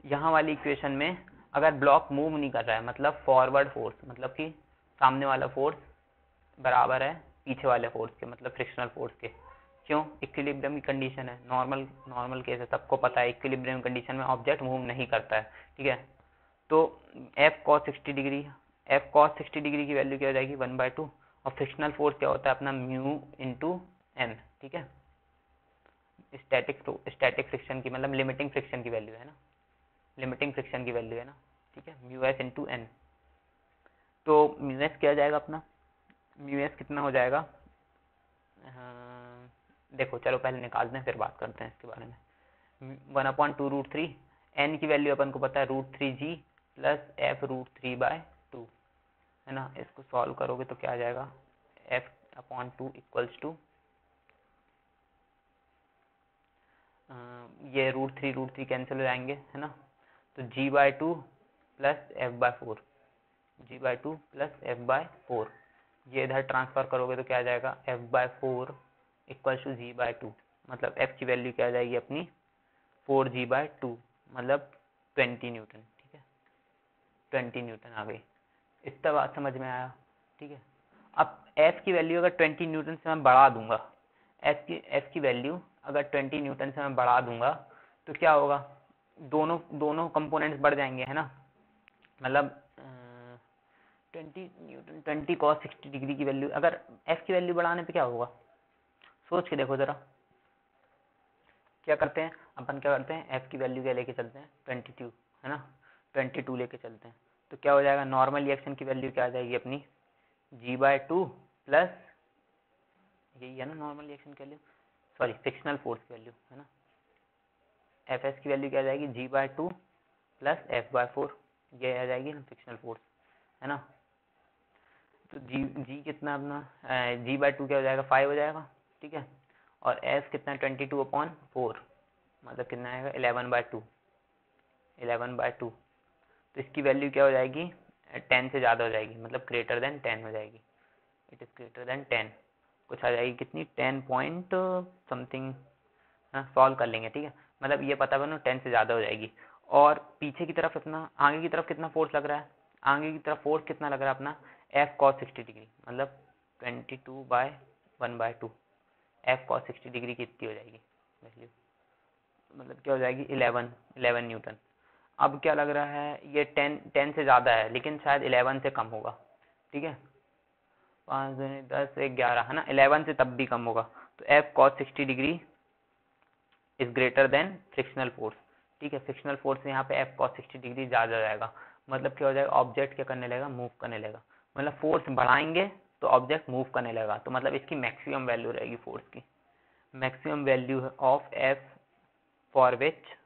यहाँ वाली इक्वेशन में अगर ब्लॉक मूव नहीं कर रहा है, मतलब फॉरवर्ड फोर्स, मतलब कि सामने वाला फोर्स बराबर है पीछे वाले फोर्स के, मतलब फ्रिक्शनल फोर्स के, क्यों, इक्विलिब्रियम की कंडीशन है, नॉर्मल केस है, सबको पता है इक्विलिब्रियम कंडीशन में ऑब्जेक्ट मूव नहीं करता है, ठीक है। तो F cos 60 degree, F cos 60 degree की वैल्यू क्या हो जाएगी, 1/2, और फ्रिक्शनल फोर्स क्या होता है अपना, म्यू इंटू एन, ठीक है। स्टैटिक फ्रिक्शन की मतलब लिमिटिंग फ्रिक्शन की वैल्यू है ना, लिमिटिंग फ्रिक्शन की वैल्यू है ना, ठीक है, म्यू एस इंटू एन। तो म्यू एस क्या जाएगा अपना, म्यू एस कितना हो जाएगा, देखो चलो पहले निकालते हैं फिर बात करते हैं इसके बारे में। 1/2√3, एन की वैल्यू अपन को पता है √3g प्लस एफ √3/2, है ना। इसको सॉल्व करोगे तो क्या आ जाएगा, f/2 इक्वल्स टू, ये √3 कैंसिल हो जाएंगे, है ना, तो g/2 plus f/4, g/2 plus f/4, ये इधर ट्रांसफर करोगे तो क्या आ जाएगा, f/4 इक्वल्स टू g/2, मतलब f की वैल्यू क्या आ जाएगी अपनी 4g/2, मतलब 20 न्यूटन, ठीक है, 20 न्यूटन आ गई। इतना बात समझ में आया, ठीक है। अब f की वैल्यू अगर 20 न्यूटन से मैं बढ़ा दूंगा, f की वैल्यू अगर 20 न्यूटन से मैं बढ़ा दूंगा तो क्या होगा, दोनों कंपोनेंट्स बढ़ जाएंगे, है ना, मतलब 20 न्यूटन, 20 कॉस 60 डिग्री की वैल्यू, अगर f की वैल्यू बढ़ाने पे क्या होगा, सोच के देखो जरा। क्या करते हैं अपन, क्या करते हैं, f की वैल्यू क्या लेके चलते हैं, 22, है ना, 22 लेके चलते हैं, तो क्या हो जाएगा, नॉर्मल रिएक्शन की वैल्यू क्या आ जाएगी अपनी, g/2 प्लस, यही है ना नॉर्मल रिएक्शन की वैल्यू, सॉरी फ्रिक्शनल फोर्स की वैल्यू, है ना, एफ एस की वैल्यू क्या आ जाएगी, g/2 प्लस f/4, ये आ जाएगी ना फ्रिक्शनल फोर्स, है ना। तो जी कितना अपना, g/2 क्या हो जाएगा, 5 हो जाएगा, ठीक है। और एस कितना 22/4, मतलब कितना आएगा 11/2, 11/2। तो इसकी वैल्यू क्या हो जाएगी 10 से ज़्यादा हो जाएगी, मतलब ग्रेटर देन 10 हो जाएगी, इट इज़ ग्रेटर देन 10, कुछ आ जाएगी कितनी 10 पॉइंट समथिंग, हाँ सॉल्व कर लेंगे ठीक है। मतलब ये पता बनो 10 से ज़्यादा हो जाएगी। और पीछे की तरफ अपना आगे की तरफ कितना फोर्स लग रहा है, आगे की तरफ फोर्स कितना लग रहा है अपना एफ कॉस 60 डिग्री, मतलब 22/1/2, एफ कॉस 60 डिग्री की इतनी हो जाएगी वैल्यू, मतलब क्या हो जाएगी 11 न्यूटन। अब क्या लग रहा है ये 10 से ज़्यादा है, लेकिन शायद 11 से कम होगा, ठीक है 5 दूनी 10 1 11 है ना, 11 से तब भी कम होगा। तो F cos 60 degree is greater then frictional force, ठीक है। फ्रिक्शनल फोर्स से यहाँ पे एफ कॉस 60 डिग्री ज़्यादा हो जाएगा, मतलब क्या हो जाएगा ऑब्जेक्ट क्या करने लगेगा, मूव करने लगेगा, मतलब फोर्स बढ़ाएंगे तो ऑब्जेक्ट मूव करने लगेगा। तो मतलब इसकी मैक्सिमम वैल्यू रहेगी फोर्स की, maximum value of F for which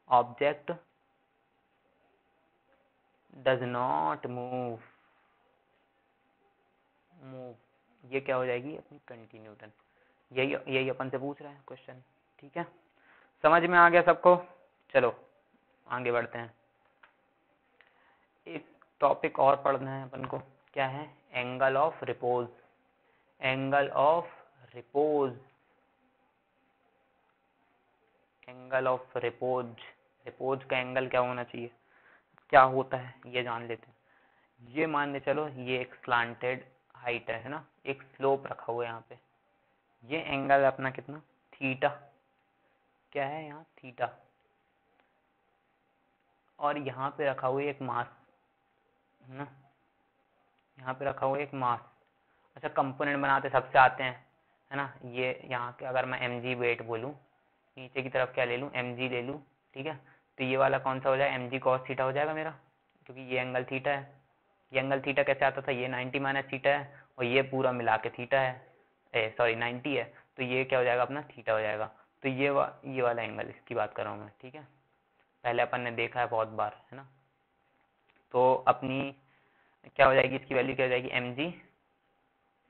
object does not move, ये क्या हो जाएगी अपनी 20 न्यूटन। यही अपन से पूछ रहे हैं क्वेश्चन, ठीक है। समझ में आ गया सबको, चलो आगे बढ़ते हैं। एक टॉपिक और पढ़ना है अपन को, क्या है angle of repose, angle of repose, angle of repose, repose का एंगल क्या होना चाहिए, क्या होता है ये जान लेते हैं। ये मान ले चलो ये एक स्लांटेड हाइट है ना, एक स्लोप रखा हुआ है यहाँ पे, ये एंगल अपना कितना थीटा, क्या है यहाँ थीटा, और यहाँ पे रखा हुआ है एक मास है ना, यहाँ पे रखा हुआ है एक मास। अच्छा कंपोनेंट बनाते सबसे आते हैं है ना, ये यहाँ के अगर मैं mg वेट बोलूँ, नीचे की तरफ क्या ले लूँ mg ले लूँ, ठीक है। तो ये वाला कौन सा हो जाएगा mg cos थीटा हो जाएगा मेरा, क्योंकि ये एंगल थीटा है। ये एंगल थीटा कैसे आता था, ये 90 माइनस थीटा है और ये पूरा मिला के थीटा है, सॉरी 90 है, तो ये क्या हो जाएगा अपना थीटा हो जाएगा। तो ये वाला एंगल इसकी बात कर रहा हूँ मैं, ठीक है। पहले अपन ने देखा है बहुत बार है ना। तो अपनी क्या हो जाएगी इसकी वैल्यू क्या हो जाएगी mg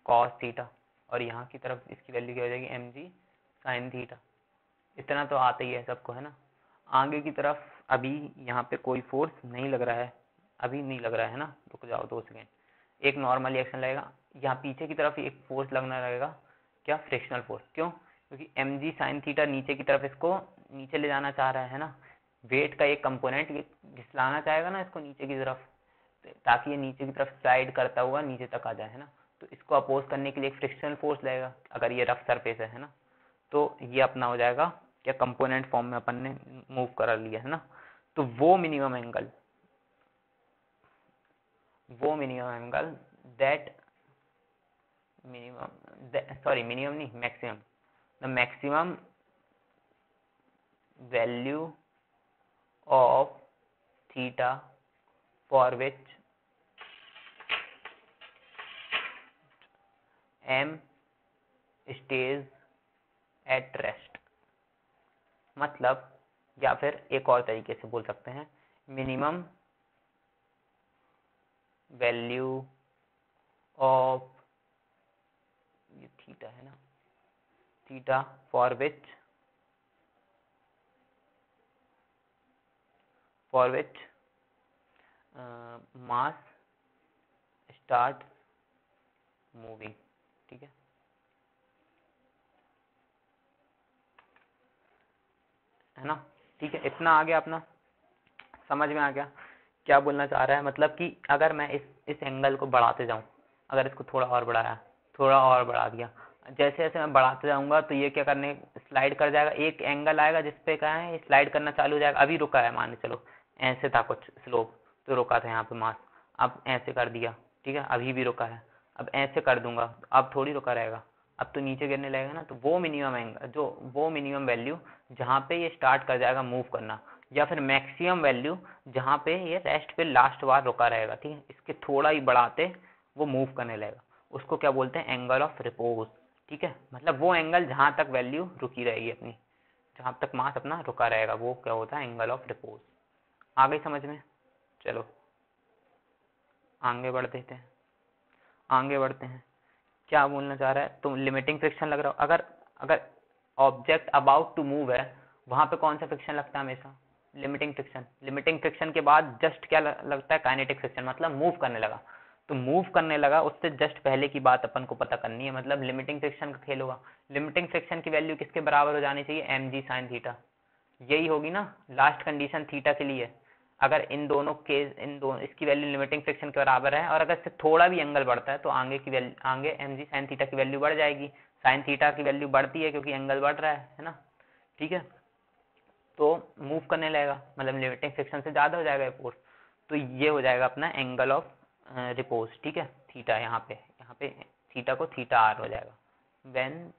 cos थीटा, और यहाँ की तरफ इसकी वैल्यू क्या हो जाएगी mg sin थीटा। इतना तो आता ही है सबको है ना। आगे की तरफ अभी यहाँ पे कोई फोर्स नहीं लग रहा है, अभी नहीं लग रहा है ना, रुक जाओ 2 सेकेंड, एक नॉर्मल एक्शन लगेगा। यहाँ पीछे की तरफ एक फोर्स लगना रहेगा, क्या फ्रिक्शनल फोर्स, क्यों, क्योंकि mg sin थीटा नीचे की तरफ इसको नीचे ले जाना चाह रहा है ना, वेट का एक कंपोनेंट घिसलाना चाहेगा ना इसको नीचे की तरफ, ताकि ये नीचे की तरफ स्लाइड करता हुआ नीचे तक आ जाए है ना। तो इसको अपोज करने के लिए एक फ्रिक्शनल फोर्स लगेगा, अगर ये रफ सरफेस है ना। तो ये अपना हो जाएगा क्या कंपोनेंट फॉर्म में अपन ने मूव करा लिया है ना। तो वो मिनिमम एंगल दैट मिनिमम नहीं maximum, the maximum value of theta for which m stays at rest, मतलब या फिर एक और तरीके से बोल सकते हैं मिनिमम वैल्यू ऑफ, ये थीटा है ना, theta for which mass start moving, ठीक है ना। ठीक है, इतना आ गया अपना, समझ में आ गया क्या बोलना चाह रहा है। मतलब कि अगर मैं इस एंगल को बढ़ाते जाऊं, अगर इसको थोड़ा और बढ़ाया, थोड़ा और बढ़ा दिया, जैसे जैसे मैं बढ़ाते जाऊंगा तो ये क्या करने स्लाइड कर जाएगा, एक एंगल आएगा जिसपे क्या है स्लाइड करना चालू हो जाएगा। अभी रुका है मान के चलो, ऐसे था कुछ स्लोप तो रुका था यहाँ पे मास, अब ऐसे कर दिया, ठीक है अभी भी रुका है, अब ऐसे कर दूंगा अब थोड़ी रुका रहेगा, अब तो नीचे गिरने लगेगा ना। तो वो मिनिमम एंगल, जो वो मिनिमम वैल्यू जहाँ पे ये स्टार्ट कर जाएगा मूव करना, या फिर मैक्सिमम वैल्यू जहाँ पे ये रेस्ट पे लास्ट बार रुका रहेगा, ठीक है, इसके थोड़ा ही बढ़ाते वो मूव करने लगेगा, उसको क्या बोलते हैं एंगल ऑफ रिपोज, ठीक है। मतलब वो एंगल जहाँ तक वैल्यू रुकी रहेगी अपनी, जहाँ तक मास अपना रुका रहेगा, वो क्या होता है एंगल ऑफ रिपोज। आ गई समझ में, चलो आगे बढ़ देते हैं, आगे बढ़ते हैं। क्या बोलना चाह रहा है, तो लिमिटिंग फ्रिक्शन लग रहा हो, अगर अगर ऑब्जेक्ट अबाउट टू मूव है वहां पे कौन सा फ्रिक्शन लगता है हमेशा, लिमिटिंग फ्रिक्शन। लिमिटिंग फ्रिक्शन के बाद जस्ट क्या लगता है, काइनेटिक फ्रिक्शन, मतलब मूव करने लगा। तो मूव करने लगा उससे जस्ट पहले की बात अपन को पता करनी है, मतलब लिमिटिंग फ्रिक्शन का खेल होगा। लिमिटिंग फ्रिक्शन की वैल्यू किसके बराबर हो जानी चाहिए, mg sin थीटा, यही होगी ना लास्ट कंडीशन थीटा के लिए। अगर इन दोनों केस, इन दोनों, इसकी वैल्यू लिमिटिंग फ्रिक्शन के बराबर है और अगर इससे थोड़ा भी एंगल बढ़ता है तो आगे की वैल्यू, आगे mg sin थीटा की वैल्यू बढ़ जाएगी। sin थीटा की वैल्यू बढ़ती है क्योंकि एंगल बढ़ रहा है ना, ठीक है। तो मूव करने लगेगा, मतलब लिमिटिंग फ्रिक्शन से ज्यादा हो जाएगा फोर्स, तो ये हो जाएगा अपना एंगल ऑफ रिपोज, ठीक है। थीटा यहाँ पे थीटा को थीटा आर हो जाएगा, when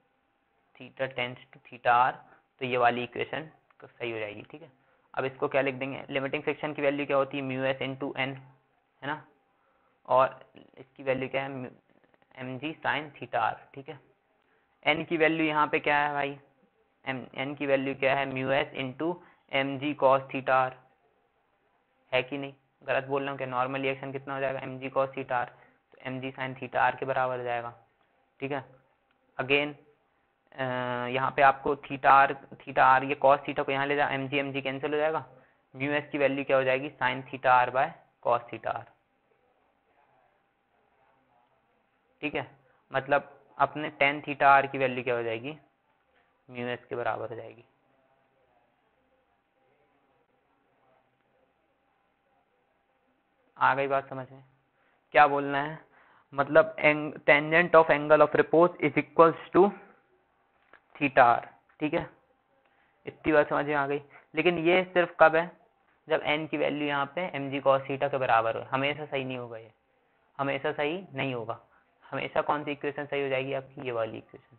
theta tends to theta are, तो ये वाली इक्वेशन सही हो जाएगी, ठीक है। अब इसको क्या लिख देंगे, लिमिटिंग फ्रिक्शन की वैल्यू क्या होती है, म्यू एस इंटू एन, है ना, और इसकी वैल्यू क्या है, एम जी साइन थीटा आर, ठीक है। एन की वैल्यू यहाँ पे क्या है भाई, एन की वैल्यू क्या है, म्यू एस इंटू एम जी कॉस थीटा आर, है कि नहीं, गलत बोल रहा हूँ क्या, नॉर्मल रिएक्शन कितना हो जाएगा, M ji cos theta are, तो एम जी साइन थीटा आर के बराबर हो जाएगा, ठीक है। अगेन यहाँ पे आपको थीटा आर ये कॉस थीटा को यहाँ ले जा, एम जी कैंसिल हो जाएगा, म्यू एस की वैल्यू क्या हो जाएगी, sine theta r by cos theta r, ठीक है। मतलब अपने टेन थीटा आर की वैल्यू क्या हो जाएगी, म्यू एस के बराबर हो जाएगी। आ गई बात समझ में, क्या बोलना है, मतलब tangent of angle of repose is equals to theta r, ठीक है। इतनी बात समझ में आ गई। लेकिन ये सिर्फ कब है, जब एन की वैल्यू यहाँ पे एम जी कॉस थीटा के बराबर हो, हमेशा सही नहीं होगा, ये हमेशा सही नहीं होगा। हमेशा कौन सी इक्वेशन सही हो जाएगी आपकी, ये वाली इक्वेशन,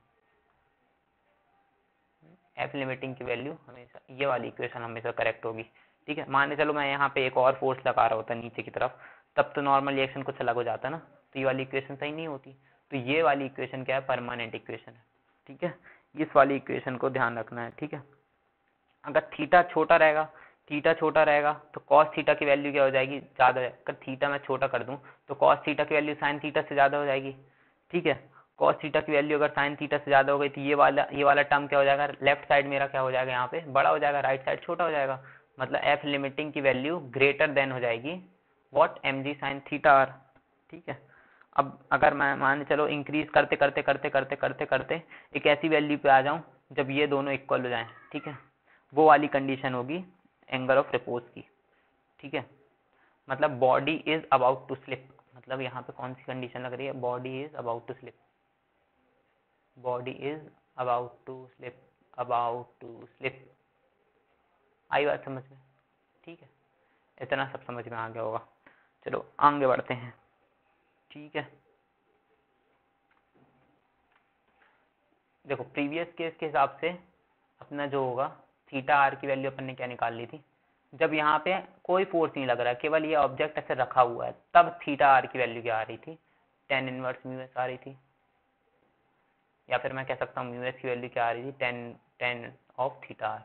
एफ लिमिटिंग की वैल्यू हमेशा, ये वाली इक्वेशन हमेशा करेक्ट होगी, ठीक है। मान के चलो मैं यहाँ पे एक और फोर्स लगा रहा होता नीचे की तरफ, तब तो नॉर्मल रिएक्शन कुछ अलग हो जाता ना, तो ये वाली इक्वेशन सही नहीं होती। तो ये वाली इक्वेशन क्या है, परमानेंट इक्वेशन है, ठीक है। इस वाली इक्वेशन को ध्यान रखना है, ठीक है। अगर थीटा छोटा रहेगा तो कॉस थीटा की वैल्यू क्या हो जाएगी, ज्यादा, अगर थीटा मैं छोटा कर दूं तो कॉस थीटा की वैल्यू साइन थीटा से ज्यादा हो जाएगी, ठीक है। कॉस थीटा की वैल्यू अगर साइन थीटा से ज्यादा हो गई तो ये वाला टर्म क्या हो जाएगा, लेफ्ट साइड मेरा क्या हो जाएगा, यहाँ पे बड़ा हो जाएगा, राइट साइड छोटा हो जाएगा, मतलब एफ लिमिटिंग की वैल्यू ग्रेटर देन हो जाएगी what, m ji sine theta r, ठीक है। अब अगर मैं मान चलो इंक्रीज करते करते करते करते करते करते एक ऐसी वैल्यू पे आ जाऊं जब ये दोनों इक्वल हो जाएं, ठीक है, वो वाली कंडीशन होगी एंगल ऑफ रिपोज की, ठीक है। मतलब body is about to slip, मतलब यहाँ पे कौन सी कंडीशन लग रही है, body is about to slip, body is about to slip, about to slip, आई बात समझ में, ठीक है। इतना सब समझ में आ गया होगा, चलो आगे बढ़ते हैं, ठीक है। देखो प्रीवियस केस के हिसाब से अपना जो होगा, थीटा आर की वैल्यू अपन ने क्या निकाल ली थी, जब यहाँ पे कोई फोर्स नहीं लग रहा है, केवल ये ऑब्जेक्ट ऐसे रखा हुआ है, तब थीटा आर की वैल्यू क्या आ रही थी, टेन इनवर्स म्यू एस आ रही थी, या फिर मैं कह सकता हूँ म्यू एस की वैल्यू क्या आ रही थी, टेन ऑफ थीटा आर।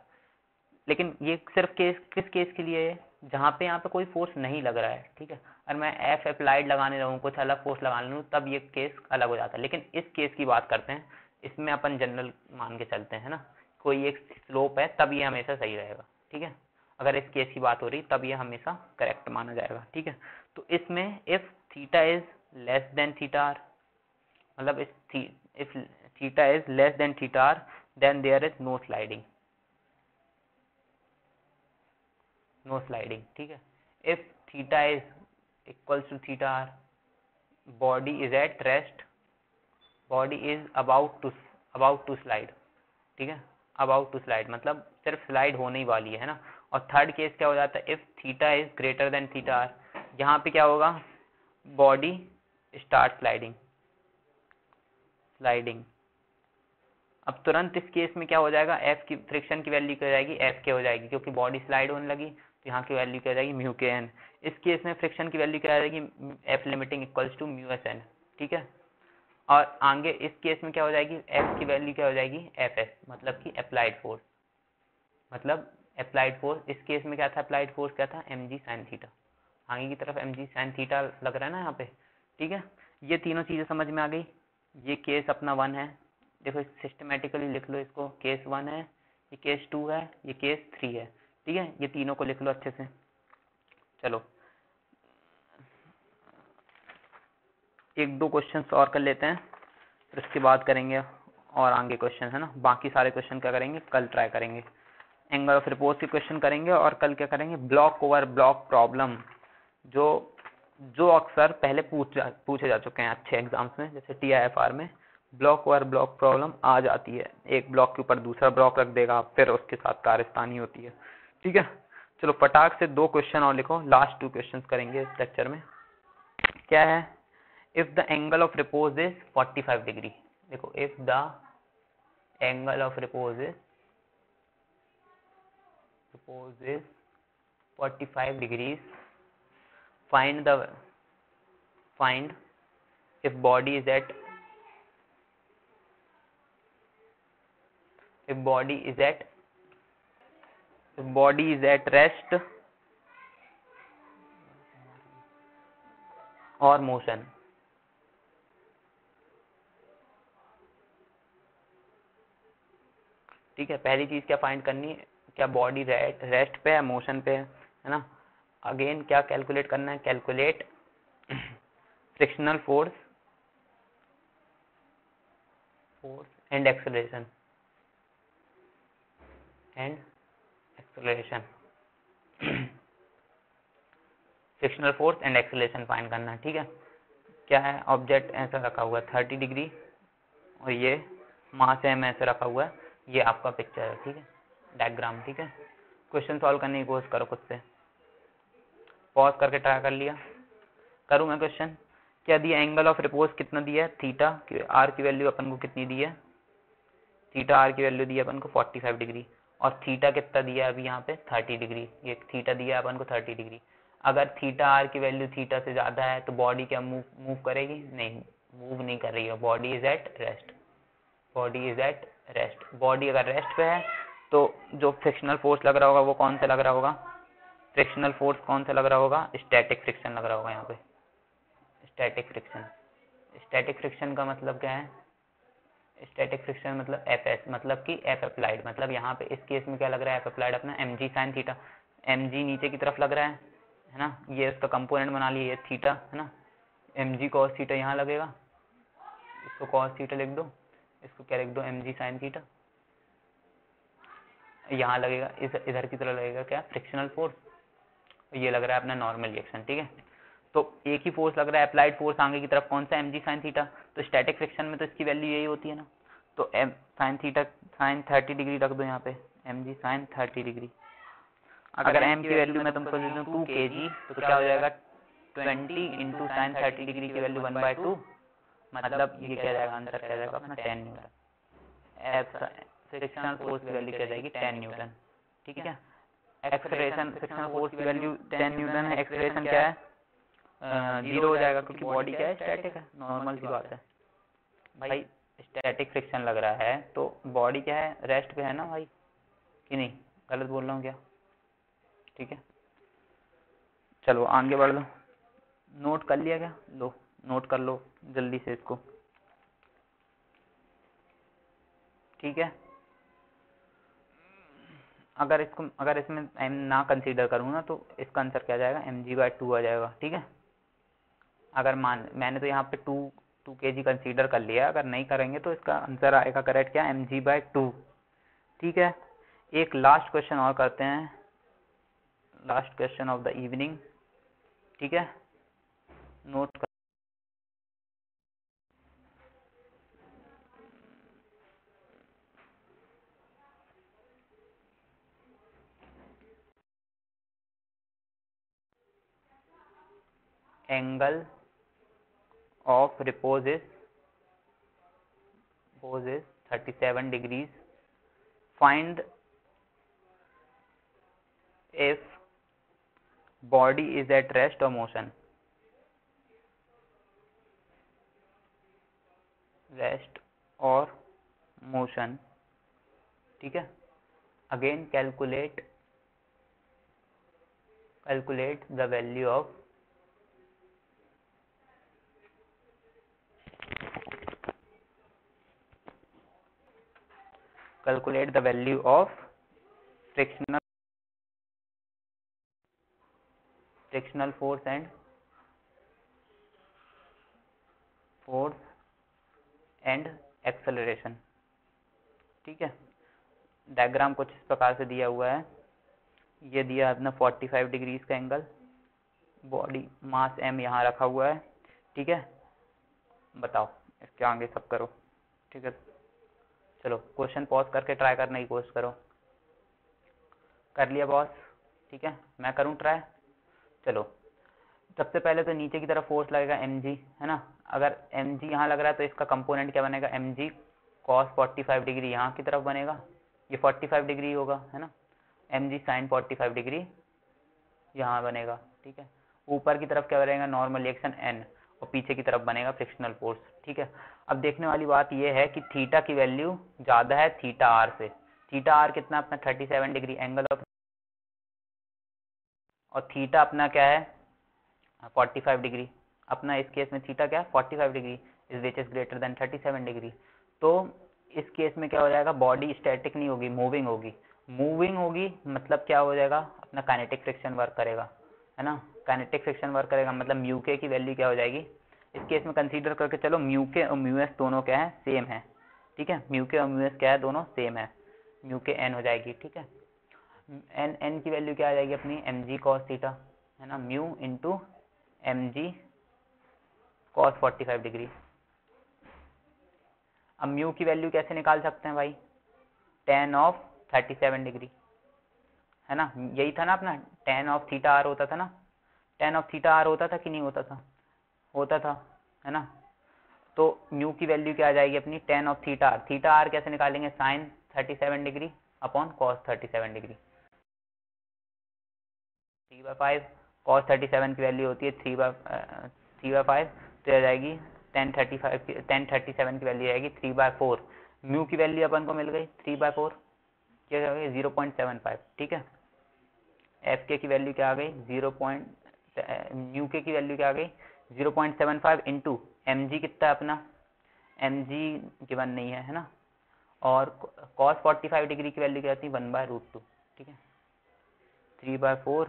लेकिन ये सिर्फ किस केस के लिए है, जहाँ पे यहाँ पे कोई फोर्स नहीं लग रहा है, ठीक है। और मैं एफ अप्लाइड लगाने रहूँ, कुछ अलग फोर्स लगा लूँ, तब ये केस अलग हो जाता है। लेकिन इस केस की बात करते हैं, इसमें अपन जनरल मान के चलते हैं ना, कोई एक स्लोप है तब ये हमेशा सही रहेगा, ठीक है। अगर इस केस की बात हो रही तब ये हमेशा करेक्ट माना जाएगा, ठीक है। तो इसमें if theta is less than theta R, मतलब if theta is less than theta R, then there is no sliding, no sliding, ठीक है। If theta is equals to theta R, body is at rest, body is about to slide, ठीक है। About to slide मतलब सिर्फ slide होने ही वाली है ना। और थर्ड केस क्या हो जाता है, if theta is greater than theta r, यहाँ पे क्या होगा, बॉडी स्टार्ट स्लाइडिंग, स्लाइडिंग। अब तुरंत इस केस में क्या हो जाएगा, एफ की फ्रिक्शन की वैल्यू क्या हो जाएगी, एफ के हो जाएगी, क्योंकि बॉडी स्लाइड होने लगी, तो यहाँ की वैल्यू क्या हो जाएगी, म्यू के एन। इस केस में फ्रिक्शन की वैल्यू क्या आ जाएगी, F limiting equals to mu s N, ठीक है। और आगे इस केस में क्या हो जाएगी, एफ की वैल्यू क्या हो जाएगी, एफ एस, मतलब कि अप्लाइड फोर्स, मतलब अप्लाइड फोर्स। इस केस में क्या था, अप्लाइड फोर्स क्या था, एम जी साइन थीटा, आगे की तरफ एम जी साइन थीटा लग रहा है ना यहाँ पे, ठीक है। ये तीनों चीजें समझ में आ गई, ये केस अपना 1 है, देखो सिस्टमेटिकली लिख लो इसको, केस 1 है, ये केस 2 है, ये केस 3 है, ठीक है, ये तीनों को लिख लो अच्छे से। चलो एक दो क्वेश्चन और कर लेते हैं, फिर उसके बाद करेंगे और आगे क्वेश्चन है ना, बाकी सारे क्वेश्चन क्या करेंगे कल ट्राई करेंगे। एंगल ऑफ रिपोज के क्वेश्चन करेंगे और कल क्या करेंगे, ब्लॉक ओवर ब्लॉक प्रॉब्लम, जो अक्सर पहले पूछे जा चुके हैं अच्छे एग्जाम्स में, जैसे TIFR में ब्लॉक ओवर ब्लॉक प्रॉब्लम आ जाती है, एक ब्लॉक के ऊपर दूसरा ब्लॉक रख देगा, फिर उसके साथ कारस्तानी होती है, ठीक है। चलो फटाक से 2 क्वेश्चन और लिखो, लास्ट 2 क्वेश्चन करेंगे इस लेक्चर में। क्या है, if the angle of repose is 45 degree, देखो if the angle of repose is 45 degrees, find if body is at rest or motion। ठीक है, पहली चीज क्या फाइंड करनी है, क्या बॉडी रेस्ट पे है मोशन पे है ना। अगेन क्या कैलकुलेट करना है, calculate frictional force and acceleration frictional force and acceleration find करना है, ठीक है। क्या है, ऑब्जेक्ट ऐसा रखा हुआ है 30 डिग्री और ये मास m ऐसे रखा हुआ है, ये आपका पिक्चर है, ठीक है, डायग्राम, ठीक है। क्वेश्चन सॉल्व करने की कोशिश करो खुद से, पॉज करके ट्राई कर लिया, करूँ मैं क्वेश्चन। क्या दिया, एंगल ऑफ रिपोज कितना दिया है, थीटा आर की वैल्यू अपन को कितनी दी है, थीटा आर की वैल्यू दी है अपन को 45 डिग्री, और थीटा कितना दिया है अभी यहाँ पे 30 डिग्री, ये थीटा दिया है अपन को 30 डिग्री। अगर थीटा आर की वैल्यू थीटा से ज्यादा है तो बॉडी क्या मूव करेगी, नहीं मूव नहीं कर रही है, body is at rest, body अगर रेस्ट पे है तो जो फ्रिक्शनल फोर्स लग रहा होगा वो कौन सा लग रहा होगा, फ्रिक्शनल फोर्स कौन सा लग रहा होगा, स्टैटिक फ्रिक्शन लग रहा होगा यहाँ पे, स्टैटिक फ्रिक्शन का मतलब क्या है, स्टैटिक फ्रिक्शन मतलब FS, मतलब कि F अप्लाइड, मतलब यहाँ पे इस केस में क्या लग रहा है, F अप्लाइड अपना mg साइन थीटा, mg नीचे की तरफ लग रहा है ना, ये इसका कंपोनेंट बना लिया, ये थीटा है ना, mg cos थीटा यहाँ लगेगा, इसको cos थीटा लिख दो, इसको क्या लिख दो mg साइन थीटा, यहाँ लगेगा इधर की तरफ लगेगा क्या, फ्रिक्शनल फोर्स, ये लग रहा है अपना नॉर्मल रिएक्शन, ठीक है। तो एक ही फोर्स लग रहा है, अप्लाइड फोर्स आगे की तरफ कौन सा, mg साइन थीटा, तो स्टैटिक फ्रिक्शन में तो इसकी वैल्यू यही होती है ना, तो m sine theta sine 30 degree रख दो यहाँ पे, mg साइन 30 डिग्री। अगर m की वैल्यू मैं तुमको दे दूँ 2 kg तो क्या हो जाएगा, 20 इंटू साइन 30 डिग्री की वैल्यू 1/2, मतलब ये क्या जाएगा, आंसर क्या जाएगा अपना 10 न्यूटन। फ्रिक्शनल फोर्स की वैल्यू क्या जाएगी 10 न्यूटन, ठीक है। एक्सेलरेशन, फ्रिक्शनल फोर्स की वैल्यू 10 न्यूटन है, एक्सेलरेशन क्या है 0 हो जाएगा, क्योंकि बॉडी क्या है, स्टैटिक है, नॉर्मल सी बात है भाई, स्टैटिक फ्रिक्शन लग रहा है तो बॉडी क्या है, रेस्ट पे है ना भाई, कि नहीं, गलत बोल रहा हूँ क्या, ठीक है। चलो आगे बढ़ लो, नोट कर लिया क्या, लो नोट कर लो जल्दी से इसको, ठीक है। अगर इसमें m ना कंसीडर करूँ ना तो इसका आंसर क्या जाएगा, mg/2 आ जाएगा, ठीक है। अगर मैंने तो यहाँ पे 2 kg कंसीडर कर लिया, अगर नहीं करेंगे तो इसका आंसर आएगा करेक्ट क्या, mg/2, ठीक है। एक लास्ट क्वेश्चन और करते हैं, last question of the evening, ठीक है, नोट कर, angle of repose is 37 degrees, find if body is at rest or motion, rest और मोशन, ठीक है। Again calculate the value calculate the value of frictional force and acceleration. ठीक है, diagram कुछ इस प्रकार से दिया हुआ है। ये दिया अपना 45 डिग्रीज का एंगल, बॉडी मास m यहाँ रखा हुआ है। ठीक है, बताओ इसके आगे सब करो। ठीक है, चलो क्वेश्चन पॉज करके ट्राई करने की कोशिश करो। कर लिया बॉस? ठीक है, मैं करूँ ट्राई। चलो, सबसे पहले तो नीचे की तरफ फोर्स लगेगा mg, है ना। अगर mg यहाँ लग रहा है तो इसका कंपोनेंट क्या बनेगा, mg cos 45 डिग्री यहाँ की तरफ बनेगा, ये 45 डिग्री होगा, है ना। mg sin 45 डिग्री यहाँ बनेगा। ठीक है, ऊपर की तरफ क्या बनेगा, नॉर्मल रिएक्शन n, और पीछे की तरफ बनेगा फ्रिक्शनल फोर्स। ठीक है, अब देखने वाली बात यह है कि थीटा की वैल्यू ज़्यादा है थीटा आर से। थीटा आर कितना अपना 37 डिग्री एंगल ऑफ, और थीटा अपना क्या है 45 डिग्री। अपना इस केस में थीटा क्या है 45 degree, is which is greater then 37 degree. तो इस केस में क्या हो जाएगा, बॉडी स्टैटिक नहीं होगी, मूविंग होगी। मूविंग होगी मतलब क्या हो जाएगा, अपना काइनेटिक फ्रिक्शन वर्क करेगा, है ना। काइनेटिक फ्रिक्शन वर्क करेगा मतलब म्यू के की वैल्यू क्या हो जाएगी, इस केस में कंसीडर करके चलो म्यू के और म्यू एस दोनों क्या है, सेम है। ठीक है, म्यू के और म्यू एस क्या है, दोनों सेम है। म्यू के एन हो जाएगी। ठीक है, एन की वैल्यू क्या आ जाएगी अपनी, एम जी कॉस थीटा, है ना, म्यू इंटू एम जी कॉस 45 डिग्री। अब म्यू की वैल्यू कैसे निकाल सकते हैं भाई, tan ऑफ 37 डिग्री, है ना। यही था ना अपना, tan ऑफ थीटा आर होता था ना, tan ऑफ थीटा आर होता था कि नहीं होता था, होता था, है ना। तो म्यू की वैल्यू क्या आ जाएगी अपनी, tan of theta r. Theta r कैसे निकालेंगे, sine 37 degree upon cos 37 degree, 3/5। Cos 37 की वैल्यू होती है 3/5, तो आ जाएगी tan 37 की वैल्यू आएगी 3/4। म्यू की वैल्यू अपन को मिल गई 3/4, क्या हो गई 0.75। ठीक है, एफ के की वैल्यू क्या आ गई म्यू के की वैल्यू क्या आ गई 0.75 इंटू एम जी कितना अपना, एम जी गिवन नहीं है, है ना। और कॉस 45 डिग्री की वैल्यू क्या आती है 1/√2। ठीक है, 3/4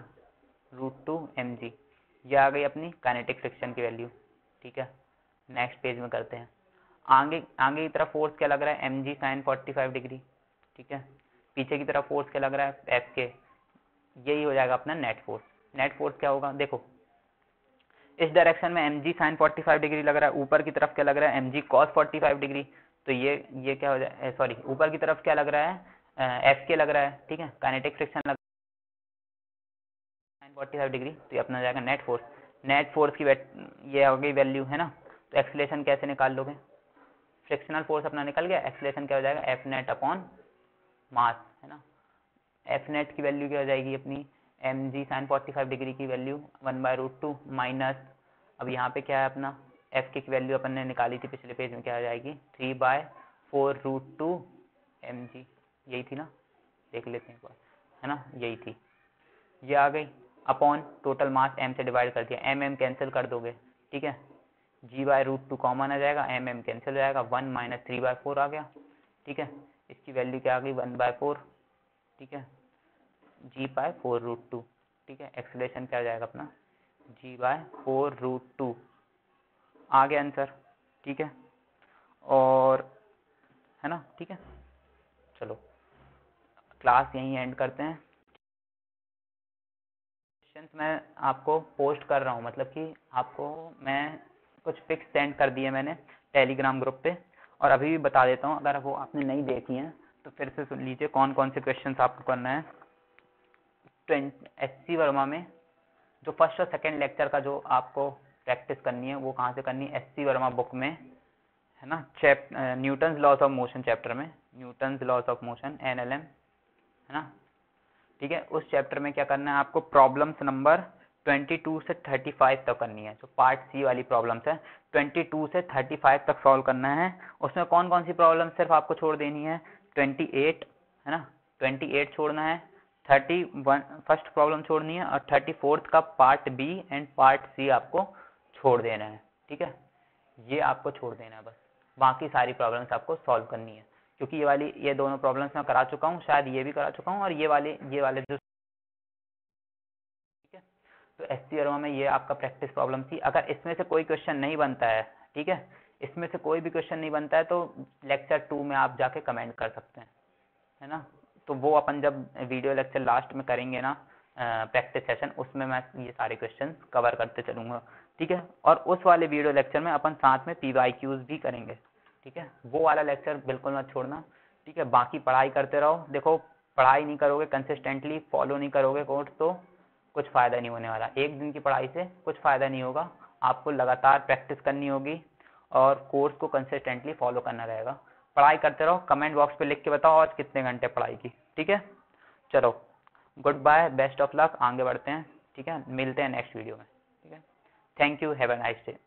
√2 mg, ये आ गई अपनी काइनेटिक फ्रिक्शन की वैल्यू। ठीक है, नेक्स्ट पेज में करते हैं। आगे आगे की तरफ फोर्स क्या लग रहा है, mg sin 45 डिग्री। ठीक है, पीछे की तरफ फोर्स क्या लग रहा है, एफ के। यही हो जाएगा अपना नेट फोर्स। नेट फोर्स क्या होगा, देखो इस डायरेक्शन में mg sin 45 डिग्री लग रहा है, ऊपर की तरफ क्या लग रहा है mg cos 45 डिग्री। तो ये क्या हो जाए, सॉरी ऊपर की तरफ क्या लग रहा है, एफ के लग रहा है। ठीक है, काइनेटिक फ्रिक्शन लग 45 डिग्री, तो ये अपना जाएगा नेट फोर्स। नेट फोर्स की ये हो गई वैल्यू, है ना। तो एक्सीलरेशन कैसे निकाल लोगे, फ्रिक्शनल फोर्स अपना निकल गया, एक्सीलरेशन क्या हो जाएगा एफ नेट अपॉन मास, है ना। एफ नेट की वैल्यू क्या हो जाएगी अपनी, एम जी साइन 45 डिग्री की वैल्यू 1/√2 माइनस, अब यहाँ पे क्या है अपना एफ की वैल्यू अपन ने निकाली थी पिछले पेज में, क्या आ जाएगी 3/4√2 एम जी, यही थी ना, देख लेते हैं एक बार, है ना, यही थी, ये आ गई अपॉन टोटल मास m से डिवाइड कर दिया, m कैंसिल कर दोगे। ठीक है, g/√2 कॉमन आ जाएगा, m कैंसिल हो जाएगा, 1 - 3/4 आ गया। ठीक है, इसकी वैल्यू क्या आ गई 1/4। ठीक है, g/4√2। ठीक है, एक्सीलरेशन क्या आ जाएगा अपना g/4√2 आ गया आंसर। ठीक है, और है ना, ठीक है, चलो क्लास यहीं एंड करते हैं। मैं आपको पोस्ट कर रहा हूँ, मतलब कि आपको मैं कुछ पिक्स सेंड कर दिए मैंने टेलीग्राम ग्रुप पे, और अभी भी बता देता हूँ, अगर वो आपने नहीं देखी हैं तो फिर से सुन लीजिए कौन कौन से क्वेश्चंस आपको करना है। SC वर्मा में जो फर्स्ट और सेकंड लेक्चर का जो आपको प्रैक्टिस करनी है वो कहाँ से करनी है, SC वर्मा बुक में, है ना, Newton's laws of motion chapter में, Newton's laws of motion NLM, है ना। ठीक है, उस चैप्टर में क्या करना है आपको, प्रॉब्लम्स नंबर 22 से 35 तक करनी है, जो पार्ट सी वाली प्रॉब्लम्स है 22 से 35 तक सॉल्व करना है। उसमें कौन कौन सी प्रॉब्लम सिर्फ आपको छोड़ देनी है, 28, है ना, 28 छोड़ना है, 31 फर्स्ट प्रॉब्लम छोड़नी है, और 34 का part B and part C आपको छोड़ देना है। ठीक है, ये आपको छोड़ देना है बस, बाकी सारी प्रॉब्लम्स आपको सॉल्व करनी है, क्योंकि ये दोनों प्रॉब्लम्स मैं करा चुका हूँ, शायद ये भी करा चुका हूँ, और ये वाले जो, ठीक है। तो SC अरोमा में ये आपका प्रैक्टिस प्रॉब्लम थी। अगर इसमें से कोई क्वेश्चन नहीं बनता है, ठीक है, इसमें से कोई भी क्वेश्चन नहीं बनता है तो लेक्चर 2 में आप जाके कमेंट कर सकते हैं, है ना। तो वो अपन जब वीडियो लेक्चर लास्ट में करेंगे ना, प्रैक्टिस सेशन, उसमें मैं ये सारे क्वेश्चन कवर करते चलूँगा, ठीक है। और उस वाले वीडियो लेक्चर में अपन साथ में PYQs भी करेंगे, ठीक है। वो वाला लेक्चर बिल्कुल मत छोड़ना, ठीक है। बाकी पढ़ाई करते रहो। देखो, पढ़ाई नहीं करोगे, कंसिस्टेंटली फॉलो नहीं करोगे कोर्स, तो कुछ फ़ायदा नहीं होने वाला। एक दिन की पढ़ाई से कुछ फ़ायदा नहीं होगा, आपको लगातार प्रैक्टिस करनी होगी और कोर्स को कंसिस्टेंटली फॉलो करना रहेगा। पढ़ाई करते रहो, कमेंट बॉक्स पे लिख के बताओ आज कितने घंटे पढ़ाई की, ठीक है। चलो, goodbye, best of luck, आगे बढ़ते हैं, ठीक है। मिलते हैं नेक्स्ट वीडियो में, ठीक है। Thank you, have a nice day.